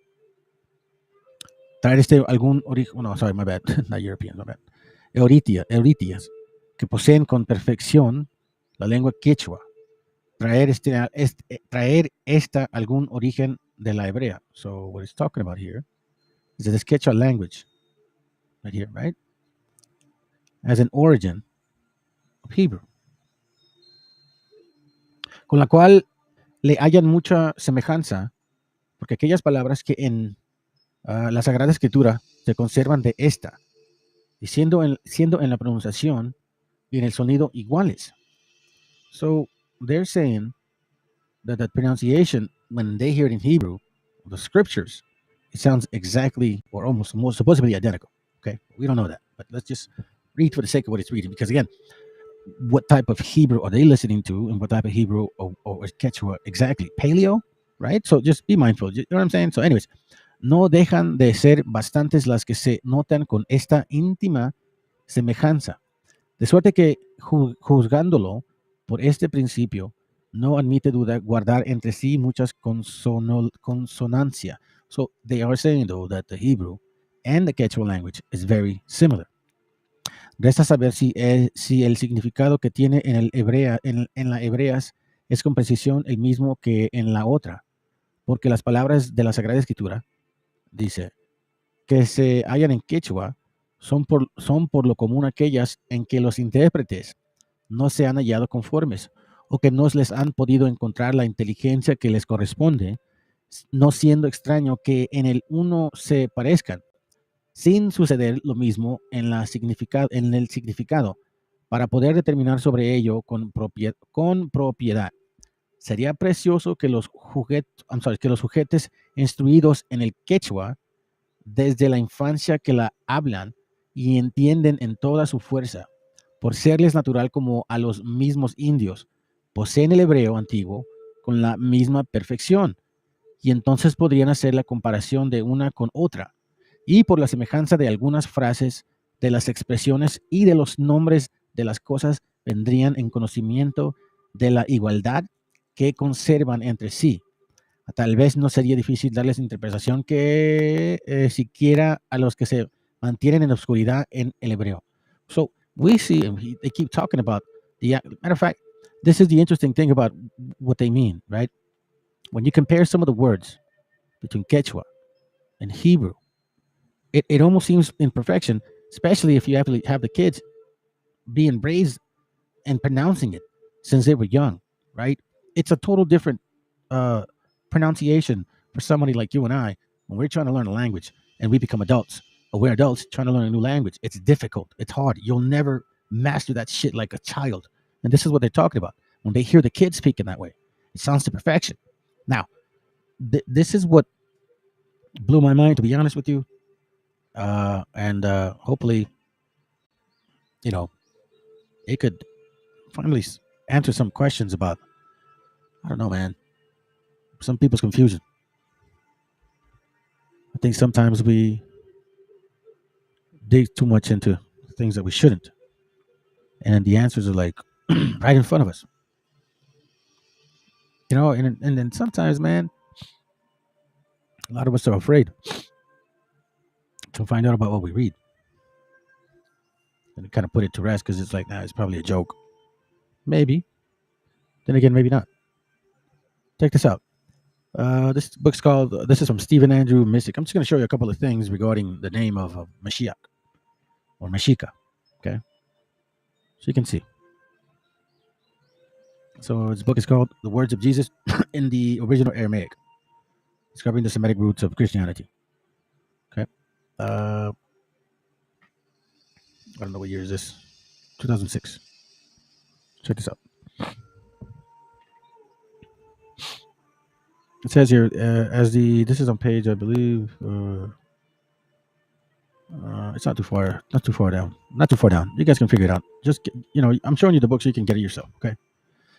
Traer algún origen, no, sorry, my bad, not Europeans, my bad. Euritías, que poseen con perfección la lengua quechua. Traer esta algún origen de la hebrea. So what it's talking about here is that this Quechua language, right here, right, has an origin of Hebrew, con la cual le hallan mucha semejanza, porque aquellas palabras que en la Sagrada Escritura se conservan de esta, y siendo en la pronunciación y en el sonido iguales. So they're saying that the pronunciation, when they hear it in Hebrew, the scriptures, it sounds exactly or almost supposedly identical. Okay, we don't know that, but let's just read for the sake of what it's reading, because again, what type of Hebrew are they listening to, and what type of Hebrew or Quechua exactly? Paleo, right? So just be mindful. You know what I'm saying? So anyways, no dejan de ser bastantes las que se notan con esta íntima semejanza, de suerte que juzgándolo por este principio, no admite duda guardar entre sí muchas consonancia. So they are saying, though, that the Hebrew and the Quechua language is very similar. Resta saber si el significado que tiene en la hebreas es con precisión el mismo que en la otra, porque las palabras de la Sagrada Escritura, dice, que se hallan en Quechua son por lo común aquellas en que los intérpretes no se han hallado conformes, o que no les han podido encontrar la inteligencia que les corresponde, no siendo extraño que en el uno se parezcan, sin suceder lo mismo en el significado, para poder determinar sobre ello con propiedad. Sería precioso que los sujetos instruidos en el Quechua desde la infancia que la hablan y entienden en toda su fuerza, por serles natural como a los mismos indios, poseen el hebreo antiguo con la misma perfección, y entonces podrían hacer la comparación de una con otra, y por la semejanza de algunas frases, de las expresiones y de los nombres de las cosas, vendrían en conocimiento de la igualdad que conservan entre sí. Tal vez no sería difícil darles interpretación que siquiera a los que se mantienen en la oscuridad en el hebreo. So we see, they keep talking about matter of fact, This is the interesting thing about what they mean, right? When you compare some of the words between Quechua and Hebrew, it almost seems imperfection, especially if you have the kids being raised and pronouncing it since they were young, right? It's a total different pronunciation for somebody like you and I when we're trying to learn a language and we become adults, or we're adults trying to learn a new language. It's difficult. It's hard. You'll never master that shit like a child. And this is what they're talking about. When they hear the kids speaking that way, it sounds to perfection. Now, this is what blew my mind, to be honest with you. And hopefully, it could finally answer some questions about, I don't know, man, some people's confusion. I think sometimes we dig too much into things that we shouldn't. And the answers are like right in front of us. And then sometimes, man, a lot of us are afraid to find out about what we read. And kind of put it to rest because it's like, it's probably a joke. Maybe. Then again, maybe not. Check this out. This book's called, this is from Stephen Andrew Missick. I'm just going to show you a couple of things regarding the name of Mashiach or MESHIACHA. Okay. So you can see. So this book is called The Words of Jesus in the Original Aramaic, discovering the Semitic roots of Christianity. Okay. I don't know what year is this. 2006. Check this out. It says here, this is on page, I believe, it's not too far down. Not too far down. You guys can figure it out. Just, I'm showing you the book so you can get it yourself. Okay.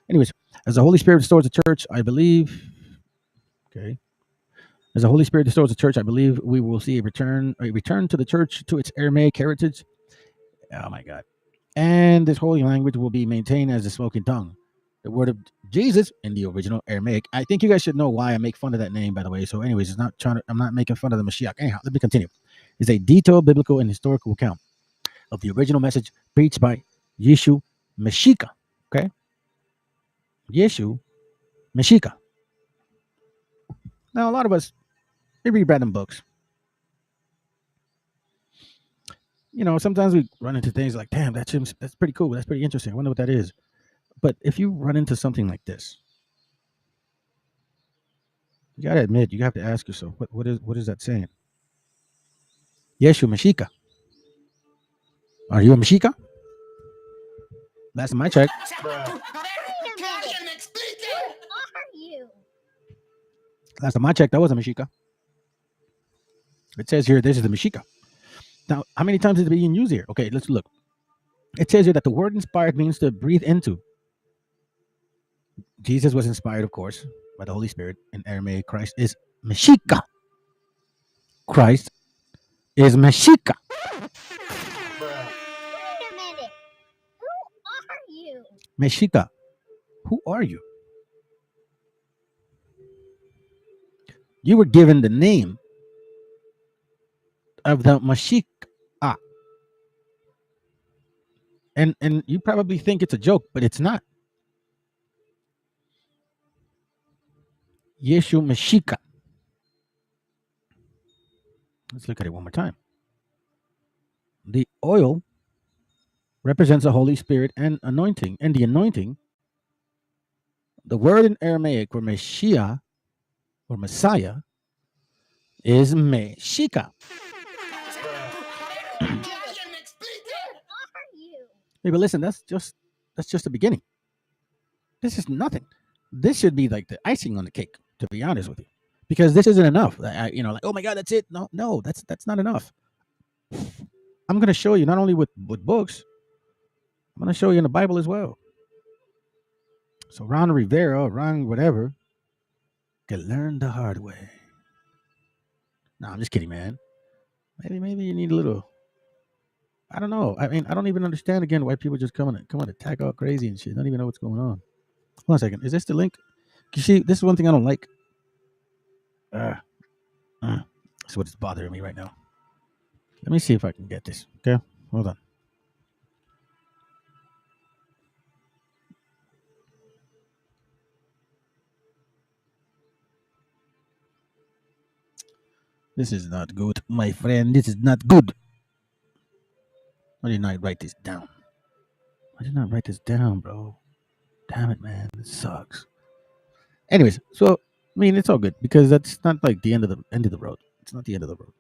Anyways, as the Holy Spirit restores the church, I believe. Okay. As the Holy Spirit restores the church, I believe we will see a return to the church to its Aramaic heritage. Oh my God. And this holy language will be maintained as the smoking tongue. The word of Jesus in the original Aramaic. I think you guys should know why I make fun of that name, by the way. So anyways, I'm not making fun of the Mashiach. Anyhow, let me continue. It's a detailed biblical and historical account of the original message preached by Yeshu MESHIACHA. Okay? Yeshu MESHIACHA. Now, a lot of us, we read random books. Sometimes we run into things like, damn, that's pretty cool. That's pretty interesting. I wonder what that is. But if you run into something like this, you got to admit, you have to ask yourself, what is that saying? Yeshu MESHIACHA. Are you a MESHIACHA? Last time I checked. Last time I checked, I was a MESHIACHA. It says here, this is the MESHIACHA. Now, how many times is it being used here? Okay, let's look. It says here that the word inspired means to breathe into. Jesus was inspired, of course, by the Holy Spirit. In Aramaic, Christ is MESHIACHA. Christ is MESHIACHA. MESHIACHA, who are you? You were given the name of the MESHIACHA. And you probably think it's a joke, but it's not. Yeshu MESHIACHA. Let's look at it one more time. The oil represents the Holy Spirit and anointing. And the anointing, the word in Aramaic for Messiah or Messiah is MESHIACHA. Hey, but listen, that's just the beginning. This is nothing. This should be like the icing on the cake, to be honest with you, because this isn't enough. Like, oh my God, that's it. No, that's not enough. I'm going to show you not only with books, I'm going to show you in the Bible as well. So Ron Rivera, Ron whatever, can learn the hard way. No, I'm just kidding, man. Maybe you need a little. I don't know. I mean, I don't even understand again why people just come and attack all crazy and shit. I don't even know what's going on. Hold on a second. Is this the link? You see, this is one thing I don't like. That's what's bothering me right now. Let me see if I can get this. Okay, hold on. This is not good, my friend. This is not good. Why did I write this down? Why did I write this down, bro? Damn it, man. This sucks. Anyways, so I mean, it's all good because that's not like the end of the road. It's not the end of the road.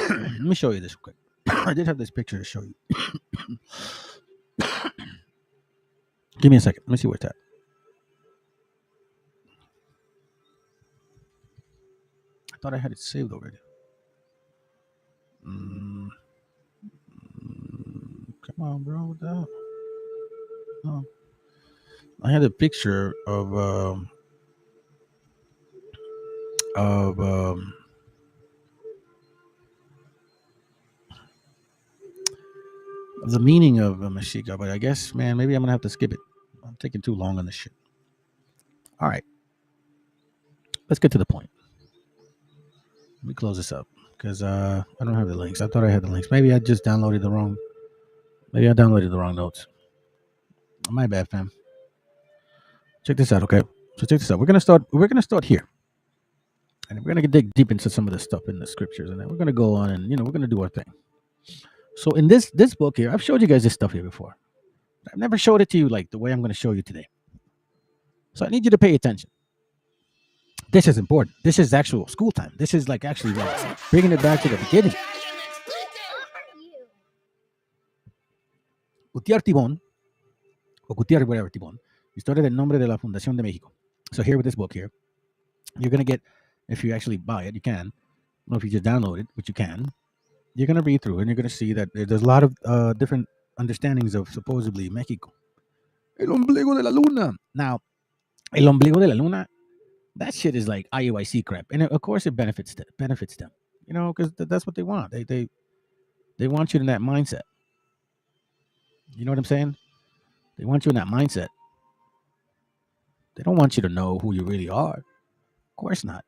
Let me show you this quick. I did have this picture to show you. Give me a second. Let me see where it's at. I thought I had it saved already. Come on, bro. What the hell? Oh. I had a picture of the meaning of MESHIACHA, but I guess, man, maybe I'm gonna have to skip it. I'm taking too long on this shit. All right, let's get to the point. Let me close this up because I don't have the links. I thought I had the links. Maybe I just downloaded the wrong. Maybe I downloaded the wrong notes. My bad, fam. Check this out, okay? So check this out. We're gonna start here, and we're gonna dig deep into some of the stuff in the scriptures, and then we're gonna go on and we're gonna do our thing. So in this book here, I've showed you guys this stuff here before. I've never showed it to you like the way I'm going to show you today. So I need you to pay attention. This is important. This is actual school time. This is like actually like bringing it back to the beginning. Gutiérrez Tibón, or Gutiérrez, whatever, Tibón, Historia del Nombre de la Fundación de México. So here with this book here, you're going to get, if you actually buy it, you can. Or if you just download it, which you can, you're going to read through and you're going to see that there's a lot of different understandings of supposedly Mexico. El ombligo de la luna. Now, el ombligo de la luna, that shit is like IUIC crap. And of course it benefits them, because that's what they want. They want you in that mindset. You know what I'm saying? They want you in that mindset. They don't want you to know who you really are. Of course not.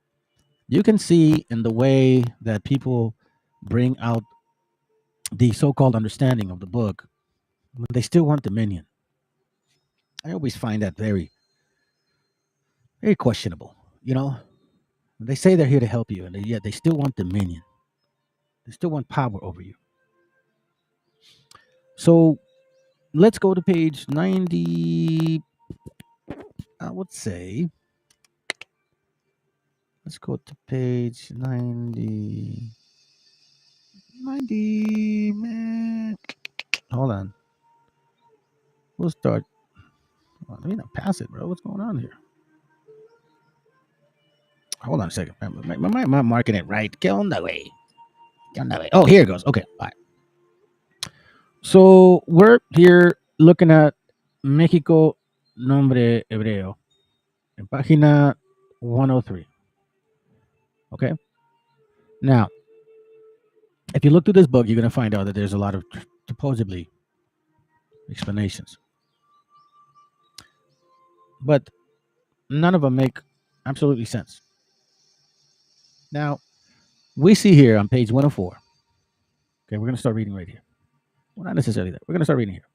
You can see in the way that people bring out the so-called understanding of the book, they still want dominion. I always find that very, very questionable. They say they're here to help you, and yet they still want dominion. They still want power over you. So let's go to page 90. I would say, let's go to page 90. 90, man. Hold on. We'll start. Let me not pass it, bro. What's going on here? Hold on a second. Am I marking it right? Get on that way. Oh, here it goes. Okay. All right. So we're here looking at México Nombre Hebreo in página 103. Okay. Now, if you look through this book, you're going to find out that there's a lot of supposedly explanations. But none of them make absolutely sense. Now, we see here on page 104. Okay, we're going to start reading right here. Well, not necessarily that. We're going to start reading here.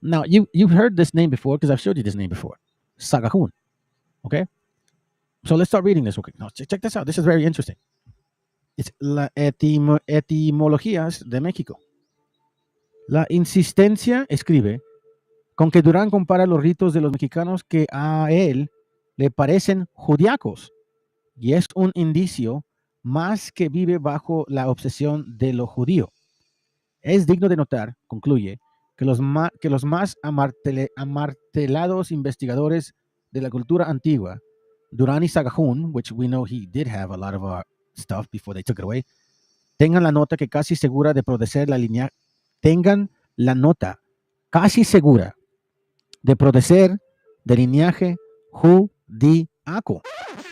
Now, you've heard this name before because I've showed you this name before. Sagahun. Okay? So let's start reading this. Okay, now check this out. This is very interesting. It's la etimologías de México. La insistencia, escribe, con que Durán compara los ritos de los mexicanos que a él le parecen judiacos, y es un indicio más que vive bajo la obsesión de lo judío. Es digno de notar, concluye, que los más amartelados investigadores de la cultura antigua, Durán y Sagahun, which we know he did have a lot of our stuff before they took it away, tengan la nota casi segura de proceder la línea, de linaje judíaco.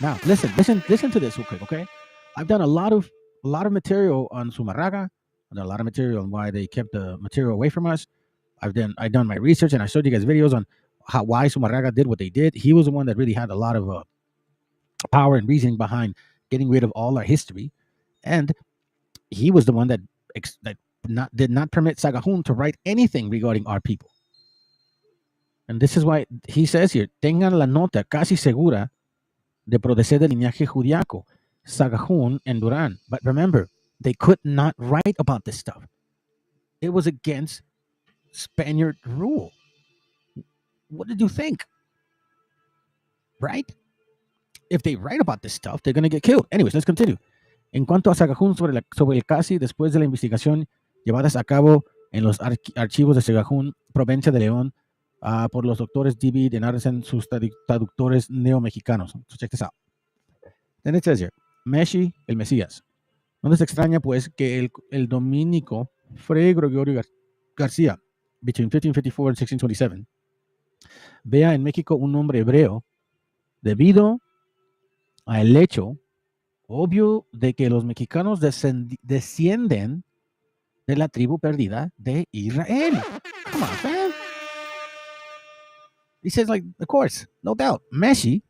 Now, listen to this real quick, okay? I've done a lot of material on Zumarraga. I've done a lot of material on why they kept the material away from us. I've done my research, and I showed you guys videos on why Zumarraga did what they did. He was the one that really had a lot of power and reasoning behind getting rid of all our history, and he was the one that did not permit Sagahun to write anything regarding our people. And this is why he says here, tengan la nota casi segura de proceder del linaje judíaco, Sagahun and Durán. But remember, they could not write about this stuff. It was against Spaniard rule. What did you think? Right? If they write about this stuff, they're going to get killed. Anyways, let's continue. En cuanto a Sagahun sobre el casi, después de la investigación llevadas a cabo en los archivos de Sagahun, provincia de León, por los doctores David y Anderson, sus traductores neomexicanos. So check this out. Then it says here, Meshi, el Mesías. No se extraña, pues, que el dominico Fray Gregorio García, between 1554 and 1627, vea en México un nombre hebreo debido al hecho obvio de que los mexicanos descienden de la tribu perdida de Israel. Come on, man. He says, like, of course, no doubt. Messi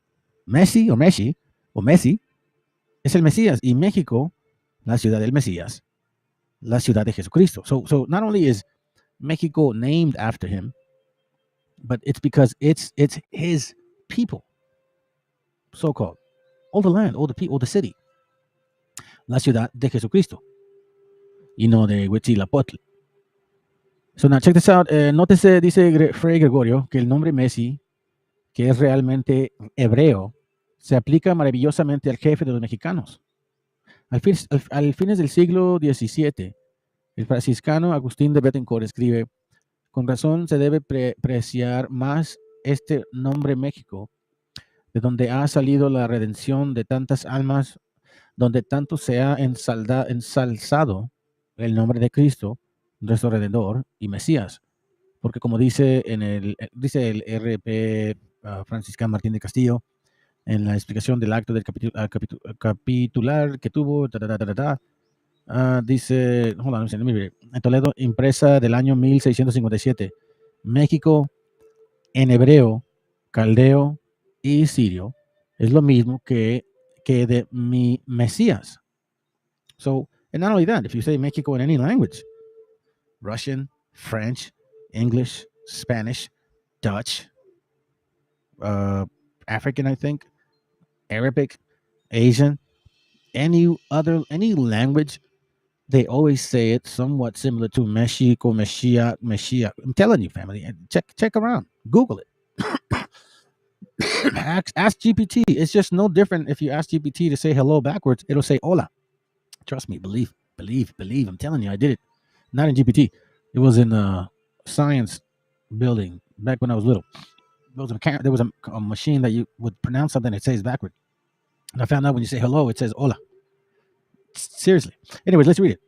es el Mesías, y México, la ciudad del Mesías, la ciudad de Jesucristo. So not only is Mexico named after him, but it's because it's his people, so-called. All the land, all the people, all the city. La ciudad de Jesucristo. Y no de Huitzilopochtli. So now check this out. Nótese, dice Fray Gregorio, que el nombre Messi, que es realmente hebreo, se aplica maravillosamente al jefe de los mexicanos. Al fines del siglo XVII, el franciscano Agustín de Bettencourt escribe, con razón se debe apreciar más este nombre México, de donde ha salido la redención de tantas almas, donde tanto se ha ensalzado el nombre de Cristo, nuestro Redentor y Mesías. Porque como dice el R.P. Franciscano Martín de Castillo, en la explicación del acto del capitular que tuvo, dice, hold on, let me read it. En Toledo, impresa del año 1657, México en hebreo, caldeo y sirio es lo mismo que de mi Mesías. So, and not only that, if you say Mexico in any language, Russian, French, English, Spanish, Dutch, African, I think, Arabic, Asian, any language, they always say it somewhat similar to Mexico, Meshiach. I'm telling you, family, check around, Google it. ask GPT. It's just no different if you ask GPT to say hello backwards. It'll say hola. Trust me, believe. I'm telling you, I did it. Not in GPT. It was in a science building back when I was little. There was a machine that you would pronounce something that says backward. And I found out when you say hello, it says hola. Seriously. Anyways, let's read it.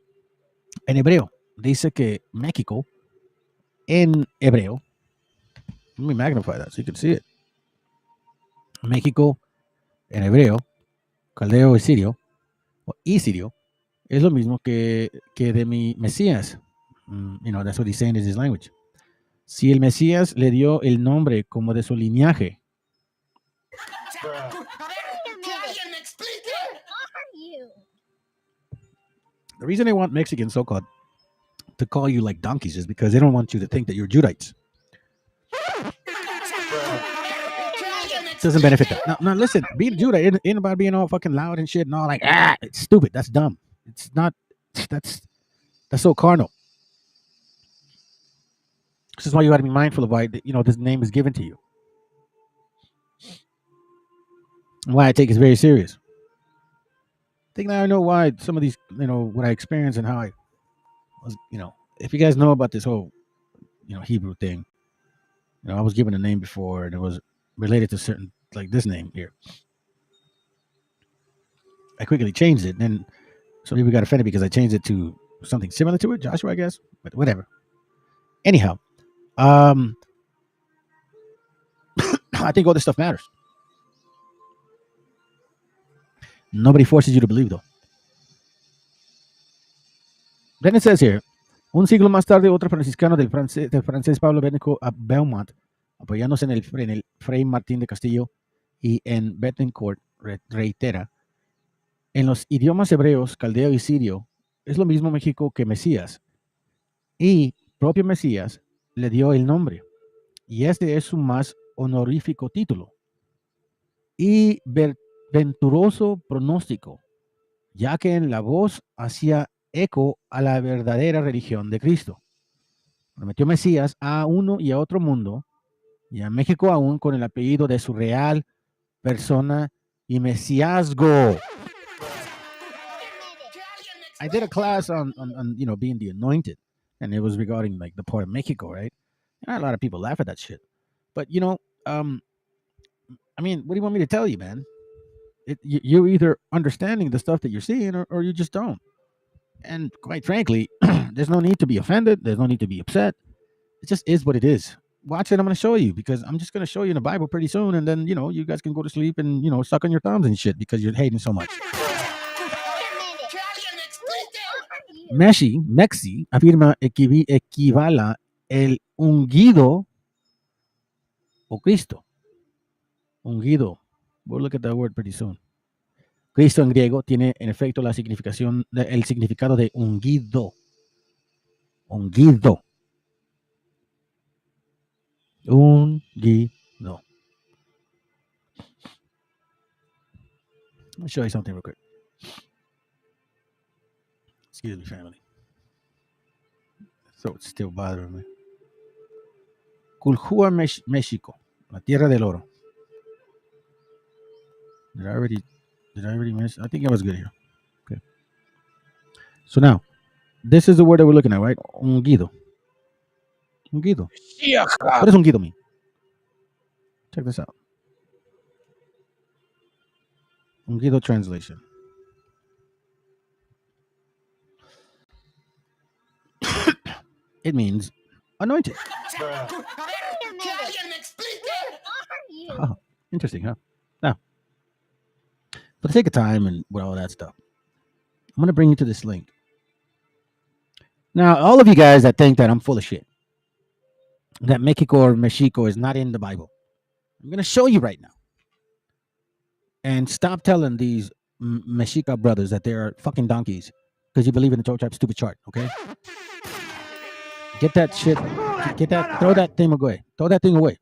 En hebreo, dice que México, en hebreo, let me magnify that so you can see it. México, en hebreo, caldeo y sirio, es lo mismo que de mi Mesías. You know, that's what he's saying is his language. Si el Mesías le dio el nombre como de su linaje. The reason they want Mexicans, so-called, to call you like donkeys is because they don't want you to think that you're Judites. Doesn't benefit them. Now listen, being a Judite ain't about being all fucking loud and shit and all like, it's stupid. That's dumb. It's not, that's so carnal. This is why you got to be mindful of why, you know, this name is given to you. And why I take it very serious. I think now I know why some of these, you know, what I experienced and how I was, you know, if you guys know about this whole, you know, Hebrew thing, you know, I was given a name before and it was related to certain, like this name here. I quickly changed it, and then some people got offended because I changed it to something similar to it, Joshua, I guess, but whatever. Anyhow, I think all this stuff matters. Nobody forces you to believe, though. Then it says here, un siglo más tarde, otro franciscano del francés Pablo Bénico a Beaumont, apoyándose en el Fray Martín de Castillo y en Bettencourt, reitera, en los idiomas hebreos, caldeo y sirio, es lo mismo México que Mesías. Y propio Mesías le dio el nombre. Y este es su más honorífico título. Y venturoso pronóstico, ya que en la voz hacía eco a la verdadera religión de Cristo. Prometió Mesías a uno y a otro mundo, y a México aún con el apellido de su real persona y mesiasgo. I did a class on being the anointed, and it was regarding like the part of Mexico, right? And a lot of people laugh at that shit. But I mean, what do you want me to tell you, man? You're either understanding the stuff that you're seeing, or you just don't. And quite frankly, there's no need to be offended. There's no need to be upset. It just is what it is. Watch it. I'm going to show you, because I'm just going to show you in the Bible pretty soon. And then, you guys can go to sleep and, suck on your thumbs and shit because you're hating so much. Mexi afirma equivala el ungido o Cristo. Ungido. We'll look at that word pretty soon. Cristo en griego tiene en efecto el significado de ungido. Ungido. Ungido. Let me show you something real quick. Excuse me, family. So it's still bothering me. Culhua, México, la tierra del oro. Did I already miss? I think I was good here. Okay. So now, this is the word that we're looking at, right? Ungido. Ungido. What does ungido mean? Check this out. Ungido translation. It means anointed. Oh, interesting, huh? Now, for the sake of time and with all that stuff, I'm going to bring you to this link. Now, all of you guys that think that I'm full of shit, that Mexico or Mexico is not in the Bible, I'm going to show you right now. And stop telling these Mexica brothers that they're fucking donkeys because you believe in the 12 tribe stupid chart, okay? Get that shit. Throw that thing away. Throw that thing away.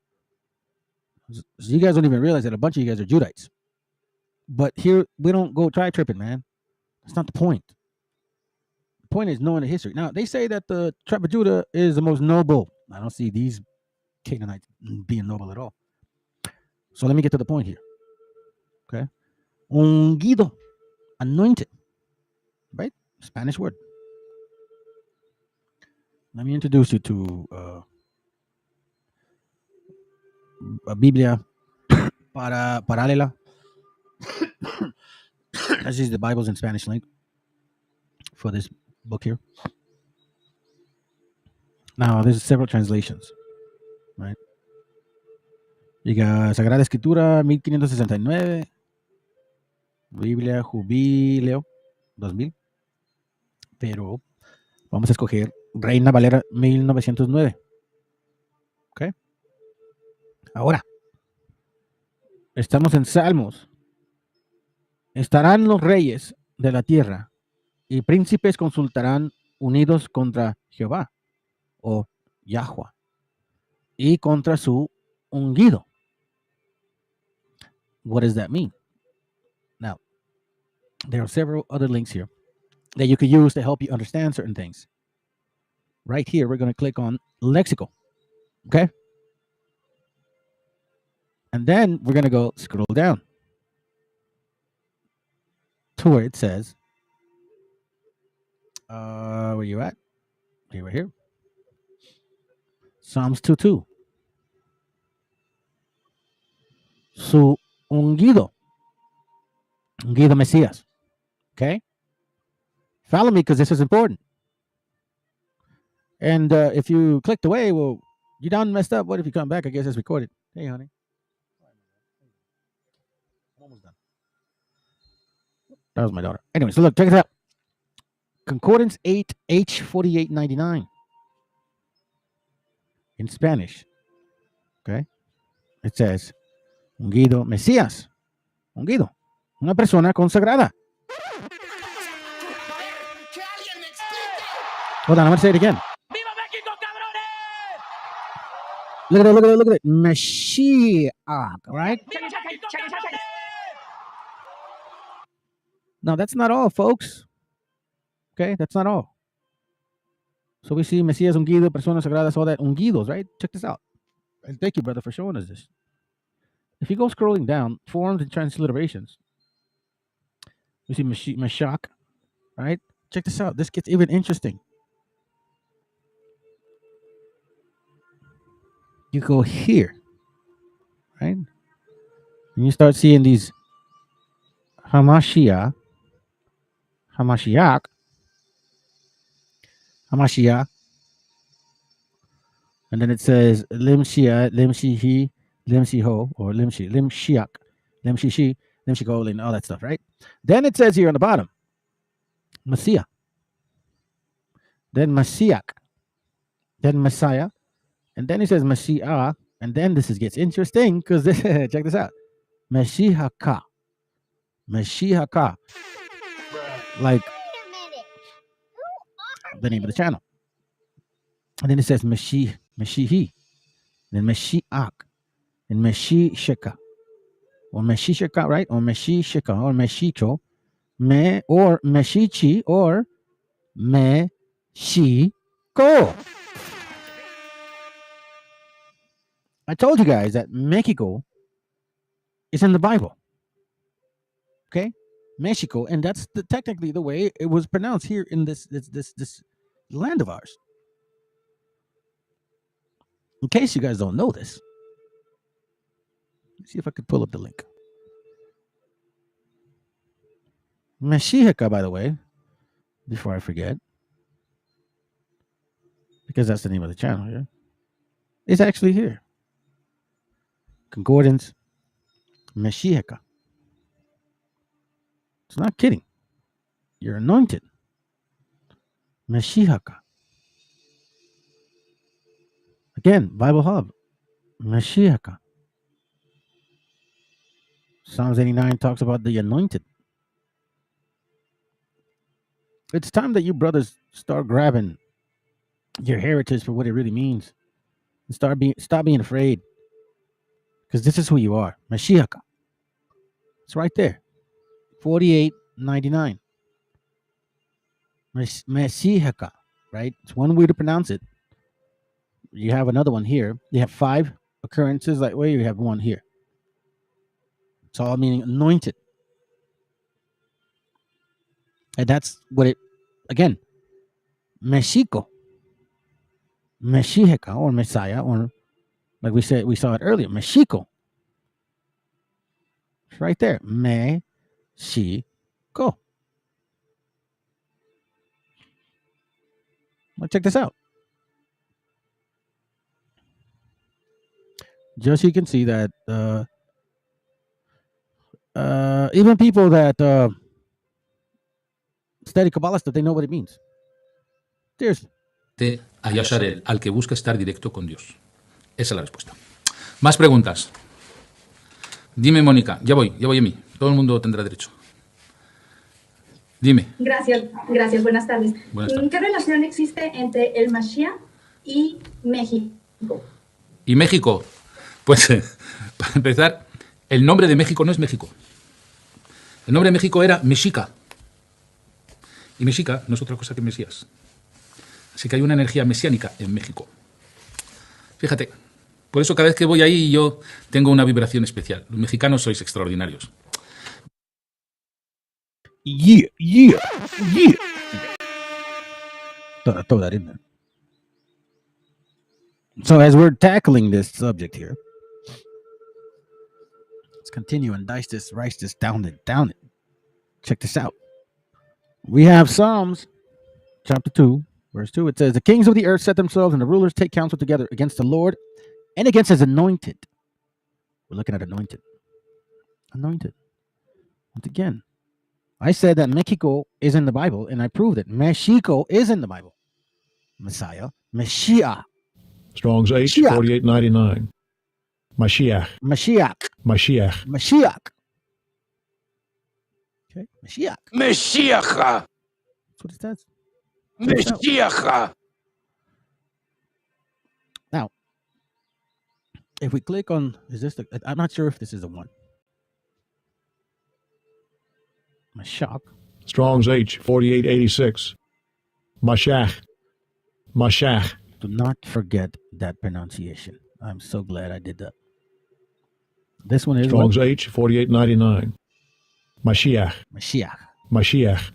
So you guys don't even realize that a bunch of you guys are Judites. But here, we don't go tribe tripping, man. That's not the point. The point is knowing the history. Now, they say that the tribe of Judah is the most noble. I don't see these Canaanites being noble at all. So let me get to the point here. Okay? Ungido. Anointed. Right? Spanish word. Let me introduce you to a Biblia paralela. This is the Bible's in Spanish link for this book here. Now, there's several translations, right? You got Sagrada Escritura 1569, Biblia Jubileo 2000, pero vamos a escoger Reina Valera 1909. ¿Ok? Ahora, estamos en Salmos. Estarán los reyes de la tierra y príncipes consultarán unidos contra Jehová o Yahweh y contra su ungido. What does that mean? Now, there are several other links here that you could use to help you understand certain things. Right here, we're going to click on lexical. Okay? And then we're going to go scroll down to where it says, where you at? Right here. Psalms 2:2. Su ungido. Ungido Mesías. Okay? Follow me because this is important. And if you clicked away, well, you done messed up. What if you come back? I guess it's recorded. Hey, honey. Almost done. That was my daughter. Anyway, so look, check this out. Concordance 8H4899 in Spanish. Okay? It says, ungido Mesías. Ungido. Una persona consagrada. Hold on, I'm going to say it again. Look at it. MESHIACHA, right? Now, that's not all, folks. Okay, that's not all. So we see Mesías ungido, personas sagradas, all that ungidos, right? Check this out. And thank you, brother, for showing us this. If you go scrolling down, forms and transliterations, we see Meshach, right? Check this out. This gets even interesting. You go here, right? And you start seeing these Hamashiach, and then it says Limshia, Limshihi, Limshiho, or Limshiach, Limshishi, Limshiko, and all that stuff, right? Then it says here on the bottom, Messiah, then Messiach, then Messiah, and then it says Messiah, and then this gets interesting because check this out, MESHIACHA, like the name of the channel, and then it says Meshihi, then Meshiach, and MESHIACHA, or MESHIACHA, right? Or MESHIACHA, or MESHICHO, or Meshichi, or Mexico. I told you guys that Mexico is in the Bible. Okay, Mexico, and that's technically the way it was pronounced here in this land of ours. In case you guys don't know this, let's see if I could pull up the link. MESHIACHA, by the way, before I forget, because that's the name of the channel here, it's actually here. Concordance, MESHIACHA. It's not kidding. You're anointed. MESHIACHA. Again, Bible Hub. MESHIACHA. Psalms 89 talks about the anointed. It's time that you brothers start grabbing your heritage for what it really means. And stop being afraid. Because this is who you are. MESHIACHA. It's right there. 48.99. MESHIACHA, right? It's one way to pronounce it. You have another one here. You have 5 occurrences like where you have one here. It's all meaning anointed. And that's what it, again, Mexico, MESHIACHA, or Messiah, or like we saw it earlier, Mexico. It's right there. Mexico. Well, check this out. Just so you can see that even people that study Kabbalah stuff, they know what it means. Seriously. A Yasharel, al que busca estar directo con Dios. Esa es la respuesta. Más preguntas. Dime, Mónica. Ya voy a mí. Todo el mundo tendrá derecho. Dime. Gracias. Buenas tardes. Buenas tardes. ¿Qué relación existe entre el Mashiach y México? ¿Y México? Pues, para empezar, el nombre de México no es México. El nombre de México era Mexica. Y Mexica no es otra cosa que Mesías. Así que hay una energía mesiánica en México. Fíjate, por eso cada vez que voy ahí yo tengo una vibración especial. Los mexicanos sois extraordinarios. Yeah. Throw that in there. So as we're tackling this subject here, let's continue and rice this down it. Check this out. We have Psalms chapter 2, verse 2. It says, the kings of the earth set themselves and the rulers take counsel together against the Lord and against his anointed. We're looking at anointed. Once again, I said that Mexico is in the Bible, and I proved it. Mexico is in the Bible. Messiah, Meshiach. Strong's H, 4899. Mashiach. Okay, Meshiach. MESHIACHA. That's what it says. MESHIACHA. Now, if we click on, I'm not sure if this is the one. Mashiach. Strong's H, 4886. Mashiach. Mashiach. Do not forget that pronunciation. I'm so glad I did that. This one is Strong's H, 4899. Mashiach. Mashiach. Mashiach.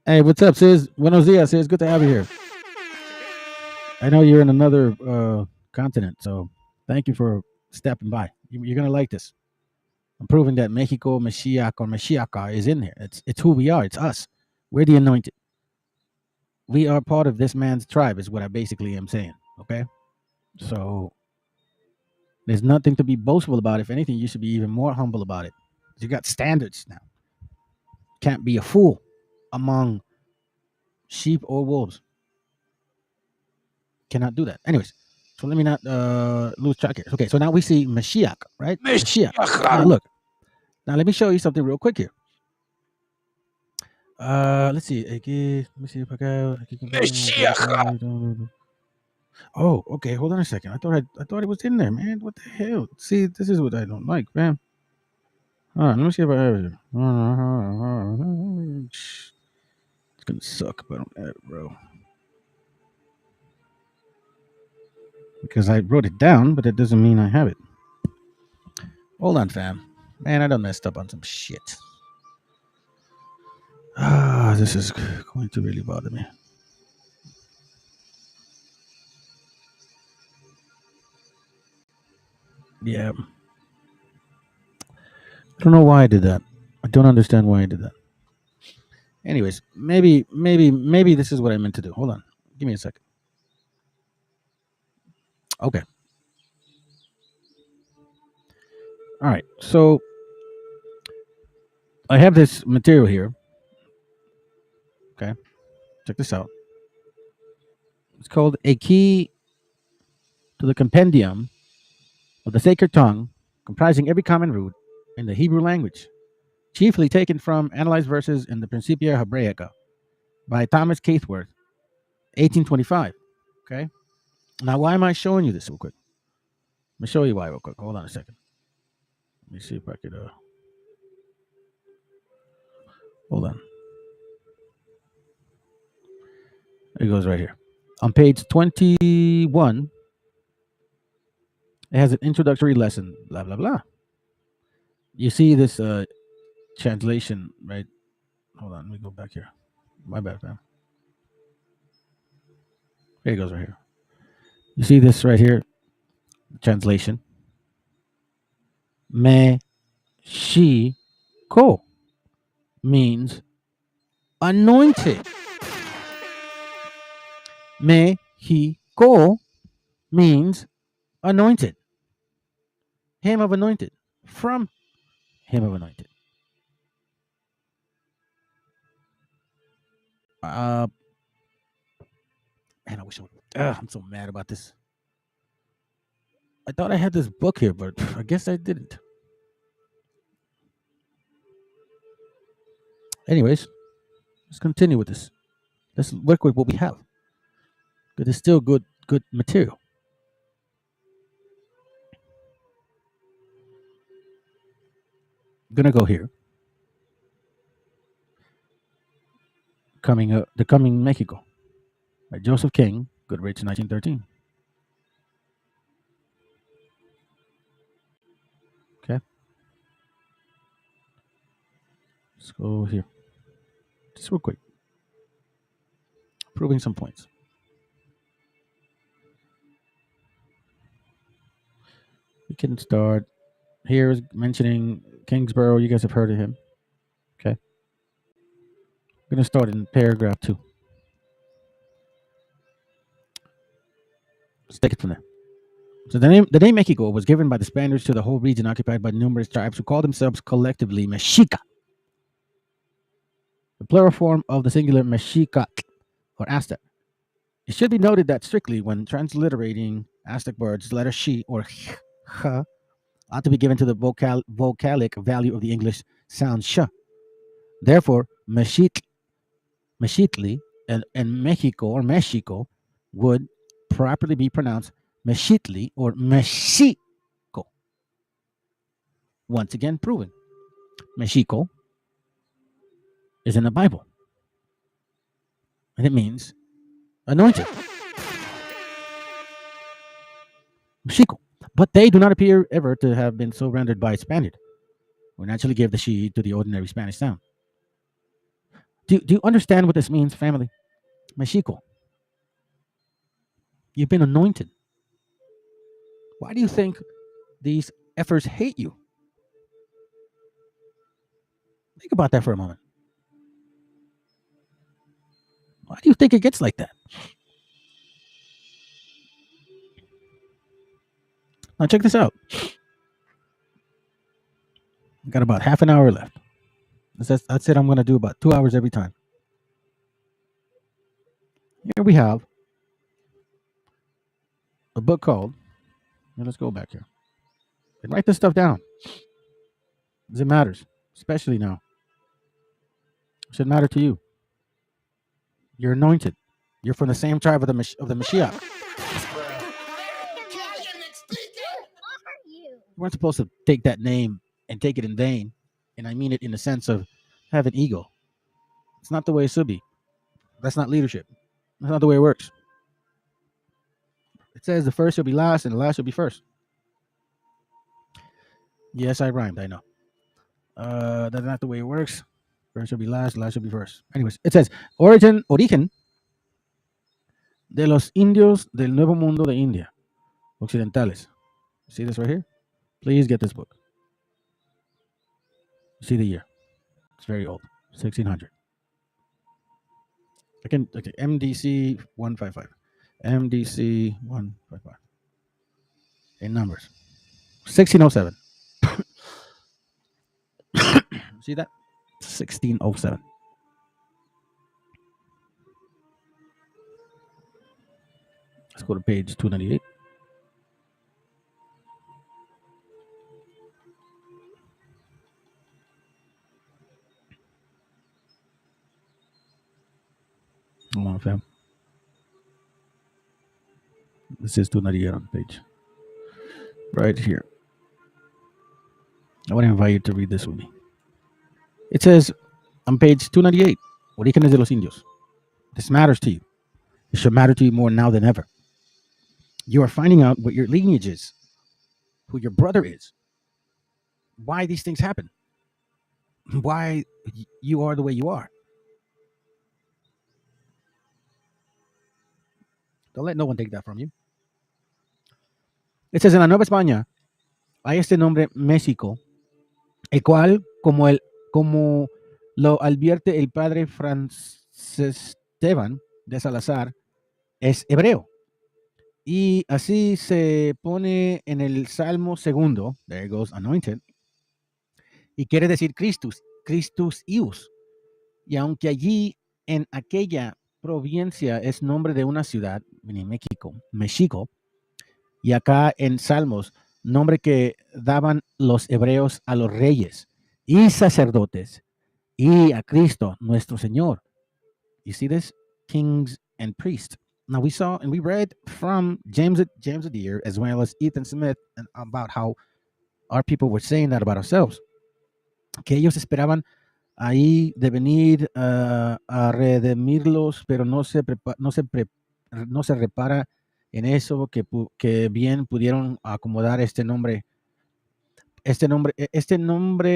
Hey, what's up, sis? Buenos dias, sis. Good to have you here. I know you're in another continent, so thank you for stepping by. You're going to like this. I'm proving that Mexico, Mashiach, or MESHIACHA is in there. It's who we are. It's us. We're the anointed. We are part of this man's tribe is what I basically am saying, okay? So there's nothing to be boastful about. If anything, you should be even more humble about it. You got standards now. Can't be a fool among sheep or wolves. Cannot do that. Anyways, so let me not lose track here. Okay, so now we see Mashiach, right? Mashiach. Now look. Now let me show you something real quick here. Let's see. Let me see if I can. MESHIACHA. Oh, okay. Hold on a second. I thought it was in there, man. What the hell? See, this is what I don't like, man. All right, let me see if I have it. It's gonna suck, but I don't have it, bro. Because I wrote it down, but it doesn't mean I have it. Hold on, fam. Man, I done messed up on some shit. This is going to really bother me. Yeah. I don't know why I did that. I don't understand why I did that. Anyways, maybe this is what I meant to do. Hold on. Give me a second. Okay. All right. So I have this material here. Okay. Check this out. It's called A Key to the Compendium of the Sacred Tongue, comprising every common root in the Hebrew language, chiefly taken from analyzed verses in the Principia Hebraica by Thomas Caithworth, 1825. Okay. Now, why am I showing you this real quick? Let me show you why real quick. Hold on a second. Let me see if I could. Hold on. It goes right here. On page 21, it has an introductory lesson, blah, blah, blah. You see this translation, right? Hold on, let me go back here. My bad, man. Here it goes right here. You see this right here? Translation. Me, she, ko means anointed. Me, he, ko means anointed. Him of anointed. From him of anointed. Man, I wish I would. I'm so mad about this. I thought I had this book here, but I guess I didn't. Anyways, let's continue with this. Let's work with what we have. Because it's still good material. I'm gonna go here. The Coming Mexico by Joseph King, Goodrich, 1913. Okay. Let's go here. Just real quick. Proving some points. We can start here is mentioning Kingsborough. You guys have heard of him. Okay. I'm going to start in paragraph 2. Let's take it from there. So the name Mexico was given by the Spaniards to the whole region occupied by numerous tribes who called themselves collectively Mexica. The plural form of the singular Mexica or Aztec. It should be noted that strictly when transliterating Aztec words, the letter she or ch ought to be given to the vocalic value of the English sound sh. Therefore, Mexitli and Mexico or Mexico would properly be pronounced Mexitli or Mexico. Once again proven. Mexico is in the Bible. And it means anointed. Mexico. But they do not appear ever to have been so rendered by Spaniard, who naturally gave the she to the ordinary Spanish sound. Do you understand what this means, family? Mexico. You've been anointed. Why do you think these effers hate you? Think about that for a moment. Why do you think it gets like that? Now check this out. I've got about half an hour left. That's it. I'm going to do about 2 hours every time. Here we have a book called, let's go back here. And write this stuff down. Because it matters, especially now. It should matter to you. You're anointed. You're from the same tribe of the Mashiach. You weren't supposed to take that name and take it in vain. And I mean it in the sense of have an ego. It's not the way it should be. That's not leadership. That's not the way it works. It says the first shall be last and the last shall be first. Yes, I rhymed. I know. That's not the way it works. First shall be last shall be first. Anyways, it says origen de los indios del Nuevo Mundo de India, occidentales. See this right here? Please get this book. See the year. It's very old, 1600. Okay, MDC 155. MDC 155. In numbers. 1607. See that? 1607. Let's go to page 298. Hold on, fam. This is 298 on the page. Right here. I want to invite you to read this with me. It says on page 298, Orígenes de los Indios. This matters to you. It should matter to you more now than ever. You are finding out what your lineage is, who your brother is, why these things happen, why you are the way you are. Don't let no one take that from you. It says en la Nueva España hay este nombre México, el cual como lo advierte el padre Esteban de Salazar, es hebreo. Y así se pone en el Salmo segundo, there goes anointed, y quiere decir Christus ius. Y aunque allí en aquella provincia es nombre de una ciudad, en México, y acá en Salmos, nombre que daban los hebreos a los reyes y sacerdotes y a Cristo nuestro Señor. You see this? Kings and priests. Now we saw and we read from James Adair as well as Ethan Smith about how our people were saying that about ourselves. Que ellos esperaban ahí de venir a redimirlos, pero no se repara en eso que bien pudieron acomodar este nombre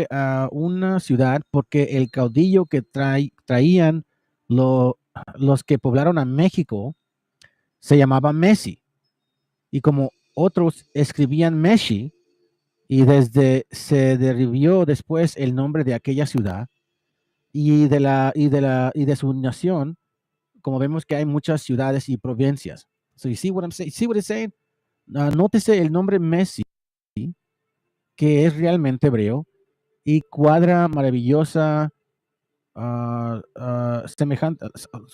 a una ciudad, porque el caudillo que traían los que poblaron a México se llamaba Messi, y como otros escribían Meshi, y se derribó después el nombre de aquella ciudad y de su nación, como vemos que hay muchas ciudades y provincias. So you see what I'm saying? See what it's saying? Nótese el nombre Messi, que es realmente hebreo y cuadra maravillosa,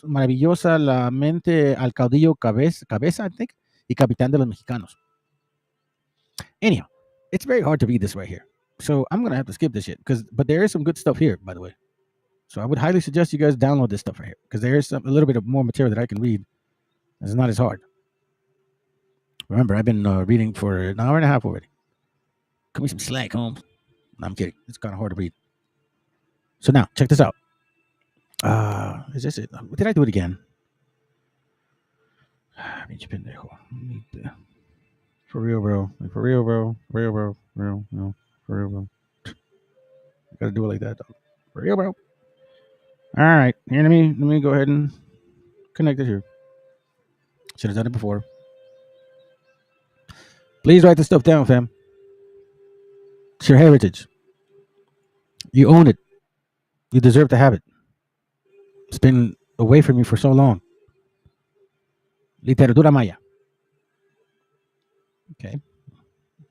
maravillosa la mente al caudillo cabeza, I think, y capitán de los mexicanos. Anyhow, it's very hard to read this right here, so I'm gonna have to skip this shit but there is some good stuff here, by the way. So I would highly suggest you guys download this stuff right here, because there is a little bit of more material that I can read. It's not as hard. Remember, I've been reading for an hour and a half already. Give me some slack, Holmes. No, I'm kidding. It's kind of hard to read. So now, check this out. Is this it? Did I do it again? For real, bro. For real, bro. For real, bro. For real, no. For real, bro. I gotta do it like that, though. For real, bro. All right. Here, let me go ahead and connect it here. Should have done it before. Please write this stuff down, fam. It's your heritage. You own it. You deserve to have it. It's been away from you for so long. Literatura Maya. Okay.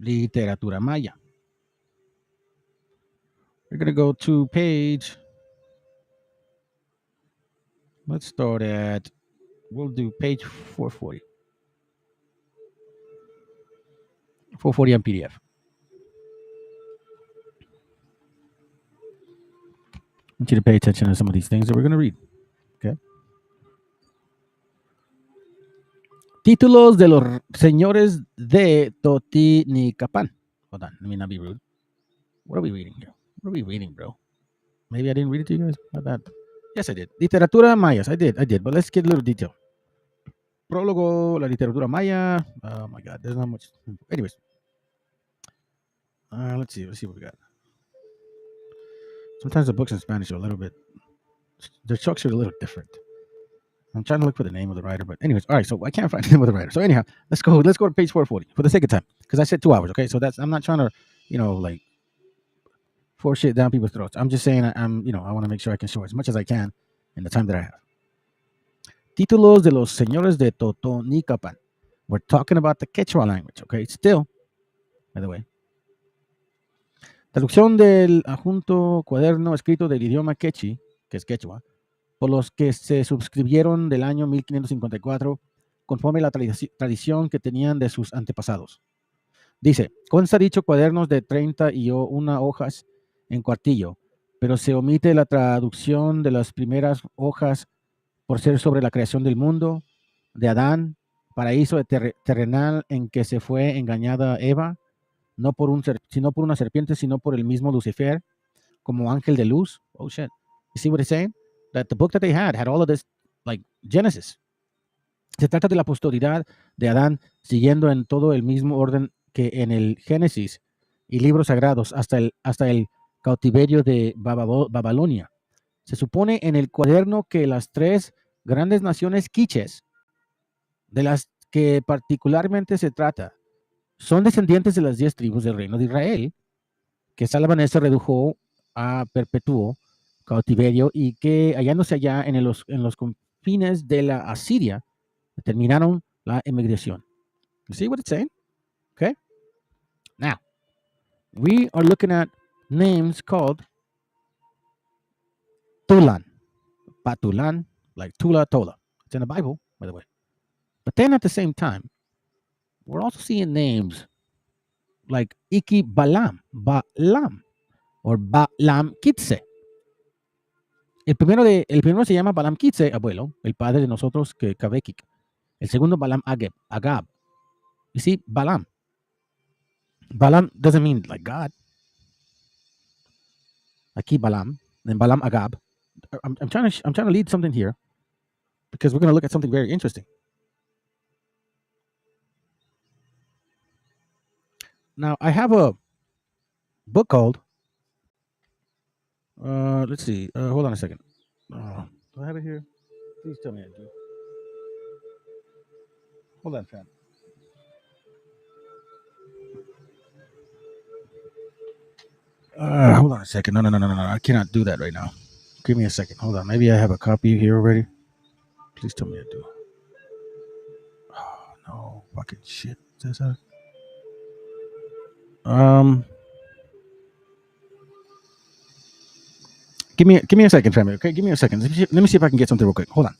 Literatura Maya. We're going to go to page. Let's start at, we'll do page 440. 440 on PDF. I want you to pay attention to some of these things that we're going to read. Okay. Títulos de los señores de Totinicapán. Hold on. Let me not be rude. What are we reading here? What are we reading, bro? Maybe I didn't read it to you guys. Not that. Yes, I did. Literatura Mayas. I did. But let's get a little detail. Prólogo, la literatura maya. Oh my God, there's not much. Anyways, let's see what we got. Sometimes the books in Spanish are a little bit, the structure is a little different. I'm trying to look for the name of the writer, but anyways, all right. So I can't find the name of the writer. So anyhow, let's go to page 440 for the sake of time, because I said 2 hours. Okay, so I'm not trying to, like, force shit down people's throats. I'm just saying I want to make sure I can show as much as I can in the time that I have. Títulos de los señores de Totonicapán. We're talking about the Quechua language, okay? Still, by the way. Traducción del adjunto cuaderno escrito del idioma quechí, que es quechua, por los que se suscribieron del año 1554, conforme la tradición que tenían de sus antepasados. Dice, consta dicho cuadernos de 31 hojas en cuartillo, pero se omite la traducción de las primeras hojas por ser sobre la creación del mundo, de Adán, paraíso terrenal en que se fue engañada Eva, no por sino por una serpiente, sino por el mismo Lucifer, como ángel de luz. Oh shit. You see what it's saying? That the book that they had all of this, like Genesis. Se trata de la posteridad de Adán, siguiendo en todo el mismo orden que en el Génesis y libros sagrados hasta el cautiverio de Babilonia. Se supone en el cuaderno que las 3 grandes naciones quiches, de las que particularmente se trata, son descendientes de las 10 tribus del reino de Israel, que Salvané se redujo a perpetuo cautiverio y que hallándose allá en los confines de la Asiria, determinaron la emigración. You see what it's saying? Okay. Now, we are looking at names called Tulan, Patulan, like Tula, Tola. It's in the Bible, by the way. But then at the same time, we're also seeing names like Iki Balam, or Balam Kitse. El primero se llama Balam Kitse, abuelo, el padre de nosotros, que Kabekik. El segundo, Balam Agab. You see, Balam doesn't mean like God. Aki Balam, then Balam Agab. I'm trying to lead something here, because we're going to look at something very interesting. Now, I have a book called, let's see, hold on a second. Do I have it here? Please tell me I do. Hold on, fam. Hold on a second. No. I cannot do that right now. Give me a second. Hold on. Maybe I have a copy here already. Please tell me I do. Oh, no. Fucking shit. Is that? Give me a second, family. Okay, give me a second. Let me see if I can get something real quick. Hold on.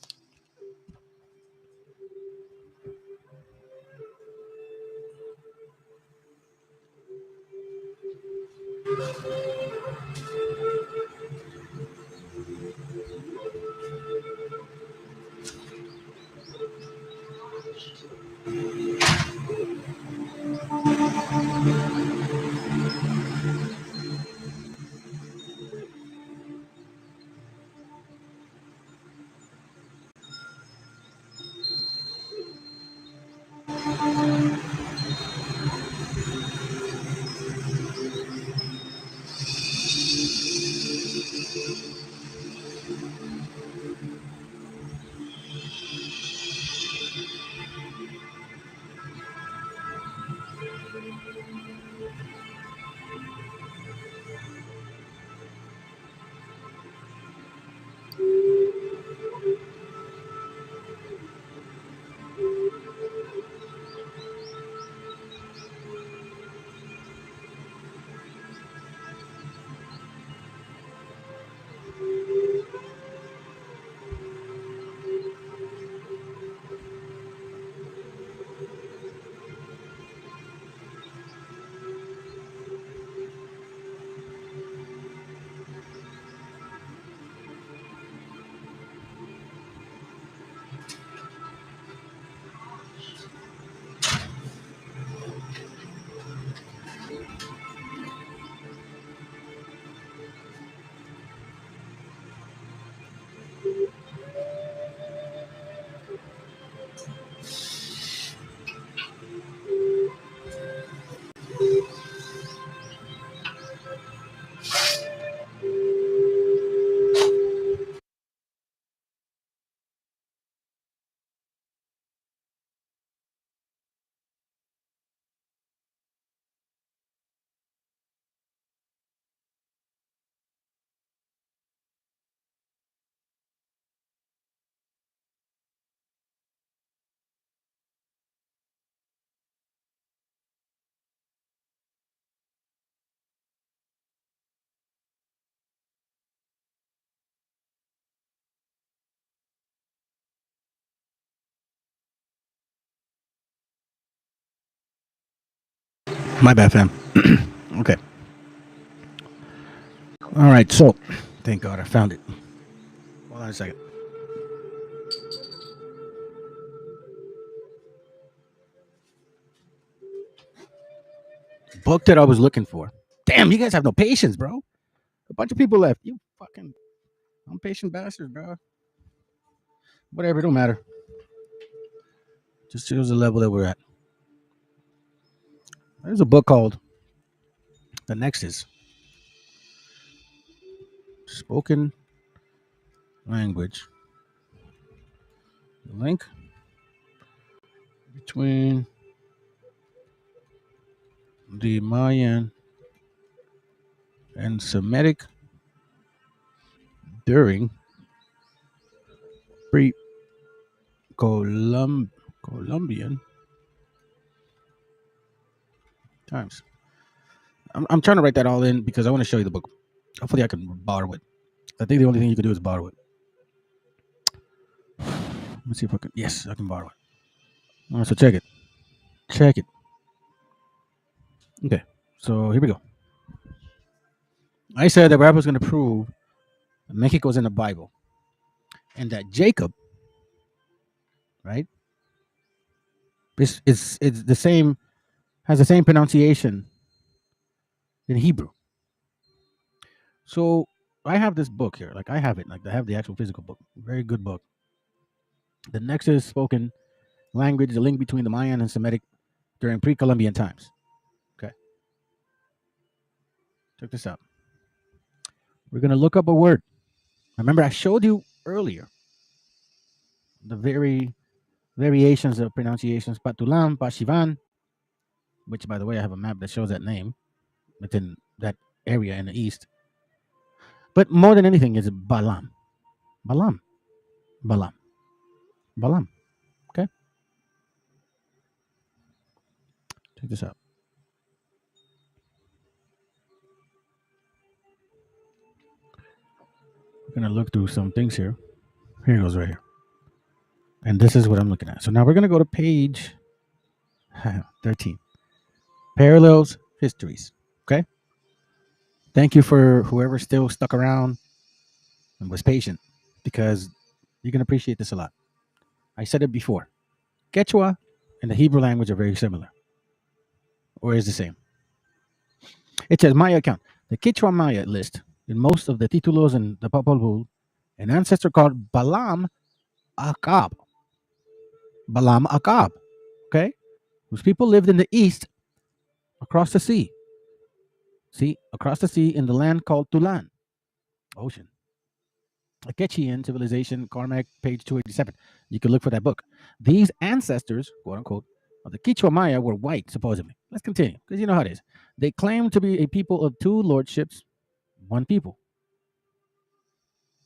My bad, fam. Okay. All right. So, thank God I found it. Hold on a second. Book that I was looking for. Damn, you guys have no patience, bro. A bunch of people left. You fucking impatient bastards, bro. Whatever, it don't matter. Just shows the level that we're at. There's a book called The Nexus. Spoken language. The link between the Mayan and Semitic during pre-Columbian times. I'm trying to write that all in because I want to show you the book. Hopefully I can borrow it. I think the only thing you can do is borrow it. Let me see if I can. Yes, I can borrow it. All right, so check it. Check it. Okay, so here we go. I said that Rabbi was going to prove that Mexico's in the Bible and that Jacob, right, is the same, has the same pronunciation in Hebrew. So I have this book here. Like I have it. Like I have the actual physical book. Very good book. The Nexus Spoken Language, the link between the Mayan and Semitic during pre-Columbian times. Okay. Check this out. We're going to look up a word. Remember, I showed you earlier the variations of pronunciations. Patulam, Pashivan, which, by the way, I have a map that shows that name. It's in that area in the east. But more than anything is Balam. Balam. Balam. Balam. Okay? Check this out. We're going to look through some things here. Here it goes right here. And this is what I'm looking at. So now we're going to go to page 13. Parallels, histories. Okay? Thank you for whoever still stuck around and was patient because you can appreciate this a lot. I said it before. Quechua and the Hebrew language are very similar. Or is the same. It says Maya account. The Quechua Maya list in most of the titulos and the Popol Vuh an ancestor called Balam Akab. Balam Akab. Okay? Whose people lived in the east across the sea. See, across the sea in the land called Tulan. Ocean. A Quechian civilization, Carmack, page 287. You can look for that book. These ancestors, quote unquote, of the Quechua Maya were white, supposedly. Let's continue, because you know how it is. They claim to be a people of two lordships, one people.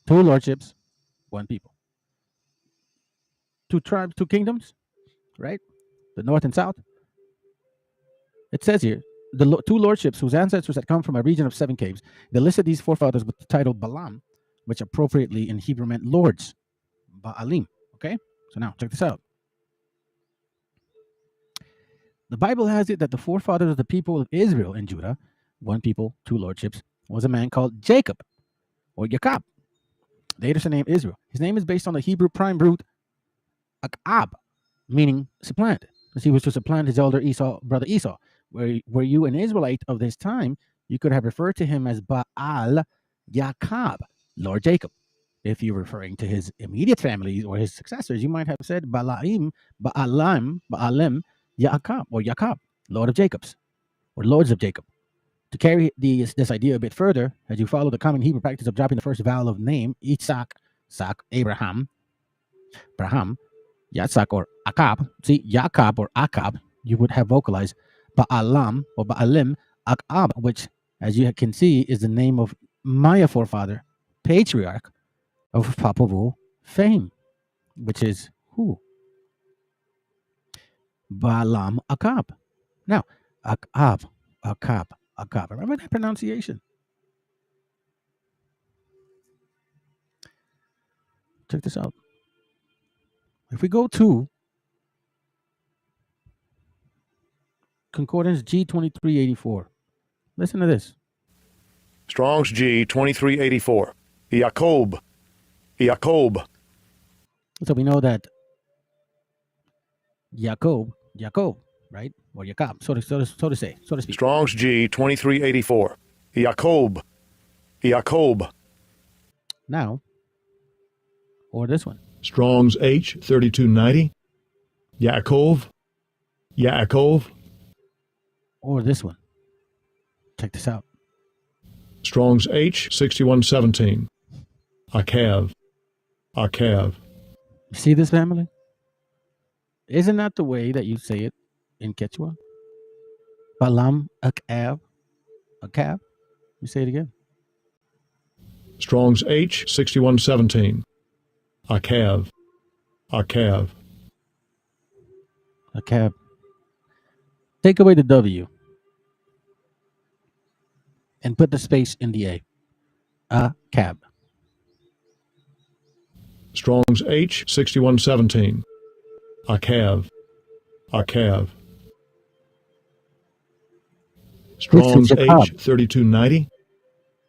Two lordships, one people. Two tribes, two kingdoms, right? The north and south. It says here, the two lordships whose ancestors had come from a region of 7 caves. They listed these forefathers with the title Balaam, which appropriately in Hebrew meant lords. Baalim. Okay? So now, check this out. The Bible has it that the forefathers of the people of Israel and Judah, one people, two lordships, was a man called Jacob, or Jacob. Later name Israel. His name is based on the Hebrew prime root Akab, meaning supplant, because he was to supplant his elder Esau, brother Esau. Were you an Israelite of this time, you could have referred to him as Baal Jacob, Lord Jacob. If you're referring to his immediate family or his successors, you might have said Baalim, Jacob, or Jacob, Lord of Jacobs, or Lords of Jacob. To carry this idea a bit further, as you follow the common Hebrew practice of dropping the first vowel of name, Isaac, Abraham, Yatzak, or Akab, see, Jacob or Akab, you would have vocalized Baalam or Baalim Akab, which, as you can see, is the name of Maya forefather, patriarch of Popol Vuh fame, which is who? Baalam Akab. Now, Akab. Remember that pronunciation. Check this out. If we go to Concordance G2384. Listen to this. Strong's G 2384. Jacob. Jacob. So we know that Jacob, right? Or Jacob, so to speak. Strong's G 2384. Jacob. Jacob. Now, or this one. Strong's H 3290. Yaakov. Yaakov. Or this one. Check this out. Strong's H 6117. Akav. Akav. You see this, family? Isn't that the way that you say it in Quechua? Balam Akav. Akav. You say it again. Strong's H 6117. Akav. Akav. Akav. Take away the W and put the space in the A. Akav. Strong's H 6117. Akav. Akav. Strong's H 3290.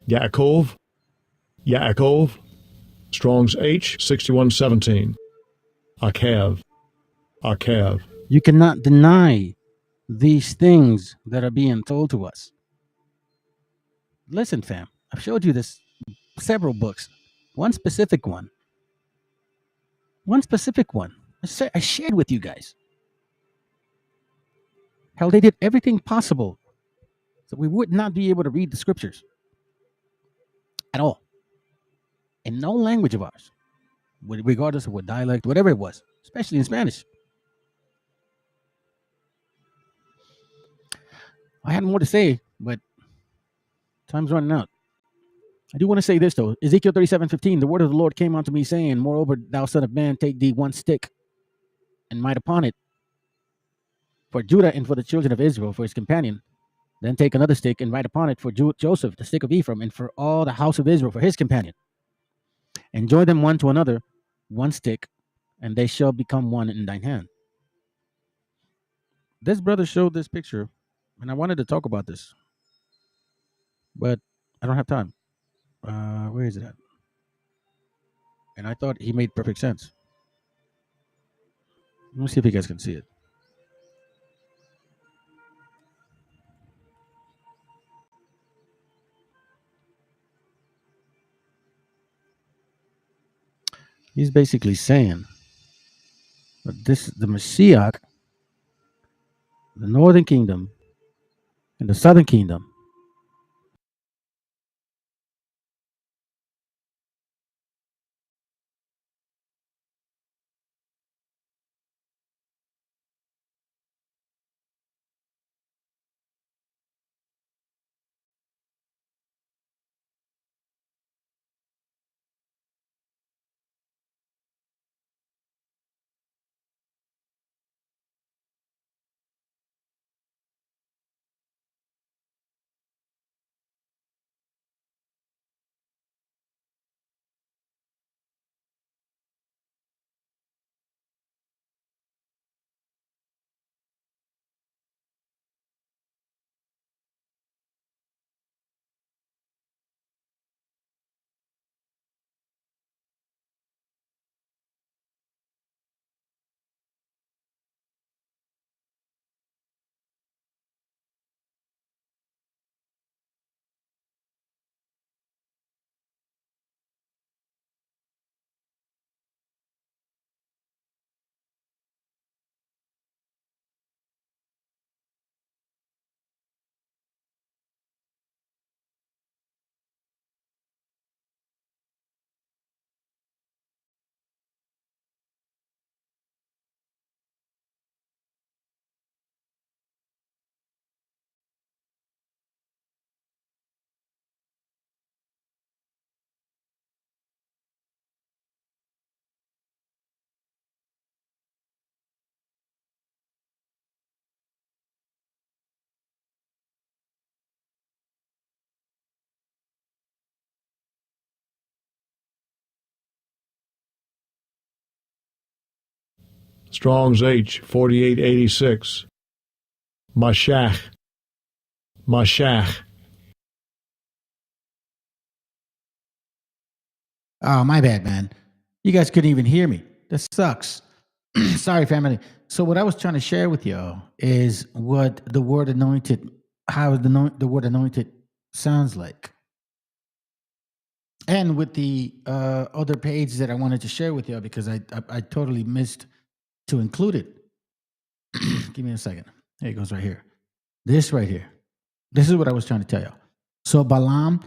Yaakov. Yaakov. Strong's H 6117. Akav. Akav. You cannot deny these things that are being told to us. Listen, fam, I've showed you this several books. One specific one. I shared with you guys. How they did everything possible so we would not be able to read the scriptures at all. In no language of ours, regardless of what dialect, whatever it was, especially in Spanish. I had more to say, but time's running out. I do want to say this, though. Ezekiel 37:15, the word of the Lord came unto me, saying, moreover, thou son of man, take thee one stick, and write upon it, for Judah and for the children of Israel, for his companion. Then take another stick, and write upon it for Joseph, the stick of Ephraim, and for all the house of Israel, for his companion. And join them one to another, one stick, and they shall become one in thine hand. This brother showed this picture, and I wanted to talk about this, but I don't have time. Where is it at? And I thought he made perfect sense. Let me see if you guys can see it. He's basically saying that the Mashiach, the northern kingdom, and the southern kingdom Strong's H 4886. Mashach. Mashach. Oh, my bad, man. You guys couldn't even hear me. That sucks. Sorry, family. So what I was trying to share with y'all is what the word anointed, how the word anointed sounds like. And with the other page that I wanted to share with y'all because I totally missed to include it. Give me a second. There it goes right here. This right here. This is what I was trying to tell y'all. So Balaam,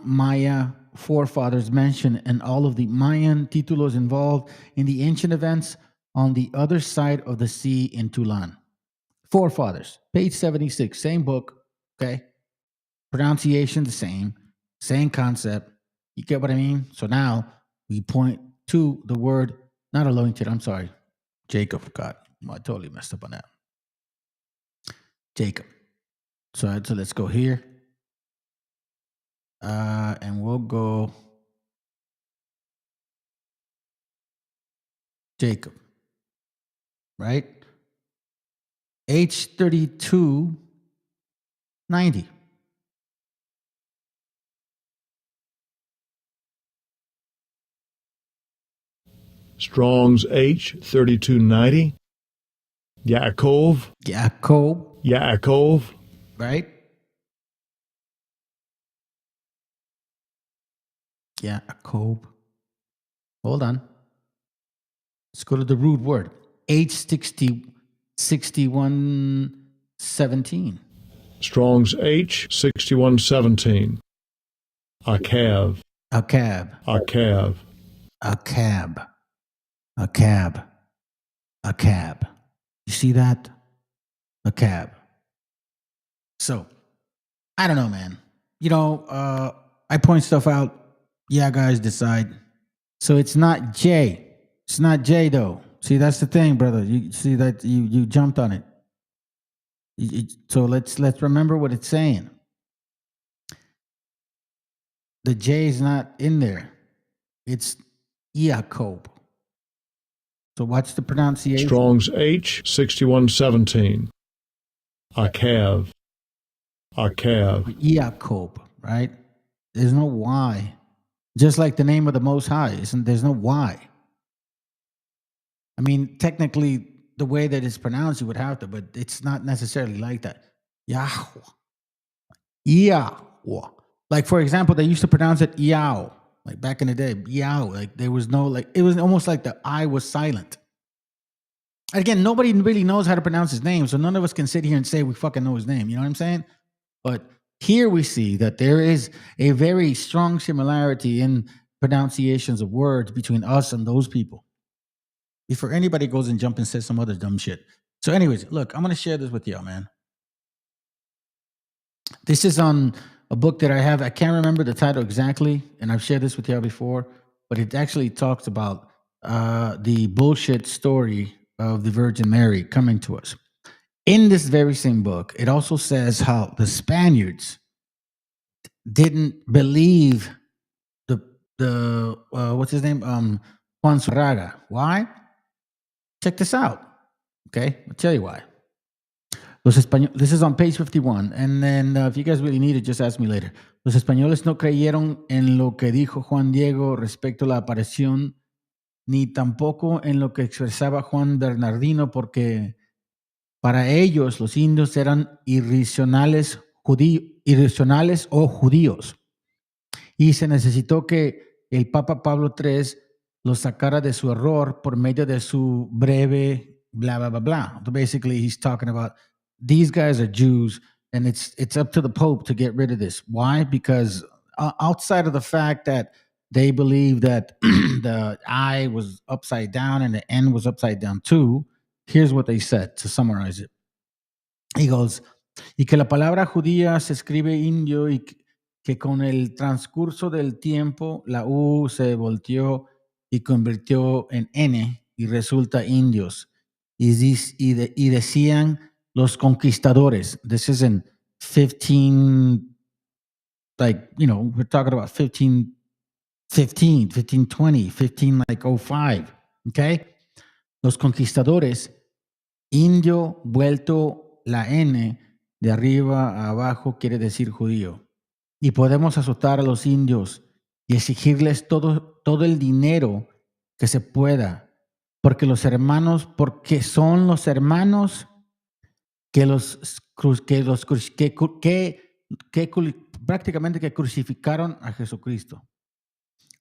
Maya forefathers mentioned and all of the Mayan títulos involved in the ancient events on the other side of the sea in Tulan. Forefathers, page 76, same book, okay? Pronunciation the same concept. You get what I mean? So now we point to the word, not anointed, I'm sorry, Jacob. God, I totally messed up on that. Jacob. So let's go here. And we'll go Jacob, right? H3290. Strong's H3290. Yaakov. Yaakov. Right? Yaakov. Hold on. Let's go to the root word. H6117. Strong's H6117. Akav. Akab. Akav. Akab. Akab. Akab. You see that? Akab. So, I don't know, man. You know, I point stuff out. Yeah, guys, decide. So it's not J. It's not J, though. See, that's the thing, brother. You see that you jumped on it. So let's remember what it's saying. The J is not in there. It's Iacob. So watch the pronunciation. Strong's H6117. Akav. Akav. Iacob, right? There's no Y. Just like the name of the Most High, there's no Y. I mean, technically, the way that it's pronounced, you would have to, but it's not necessarily like that. Yahweh. Yahweh. Like, for example, they used to pronounce it Yao. Like back in the day, Yao. Like there was no, like, it was almost like the I was silent. Again, nobody really knows how to pronounce his name, so none of us can sit here and say we fucking know his name. You know what I'm saying? But here we see that there is a very strong similarity in pronunciations of words between us and those people. Before anybody goes and jump and says some other dumb shit. So anyways, look, I'm going to share this with y'all, man. This is on a book that I have. I can't remember the title exactly, and I've shared this with y'all before, but it actually talks about the bullshit story of the Virgin Mary coming to us. In this very same book, it also says how the Spaniards didn't believe the what's his name? Juan Zurraga. Why? Check this out. Okay, I'll tell you why. This is on page 51. And then if you guys really need it, just ask me later. Los españoles no creyeron en lo que dijo Juan Diego respecto a la aparición, ni tampoco en lo que expresaba Juan Bernardino, porque para ellos los indios eran irracionales o judíos. Y se necesitó que el Papa Pablo III los sacara de su error por medio de su breve blah, blah, blah, blah. So basically, he's talking about these guys are Jews, and it's up to the Pope to get rid of this. Why? Because outside of the fact that they believe that the I was upside down and the N was upside down too, here's what they said to summarize it. He goes, y que la palabra judía se escribe indio y que con el transcurso del tiempo la U se volteó y convirtió en N y resulta indios. Y decían los conquistadores. This is in 15, like, you know, we're talking about 1520, 1505, okay? Los conquistadores, indio vuelto la N de arriba a abajo quiere decir judío. Y podemos azotar a los indios y exigirles todo el dinero que se pueda, porque son los hermanos prácticamente que crucificaron a Jesucristo.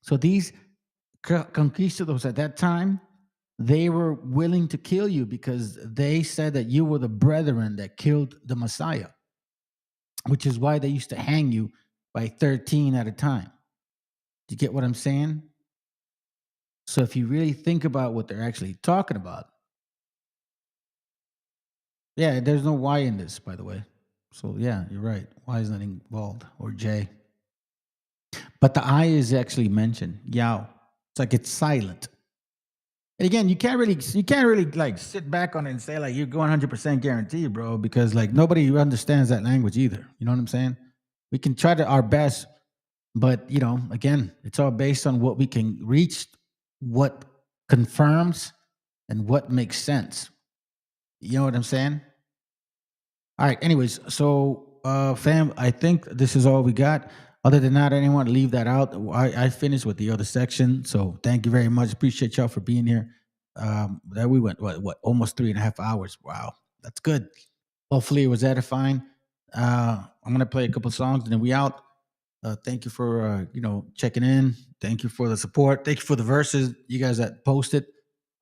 So these conquistadors at that time, they were willing to kill you because they said that you were the brethren that killed the Messiah, which is why they used to hang you by 13 at a time. Do you get what I'm saying? So if you really think about what they're actually talking about, yeah, there's no Y in this, by the way. So yeah, you're right. Y is not involved, or J. But the I is actually mentioned. Yao. It's like it's silent. And again, you can't really like sit back on it and say like you're going 100% guaranteed, bro, because like nobody understands that language either. You know what I'm saying? We can try to our best, but you know, again, it's all based on what we can reach, what confirms, and what makes sense. You know what I'm saying? All right. Anyways, so fam, I think this is all we got. Other than that, I didn't want to leave that out. I finished with the other section. So thank you very much. Appreciate y'all for being here. That we went what almost 3.5 hours. Wow, that's good. Hopefully it was edifying. I'm gonna play a couple songs and then we out. Thank you for checking in. Thank you for the support. Thank you for the verses you guys that posted.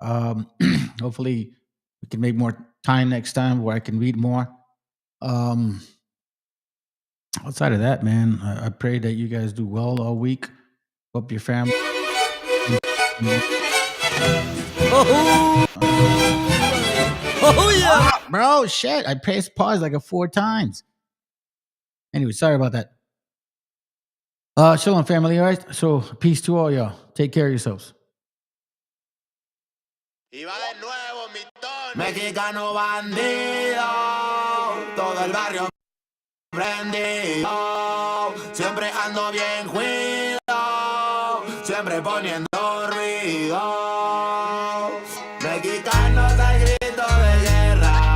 Hopefully we can make more time next time where I can read more. Outside of that, man, I pray that you guys do well all week. Hope your family. Oh yeah, bro! Shit, I pressed pause like 4 times. Anyway, sorry about that. Shalom, family. All right. So peace to all y'all. Take care of yourselves. Mexicano bandido, todo el barrio prendido, siempre ando bien cuidado, siempre poniendo ruido. Mexicanos al grito de guerra,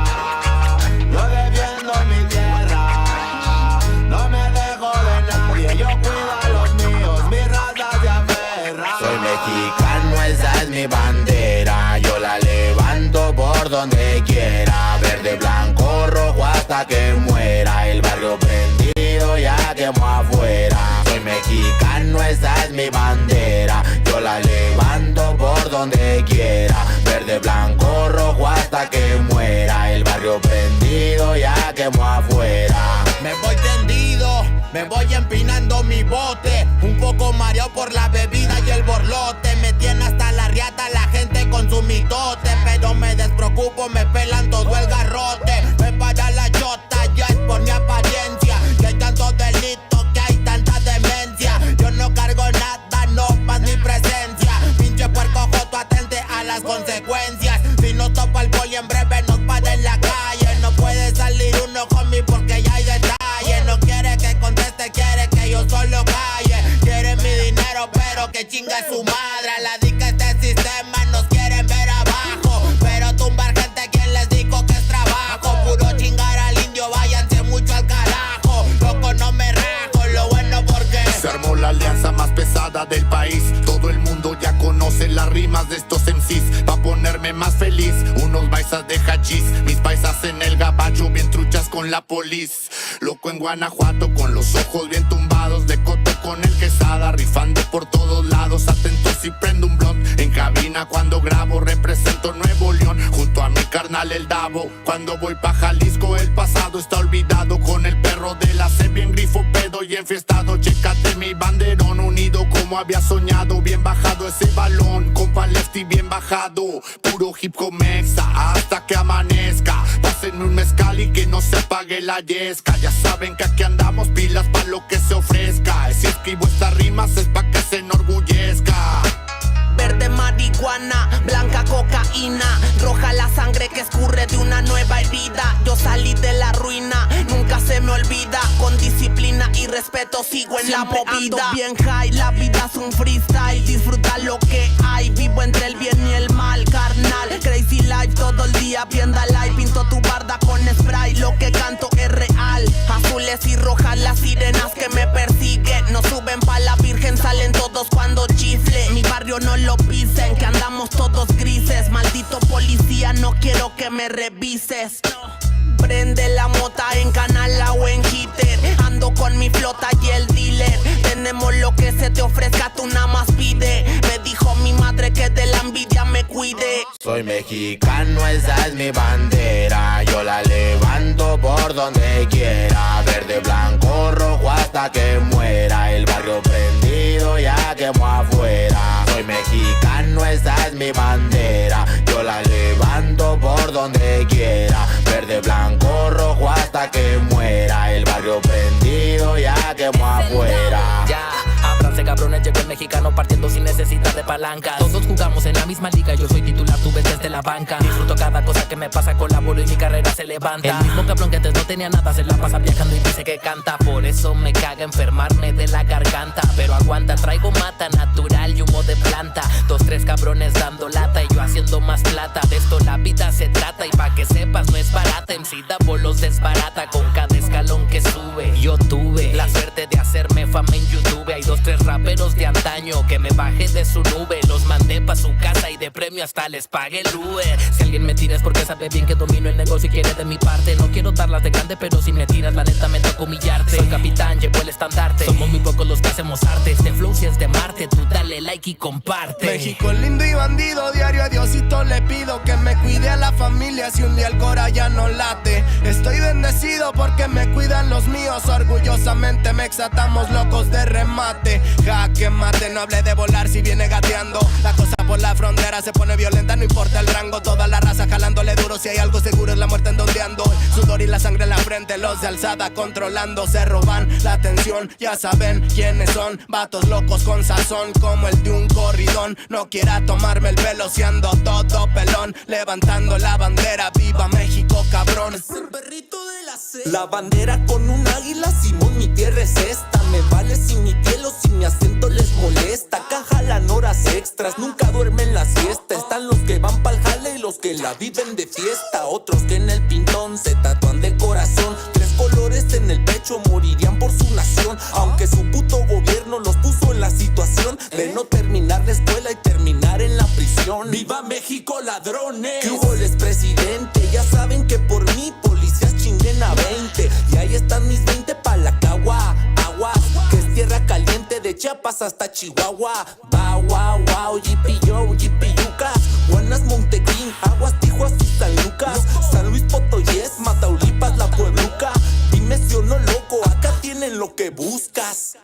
yo defiendo mi tierra, no me dejo de nadie, yo cuido a los míos, mi raza se aferra. Soy mexicano, esa es mi bandera, yo la levanto por donde quiera, verde, blanco, rojo hasta que muera, el barrio prendido ya quemó afuera. Soy mexicano, esa es mi bandera, yo la levanto por donde quiera, verde, blanco, rojo hasta que muera, el barrio prendido ya quemó afuera. Me voy tendido, me voy empinando mi bote, un poco mareado por la bebida y el borlote, me tiene hasta la riata la gente con su mitote, pero me despreocupo, me pelan todo el garrote, me para la chota, ya es por mi apariencia, que hay tantos delitos, que hay tanta demencia, yo no cargo nada, no más mi presencia, pinche puerco joto, atente a las consecuencias, si no topa el poli en breve nos para en la calle, no puede salir uno conmigo porque ya hay detalle, no quiere que conteste, quiere que yo solo calle, quiere mi dinero pero que chinga su madre, a la dica este sistema nos quieren ver abajo, pero tumbar gente quien les dijo que es trabajo, puro chingar al indio, váyanse mucho al carajo, loco no me rajo, lo bueno porque se armó la alianza más pesada del país, todo el mundo ya conoce las rimas de estos MCs, pa' ponerme más feliz, unos paisas de hachís, mis paisas en el gabacho bien truchas con la polis, loco en Guanajuato con los ojos bien tumbados, de coto con el quesada, rifando por todos lados, atentos si prendo un blunt, en cabina cuando grabo, represento Nuevo León, junto a mi carnal el Davo, cuando voy pa' Jalisco el pasado está olvidado, con el perro de la C bien grifo, pedo y enfiestado, chécate mi banderón, unido como había soñado, bien bajado ese balón, compa lefty bien bajado, puro hip hop mexa, hasta que amanezca, pásenme un mezcal y que no se apague la yesca, ya saben que aquí andamos pilas pa' lo que se ofrezca, si escribo estas rimas es pa' que se enorgullezca. Verde marihuana, blanca cocaína, roja la sangre que escurre de una nueva herida. Yo salí de la ruina, nunca se me olvida. Con disciplina y respeto sigo en siempre la movida. Ando bien high, la vida es un freestyle. Disfruta lo que hay, vivo entre el bien y el mal, carnal. Crazy life todo el día, vienda live. Pinto tu barda con spray. lo que canto es real. Azules y rojas las sirenas que me persiguen. No suben pa' la virgen, salen todos cuando chifle. Mi barrio no lo pisen, que andamos todos grises. Maldito policía, no quiero que me revises. Prende la mota en Canala o en Hitter. Ando con mi flota y el dealer. Tenemos lo que se te ofrezca, tú nada más pide. Me dijo mi madre que de la envidia me cuide. Soy mexicano, esa es mi bandera. Yo la levanto por donde quiera. Verde, blanco, rojo hasta que muera. El barrio prendido ya quemó afuera. Soy mexicano, esa es mi bandera. Yo la levanto por donde quiera. Verde, blanco, rojo hasta que muera. El barrio prendido ya quemó afuera. Ya, ábranse cabrones, llegó el mexicano partiendo sin necesidad de palanca. Todos jugamos en la misma liga, yo soy titular, tú ves desde la banca. Disfruto cada cosa que me pasa, colaboro y mi carrera se levanta. El mismo cabrón que antes no tenía nada, se la pasa viajando y dice que canta. Por eso me caga enfermarme de la garganta. Pero aguanta, traigo mata natural y humo de planta. 2, 3 cabrones dando lata y yo haciendo más plata. De esto la vida se trata y pa' que sepas no es barata. MC da bolos desbarata con cada escalón que sube. Yo tuve la suerte de hacerme fama en YouTube. Hay 2, 3 raperos de antaño que me bajé de su nube. Los mandé pa' su casa y de premio hasta les pagué el Uber. Si alguien me tira es porque sabe bien que domino el negocio y quiere de mi parte. No quiero darlas de grande, pero si me tiras la neta me toca humillarte. Soy capitán, llevo el estandarte. Somos muy pocos los que hacemos arte. Este flow si es de Marte, tú dale like y comparte. México lindo y bandido, diario a Diosito le pido que me cuide a la familia si un día el cora ya no late. Estoy bendecido porque me cuidan los míos. Orgullosamente me exatamos locos de remate. Jaque mate, no hable de volar si viene gateando. La cosa por la frontera se pone violenta, no importa el rango. Toda la raza jalándole duro, si hay algo seguro es la muerte en donde ando. El sudor y la sangre en la frente, los de alzada controlando. Se roban la atención, ya saben quiénes son. Vatos locos con sazón como el de un corridón. No quiera tomarme el pelo si ando todo pelón. Levantando la bandera, viva México cabrón. Es el perrito de la C. La bandera con un águila, Simón, mi tierra es esta. Me vale si mi piel o si mi acento les molesta. Acá jalan horas extras, nunca duermen la siesta. Están los que van pa'l jale y los que la viven de fiesta. Otros que en el pintón se tatúan de corazón. 3 colores en el pecho, morirían por su nación. Aunque su puto gobierno los puso en la situación de no terminar la escuela y terminar en la prisión. ¡Viva México, ladrones! ¿Qué hubo, les presidente? Ya saben que por mí policías chinguen a 20. Y ahí están mis 20 pa' la cagua. Aguas, que es tierra caliente de Chiapas hasta Chihuahua. Wow, wow, wow, yipi-yo, yipi-yucas. Buenas, Montequín, Aguas, Tijuas y San Lucas. San Luis Potoyes, Mataulipas, La Puebluca. Dime si o no, loco, acá tienen lo que buscas.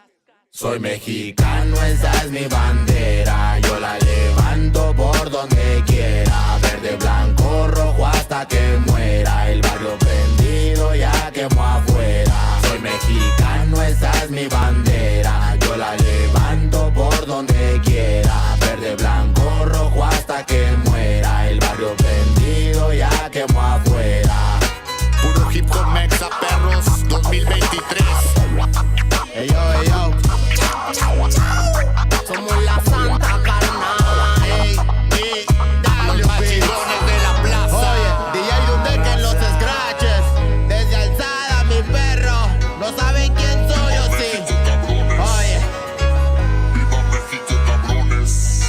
Soy mexicano, esa es mi bandera. Yo la levanto por donde quiera. Verde, blanco, rojo hasta que muera. El barrio prendido ya quemó afuera. Soy mexicano, esa es mi bandera. Yo la levanto por donde quiera. Verde, blanco, rojo hasta que muera. El barrio prendido ya quemó afuera. Puro hip hop mexa, perros, 2023. Ey yo, ey yo. Somos la santa carnal. Los machigones de la plaza. Oye, DJ Dundee que en los scratches. Desde alzada, mi perro. No saben quién soy o sí. Oye. Viva México, cabrones.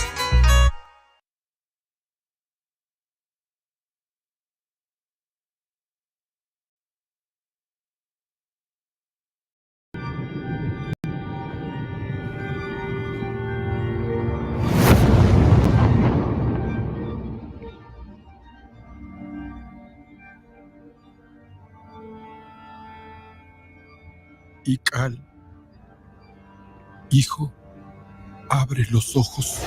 Ical, hijo, abre los ojos.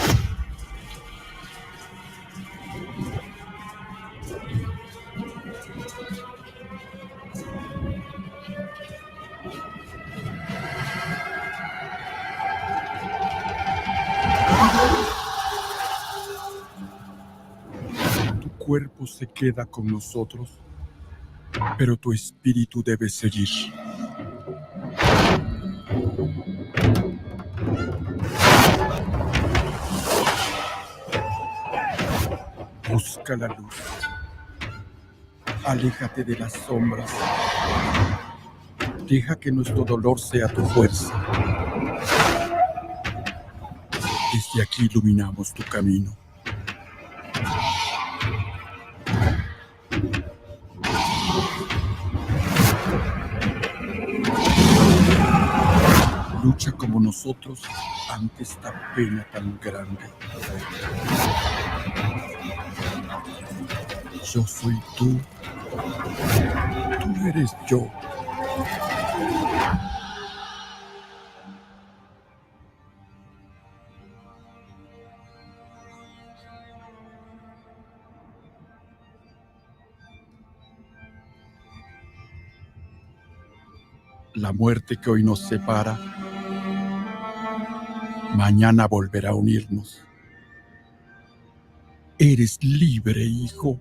Tu cuerpo se queda con nosotros, pero tu espíritu debe seguir. Busca la luz. Aléjate de las sombras. Deja que nuestro dolor sea tu fuerza. Desde aquí iluminamos tu camino. Lucha como nosotros ante esta pena tan grande. Yo soy tú. Tú eres yo. La muerte que hoy nos separa, mañana volverá a unirnos. Eres libre, hijo.